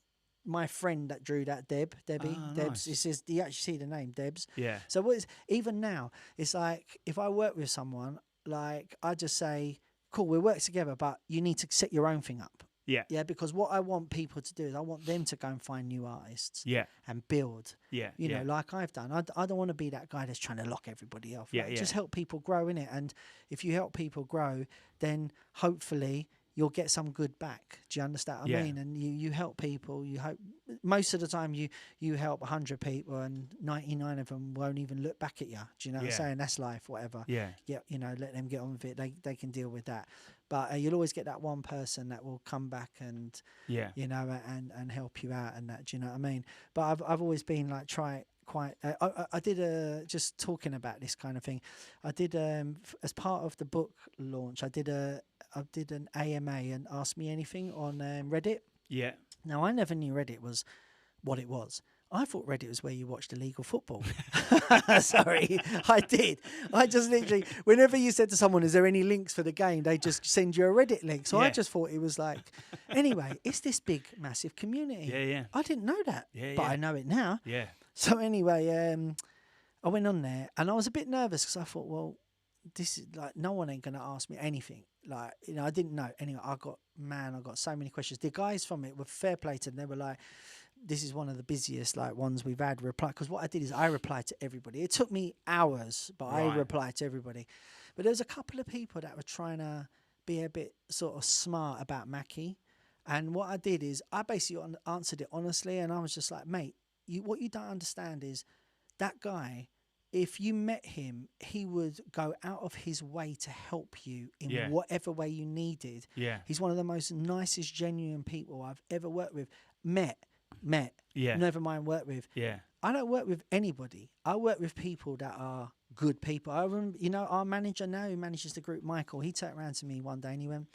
my friend that drew that, Debs. Nice. It says, you actually see the name Debs. Yeah. So even now, it's like if I work with someone, like I just say, cool, we'll work together, but you need to set your own thing up. Yeah. Yeah, because what I want people to do is I want them to go and find new artists. Yeah. And build. Yeah. You know, like I've done. I don't want to be that guy that's trying to lock everybody off. Yeah. Like, just help people grow in it. And if you help people grow, then hopefully you'll get some good back. Do you understand what I mean? And you help people. You hope most of the time you help 100 people and 99 of them won't even look back at you. Do you know what I'm saying? That's life, whatever. Yeah. Yeah. You know, let them get on with it. They can deal with that. But you'll always get that one person that will come back and, you know, and help you out and that. Do you know what I mean? But I've always been like, I did just talking about this kind of thing. I did as part of the book launch. I did an AMA and Ask Me Anything on Reddit. Yeah. Now I never knew Reddit was what it was. I thought Reddit was where you watched illegal football. Sorry, I did. I just literally, whenever you said to someone, "Is there any links for the game?" they just send you a Reddit link. So I just thought it was like, anyway, it's this big, massive community. Yeah, yeah. I didn't know that, but I know it now. Yeah. So anyway, I went on there and I was a bit nervous because I thought, well, this is like, no one ain't gonna ask me anything. Like, you know, I didn't know. Anyway, I got so many questions. The guys from it were fair play to them. They were like, this is one of the busiest like ones we've had reply, because what I did is I replied to everybody. It took me hours, but I replied to everybody. But there was a couple of people that were trying to be a bit sort of smart about Mackie, and what I did is I basically answered it honestly, and I was just like, mate, what you don't understand is that guy, if you met him, he would go out of his way to help you in whatever way you needed. Yeah. He's one of the most nicest, genuine people I've ever worked with. Met. Yeah. Never mind work with. Yeah. I don't work with anybody. I work with people that are good people. I remember, you know, our manager now, who manages the group, Michael, he turned around to me one day and he went,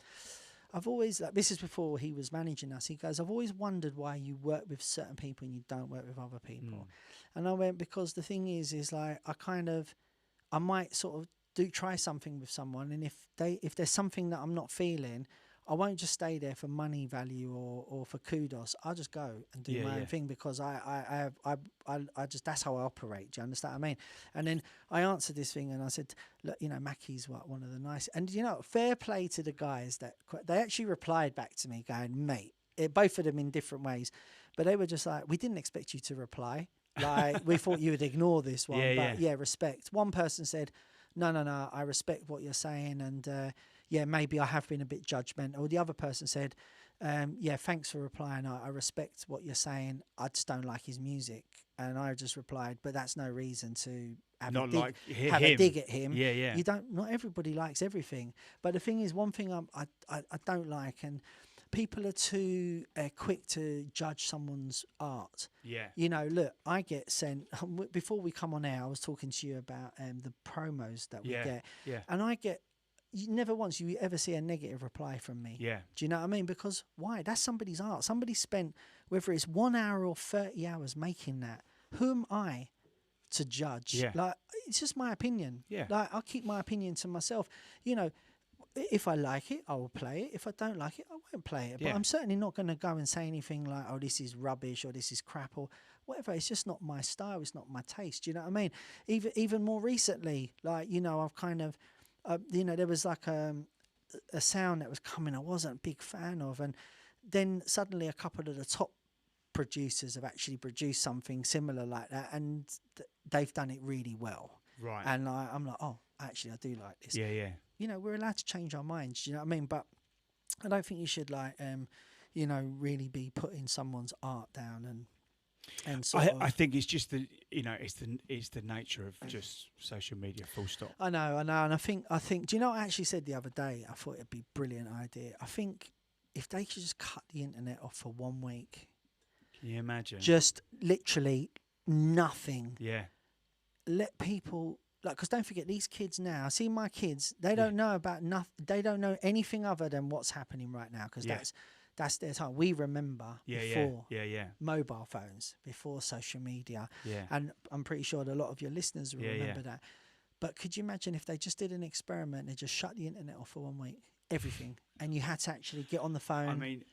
I've always, like, this is before he was managing us. He goes, I've always wondered why you work with certain people and you don't work with other people. And I went, because the thing is like, I might sort of try something with someone, and if there's something that I'm not feeling, I won't just stay there for money value or for kudos. I'll just go and do my own thing, because I just, that's how I operate. Do you understand what I mean? And then I answered this thing and I said, look, you know, Mackie's one of the nice, and you know, fair play to the guys that they actually replied back to me going, mate, both of them in different ways, but they were just like, we didn't expect you to reply. Like, we thought you would ignore this one, respect. One person said, no, I respect what you're saying, and maybe I have been a bit judgmental. The other person said, thanks for replying. I respect what you're saying. I just don't like his music. And I just replied, but that's no reason to have a dig at him. Yeah. Not everybody likes everything. But the thing is, one thing I don't like, and people are too quick to judge someone's art. Yeah. You know, look, I get sent, before we come on air, I was talking to you about the promos that we get. Yeah. And I get, never once you ever see a negative reply from me. Yeah. Do you know what I mean? Because why? That's somebody's art. Somebody spent, whether it's 1 hour or 30 hours making that. Who am I to judge? Yeah. Like, it's just my opinion. Yeah. Like, I'll keep my opinion to myself. You know, if I like it, I will play it. If I don't like it, I won't play it. But I'm certainly not going to go and say anything like, oh, this is rubbish or this is crap or whatever. It's just not my style. It's not my taste. Do you know what I mean? Even more recently, like, you know, I've kind of, you know, there was like a sound that was coming I wasn't a big fan of. And then suddenly a couple of the top producers have actually produced something similar like that. And they've done it really well. Right. And I'm like, oh, actually, I do like this. Yeah. You know, we're allowed to change our minds. Do you know what I mean? But I don't think you should, like, you know, really be putting someone's art down and sort of. I think it's just the, you know, it's the nature of just social media. Full stop. I know, and I think. Do you know what I actually said the other day? I thought it'd be a brilliant idea. I think if they could just cut the internet off for 1 week. Can you imagine? Just literally nothing. Yeah. Let people. Like, because don't forget, these kids now, see my kids, they don't know about nothing. They don't know anything other than what's happening right now, because that's their time. We remember before mobile phones, before social media. Yeah. And I'm pretty sure that a lot of your listeners will remember that. But could you imagine if they just did an experiment and just shut the internet off for 1 week? Everything. And you had to actually get on the phone. I mean,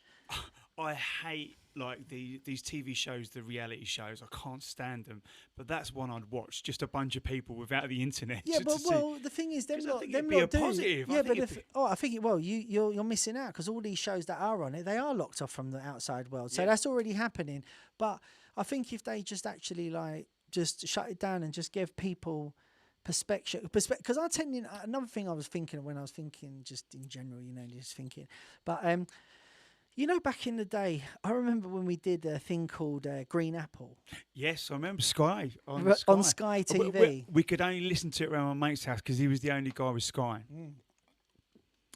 I hate like these TV shows, the reality shows. I can't stand them. But that's one I'd watch. Just a bunch of people without the internet. Yeah, but the thing is, them lot do. Positive. Yeah, I think you're missing out, because all these shows that are on it, they are locked off from the outside world. So that's already happening. But I think if they just actually like just shut it down and just give people perspective, because I tend to, another thing I was thinking when I was thinking just in general, you know, just thinking, but you know, back in the day, I remember when we did a thing called Green Apple. Yes, I remember Sky. On Sky TV. We could only listen to it around my mate's house because he was the only guy with Sky.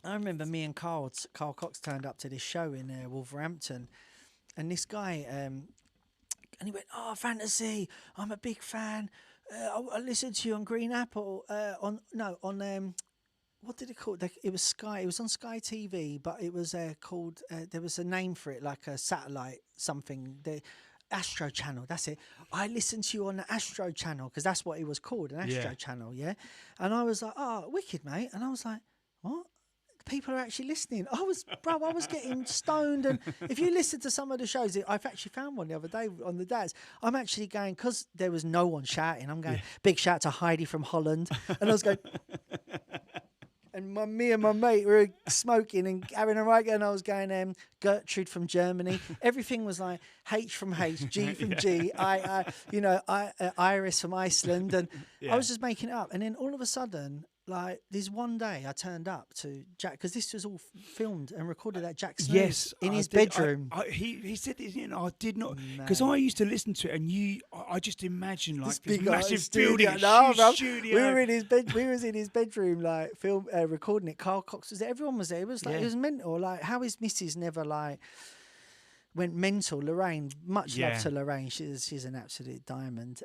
I remember me and Carl Cox turned up to this show in Wolverhampton, and this guy, and he went, "Oh, Fantasy, I'm a big fan. I listened to you on Green Apple. What did it call? It was Sky. It was on Sky TV, but it was called. There was a name for it, like a satellite something. The Astro Channel. That's it. I listened to you on the Astro Channel, because that's what it was called, an Astro Channel. Yeah. And I was like, "Oh, wicked, mate." And I was like, "What? People are actually listening." I was getting stoned. And if you listen to some of the shows, I've actually found one the other day on the Dads. I'm actually going, because there was no one shouting. I'm going, big shout to Heidi from Holland, and I was going. and me and my mate were smoking and having a right go, and I was going, Gertrude from Germany. Everything was like H from H, G from G, Iris from Iceland, and I was just making it up. And then all of a sudden, like this one day, I turned up to Jack, because this was all filmed and recorded at Jack's in his bedroom. He said, I did not, because I used to listen to it, and I just imagine like this massive building, studio. We were in his bed. We was in his bedroom, like recording it. Carl Cox was there. Everyone was there. It was like it was mental. Like how his missus never like went mental. Lorraine, much love to Lorraine. She's an absolute diamond.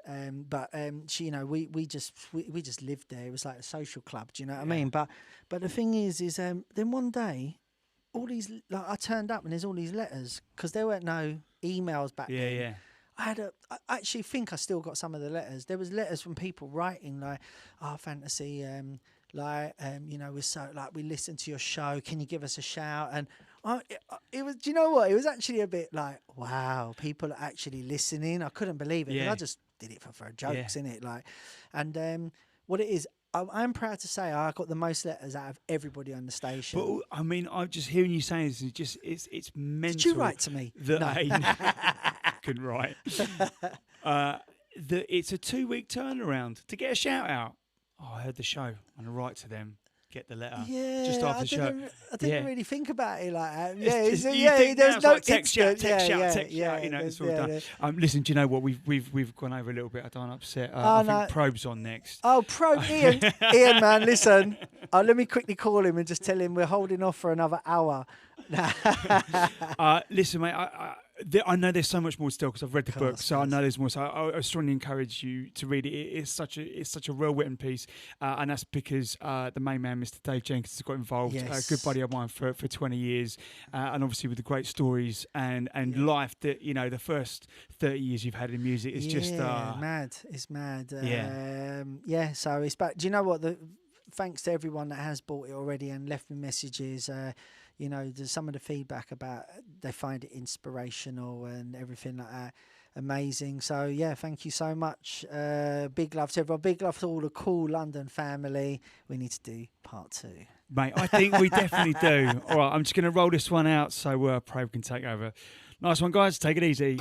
But she, we just lived there. It was like a social club. Do you know what I mean? But the thing is then one day, all these I turned up and there's all these letters, because there weren't no emails back then. Yeah. I actually think I still got some of the letters. There was letters from people writing like, Phantasy, we're so like, we listened to your show. Can you give us a shout? And it was, do you know what? It was actually a bit like, wow, people are actually listening. I couldn't believe it. Yeah. I just did it for jokes, innit? Like, and what it is, I'm proud to say I got the most letters out of everybody on the station. But I mean, I'm just hearing you saying this. It's mental. Did you write to me? Couldn't write. It's a 2-week turnaround to get a shout out. I heard the show. I'm gonna write to them. Get the letter. Yeah, just after the show. I didn't really think about it like that. There's no text shout. It's all done. Listen, do you know what? We've gone over a little bit. I don't upset. I think Probe's on next. Oh, Probe, Ian, man, listen. Let me quickly call him and just tell him we're holding off for another hour. Listen, mate. I know there's so much more still, because I've read the book, so I know there's more. So I strongly encourage you to read it. It's such a well written piece, and that's because the main man, Mr. Dave Jenkins, has got involved. A good buddy of mine for 20 years, and obviously with the great stories and life that the first 30 years you've had in music is just mad. It's mad. So it's back. Do you know what? Thanks to everyone that has bought it already and left me messages. There's some of the feedback about they find it inspirational and everything like that. Amazing. So, thank you so much. Big love to everyone. Big love to all the Kool London family. We need to do part 2. Mate, I think we definitely do. All right, I'm just going to roll this one out so Probe can take over. Nice one, guys. Take it easy.